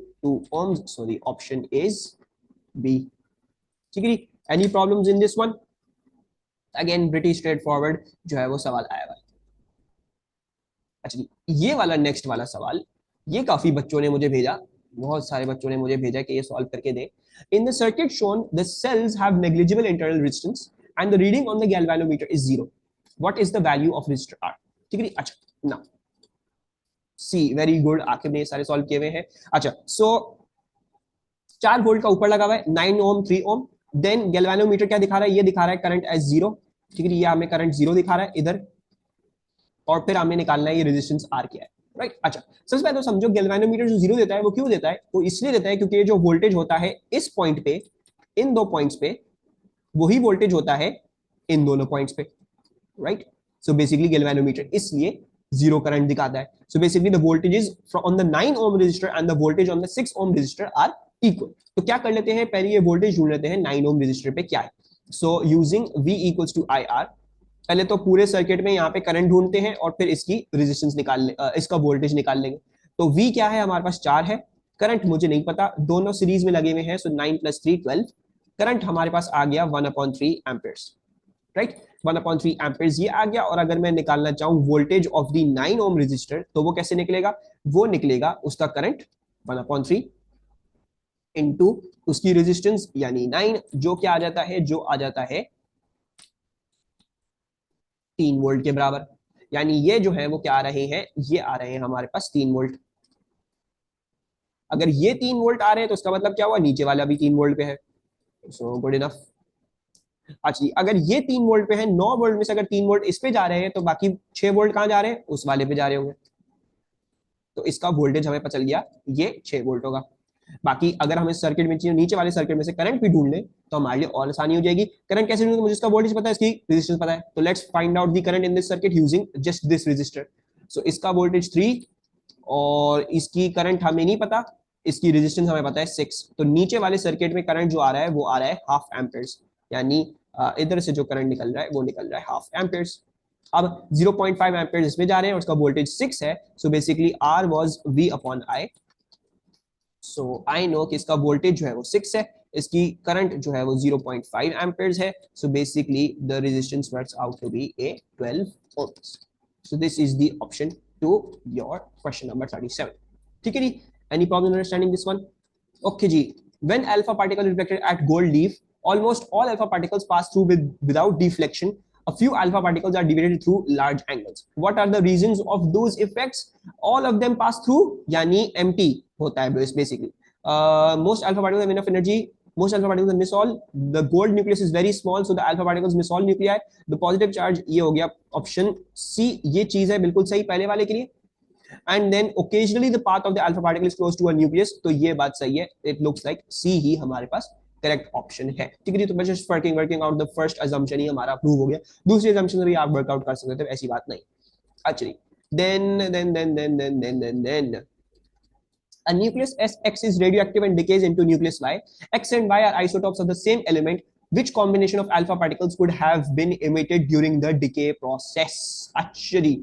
ohms, so the option is B, ठीक है। Any problems in this one? Again pretty straightforward जो है वो सवाल आया हुआ। अच्छा ये वाला नेक्स्ट वाला सवाल, ये काफी बच्चों ने मुझे भेजा, बहुत सारे बच्चों ने मुझे भेजा कि ये सॉल्व करके दें। In the circuit shown the cells have negligible internal resistance and the reading on the galvanometer is 0, what is the value of resistor R, ठीक है। अच्छा ना सी, वेरी गुड, आखिर में ये सारे सॉल्व किए हुए हैं। अच्छा सो 4 वोल्ट का ऊपर लगा हुआ है, 9 ओम 3 ओम, देन गैल्वेनोमीटर क्या दिखा रहा है, ये दिखा रहा है करंट एज 0, ठीक है, ये हमें करंट 0 दिखा रहा है इधर, और फिर हमें निकालना है ये रेजिस्टेंस R क्या है, राइट। अच्छा सबसे पहले तो समझो गैल्वेनोमीटर जो 0 देता है वो क्यों देता है, वो इसलिए देता है क्योंकि ये जो वोल्टेज होता है इस पॉइंट पे, इन 2 पॉइंट्स पे, वही वोल्टेज होता है इन दोनों पॉइंट्स पे, राइट। सो बेसिकली गैल्वेनोमीटर इसलिए 0 करंट दिखाता है। So basically the voltages on the 9 ohm resistor and the voltage on the 6 ohm resistor are equal। तो क्या कर लेते हैं, पहले ये वोल्टेज ढूंढ लेते हैं 9 ohm resistor पे क्या है। सो using V equals to I R, पहले तो पूरे सर्किट में यहाँ पे करंट ढूंढते हैं और फिर इसकी रेजिस्टेंस निकाल ले, इसका वोल्टेज निकाल लेंगे। तो V क्या है हमारे पास 4 है, करंट मुझे नहीं पता, दोनों सीरीज में लगे हुए हैं, सो 9 + 3 12, करंट हमारे पास आ गया 1/3 एम्पेयर्स, राइट, 1/3 एम्पेयर्स ये आ गया। और अगर मैं निकालना चाहूँ voltage of the 9 ohm resistor, तो वो कैसे निकलेगा, वो निकलेगा उसका करंट 1/3 इनटू उसकी रेजिस्टेंस यानी 9, जो क्या आ जाता है, जो आ जाता है 3 वोल्ट के बराबर। यानी ये जो है वो क्या आ रहे हैं, ये आ रहे हैं हमारे पास 3 वोल्ट। अगर ये 3 वोल्ट आ रहे हैं तो उसका मतलब क्या हुआ, नीचे वाला भी 3 वोल्ट पे है, सो गुड इनफ। अच्छा अगर ये 3 वोल्ट पे है, 9 वोल्ट में से अगर 3 वोल्ट इस पे जा रहे हैं तो बाकी 6 वोल्ट कहां जा रहे हैं, उस वाले पे जा रहे होंगे, तो इसका वोल्टेज हमें पता चल गया ये 6 वोल्ट होगा। बाकी अगर हम इस सर्किट में नीचे वाले सर्किट में से करंट भी ढूंढ लें तो हमारे लिए और आसानी हो जाएगी। करंट कैसे ढूंढेंगे, मुझे इसका वोल्टेज पता है, इसकी रेजिस्टेंस पता है, तो let's find out the current in this circuit using just this resistor. So इसका वोल्टेज 3 और इसकी करंट हमें नहीं पता, इसकी रेजिस्टेंस हमें पता है 6। तो नीचे वाले सर्किट में करंट जो आ रहा है वो आ रहा है हाफ एम्पेयर्स, यानी इधर से जो करंट निकल रहा है वो निकल रहा है हाफ एम्पेयर्स। अब 0.5 एम्पेयर्स इसमें जा रहे हैं और उसका वोल्टेज 6 है, so basically R was V upon I. So I know कि इसका वोल्टेज जो है वो 6 है, इसकी करंट जो है वो 0.5 एम्पेयर्स है, so basically the resistance works out to be a 12 ohms। So this is the option to your question number 37। ठीक है जी, any problem understanding this one? Okay जी, when alpha particle reflected at gold leaf, almost all alpha particles pass through without deflection. A few alpha particles are divided through large angles. What are the reasons of those effects? All of them pass through, यानी empty होता है basically. Most alpha particles have enough energy. Most alpha particles miss all. The gold nucleus is very small, so the alpha particles miss all nuclei. The positive charge ये हो गया ऑप्शन सी, ये चीज है बिल्कुल सही पहले वाले के लिए। And then occasionally the path of the alpha particle is close to a nucleus, तो ये बात सही है, इट लुक्स लाइक सी ही हमारे पास करेक्ट ऑप्शन है। ठीक है, तो मैं just working out the first assumption ही हमारा प्रूव हो गया, दूसरी अजम्पशन भी आप वर्कआउट कर सकते थे, ऐसी बात नहीं। Actually then a nucleus X is radioactive and decays into nucleus Y. X and Y are isotopes of the same element. Which combination of alpha particles could have been emitted during the decay process? Actually,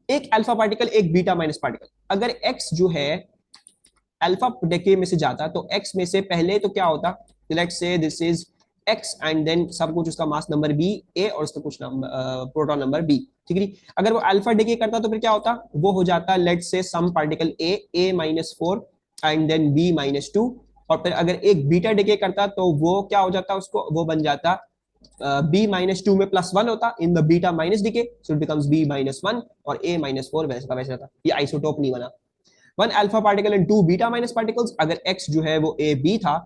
एक अल्फा पार्टिकल एक बीटा माइनस पार्टिकल, अगर x जो है अल्फा डेके में से जाता तो x में से पहले तो क्या होता, let's say this is x and then सब कुछ उसका मास नंबर b a और उसका कुछ नंबर प्रोटॉन नंबर b। ठीक है, अगर वो अल्फा डेके करता तो फिर क्या होता, वो हो जाता let's say some particle a minus 4 and then b minus 2, और फिर अगर एक बीटा डेके करता तो वो क्या हो जाता, उसको वो बन जाता b माइनस 2 में +1 होता in the beta minus decay, so it becomes b minus 1 और a माइनस 4 वैसा का वैसा था, ये आइसोटोप नहीं बना। One alpha particle and two beta minus particles, अगर x जो है वो a b था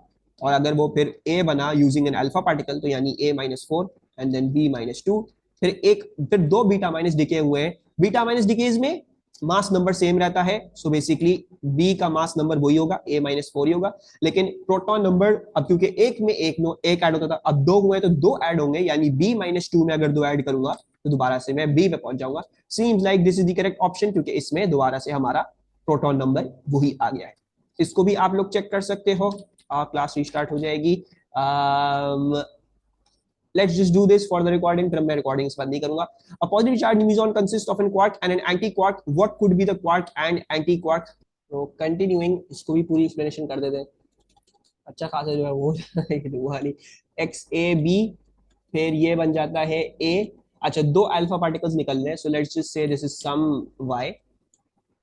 और अगर वो फिर a बना यूजिंग एन अल्फा पार्टिकल तो यानी a minus 4 and then b minus 2, फिर दो बीटा माइनस डिके हुए हैं, बीटा माइनस डिकेज में मास नंबर सेम रहता है, सो बेसिकली b का मास नंबर वही होगा, a माइनस 4 ही होगा, लेकिन प्रोटॉन नंबर अब क्योंकि एक में एक ऐड होता था, अब दो हुए तो दो ऐड होंगे, यानी b माइनस 2 में अगर दो ऐड करूंगा तो दोबारा से मैं b पे पहुंच जाऊंगा। Seems like this is the correct option, क्योंकि इसमें दोबारा से हमारा प्रोटॉन नंबर वही आ गया है। इसको भी आप लोग चेक कर सकते हो, क्लास रीस्टार्ट हो जाएगी। Let's just do this for the recording, फिर मैं recording इस बार नहीं करूंगा। A positive charge meson consists of an quark and an anti-quark. What could be the quark and anti-quark? तो continuing इसको भी पूरी explanation कर देते हैं, अच्छा खासा जो है वो वाली एक्स ए बी, फिर ये बन जाता है ए। अच्छा, दो अल्फा पार्टिकल्स निकल रहे हैं, so let's just say this is some Y,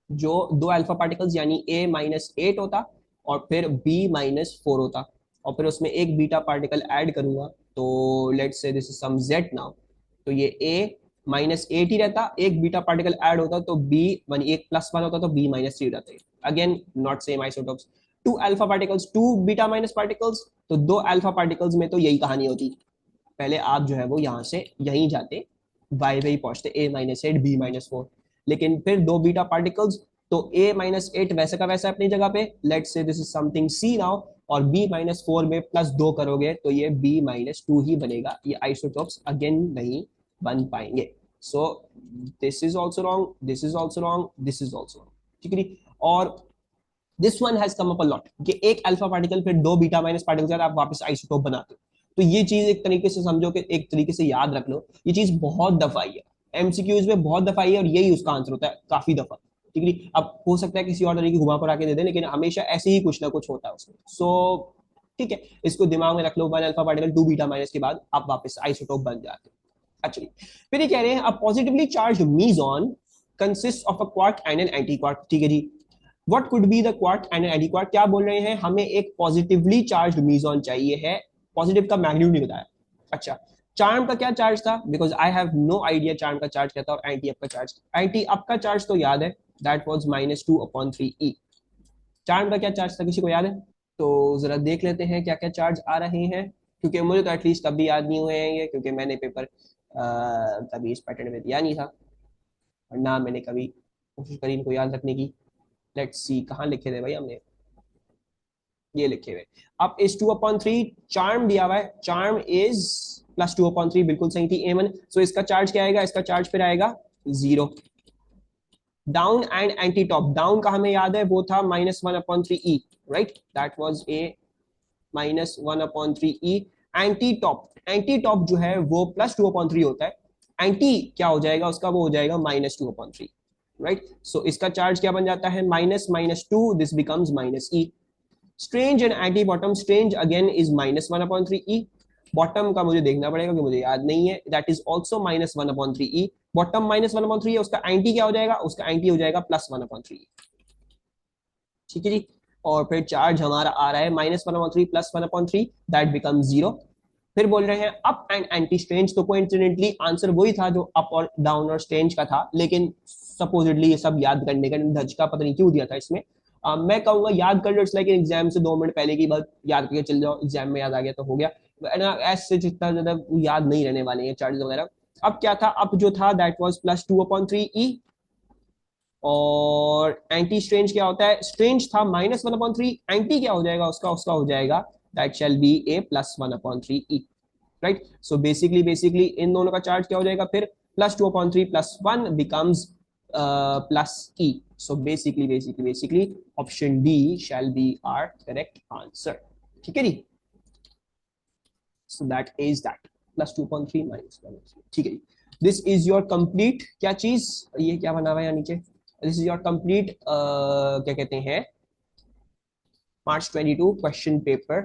जो दो अल्फा पार्टिकल्स यानी a माइनस 8 होता और फिर b माइनस 4 होता, और फिर उसमें एक बीटा पार्टिकल ऐड करूंगा, तो let's say this is some z now, तो ये a माइनस 8 ही रहता, एक बीटा पार्टिकल ऐड होता तो b वन एक +1 होता तो b माइनस 3 रहता है। Again not same isotopes. Two alpha particles two beta minus particles, तो दो अल्फा पार्टिकल्स में तो यही कहानी होती, पहले आप जो है वो यहाँ से यहीं जाते, वाई पे ही पहुंचते, a माइनस 8 b माइनस 4, लेकिन फिर दो बीटा पार्टिकल्स, तो a माइनस 8 वैसे का वैसा अपनी जगह पे, let's say this is something c now, और b माइनस 4 में +2 करोगे तो ये b माइनस 2 ही बनेगा, ये आइसोटोप्स अगेन नहीं बन पाएंगे। सो this is also wrong, this is also wrong, this is also wrong. ठीक है, और this one has come up a lot कि एक अल्फा पार्टिकल फिर दो बीटा माइनस पार्टिकल आप वापस आइसोटोप बनाते हो, तो ये चीज एक तरीके से समझो कि एक तरीके से याद रख लो, ये चीज बहुत दफा आई है एमसीक्यूज में, बहुत दफा आई है और यही उसका आंसर होता है काफी दफा। ठीक है, अब हो सकता है किसी और तरीके घुमा पर आके दे दे, लेकिन हमेशा ऐसे ही कुछ ना कुछ होता है उसमें। सो ठीक है, इसको दिमाग में रख लो, one alpha particle two beta minus के बाद आप वापस आइसोटोप बन जाते हो। अच्छा, फिर ये कह रहे हैं a positively charged meson consist of a quark and an anti quark. ठीक है जी, what could be the quark and an anti quark, क्या बोल रहे हैं, हमें एक पॉजिटिवली चार्ज्ड मीजॉन चाहिए है, पॉजिटिव का मैग्नीट्यूड नहीं बताया। अच्छा, चार्म का क्या चार्ज था, because I have no idea charm का चार्ज क्या था, और एंटी अप का चार्ज, एंटी अप का चार्ज तो याद है, दैट वाज -2/3 e। चार्म का क्या चार्ज था, किसी को याद है? तो जरा देख लेते हैं क्या क्या चार्ज आ रहे हैं, क्योंकि मुझे तो एटलीस्ट कभी याद नहीं हुए हैं ये, क्योंकि मैंने पेपर कभी इस पैटर्न में दिया नहीं था, और ना मैंने कभी कोशिश करी इनको याद रखने की। लेट्स सी कहाँ लिखे थे भाई हमने, ये लिखे हुए। अब इस 2/3 चार्म दिया हुआ है, चार्म इज प्लस 2/3, बिल्कुल सही थी A1। सो इसका चार्ज क्या आएगा, इसका चार्ज फिर आएगा 0। Down and anti top, down का हमें याद है वो था -1/3E, right, that was a -1/3E। Anti top, anti top जो है वो +2/3 होता है, एंटी क्या हो जाएगा उसका, वो हो जाएगा -2/3, राइट। सो इसका चार्ज क्या बन जाता है, minus minus two, this becomes -E। Strange and anti bottom, strange again is -1/3E। Bottom का मुझे देखना पड़ेगा क्योंकि मुझे याद नहीं है, that is also -1/3E। Bottom -1/3 है, उसका एंटी क्या हो जाएगा, उसका एंटी हो जाएगा +1/3। ठीक है जी। और फिर चार्ज हमारा आ रहा है -1/3 +1/3, दैट बिकम 0। फिर बोल रहे हैं अप एंड एंटी स्ट्रेंज, तो कोइंसिडेंटली आंसर वही था जो अप और डाउन और स्ट्रेंज का था, लेकिन सपोजिटली ये सब याद करने का धचका पता नहीं क्यों दिया था इसमें। मैं कहूंगा याद कर लो, इट्स लाइक एग्जाम से 2 मिनट पहले की बात याद करके चल जाओ, एग्जाम में याद आ गया तो हो गया, ऐसे जितना ज्यादा याद नहीं रहने वाले हैं चार्जेस वगैरह। अब क्या था, अप जो था दैट वाज +2/3E, और एंटी स्ट्रेंज क्या होता है, स्ट्रेंज था -1/3, एंटी क्या हो जाएगा उसका, उसका हो जाएगा that shall be a +1/3E, right. So basically इन दोनों का चार्ज क्या हो जाएगा फिर, +2/3 +1 becomes +E। So basically option D shall be our correct answer. ठीक है जी। So that is that +2/3 -1/3। ठीक है जी। दिस इज योर कंप्लीट क्या चीज, ये क्या बना हुआ है यहाँ नीचे, दिस इज योर कंप्लीट क्या कहते हैं, March 22 क्वेश्चन पेपर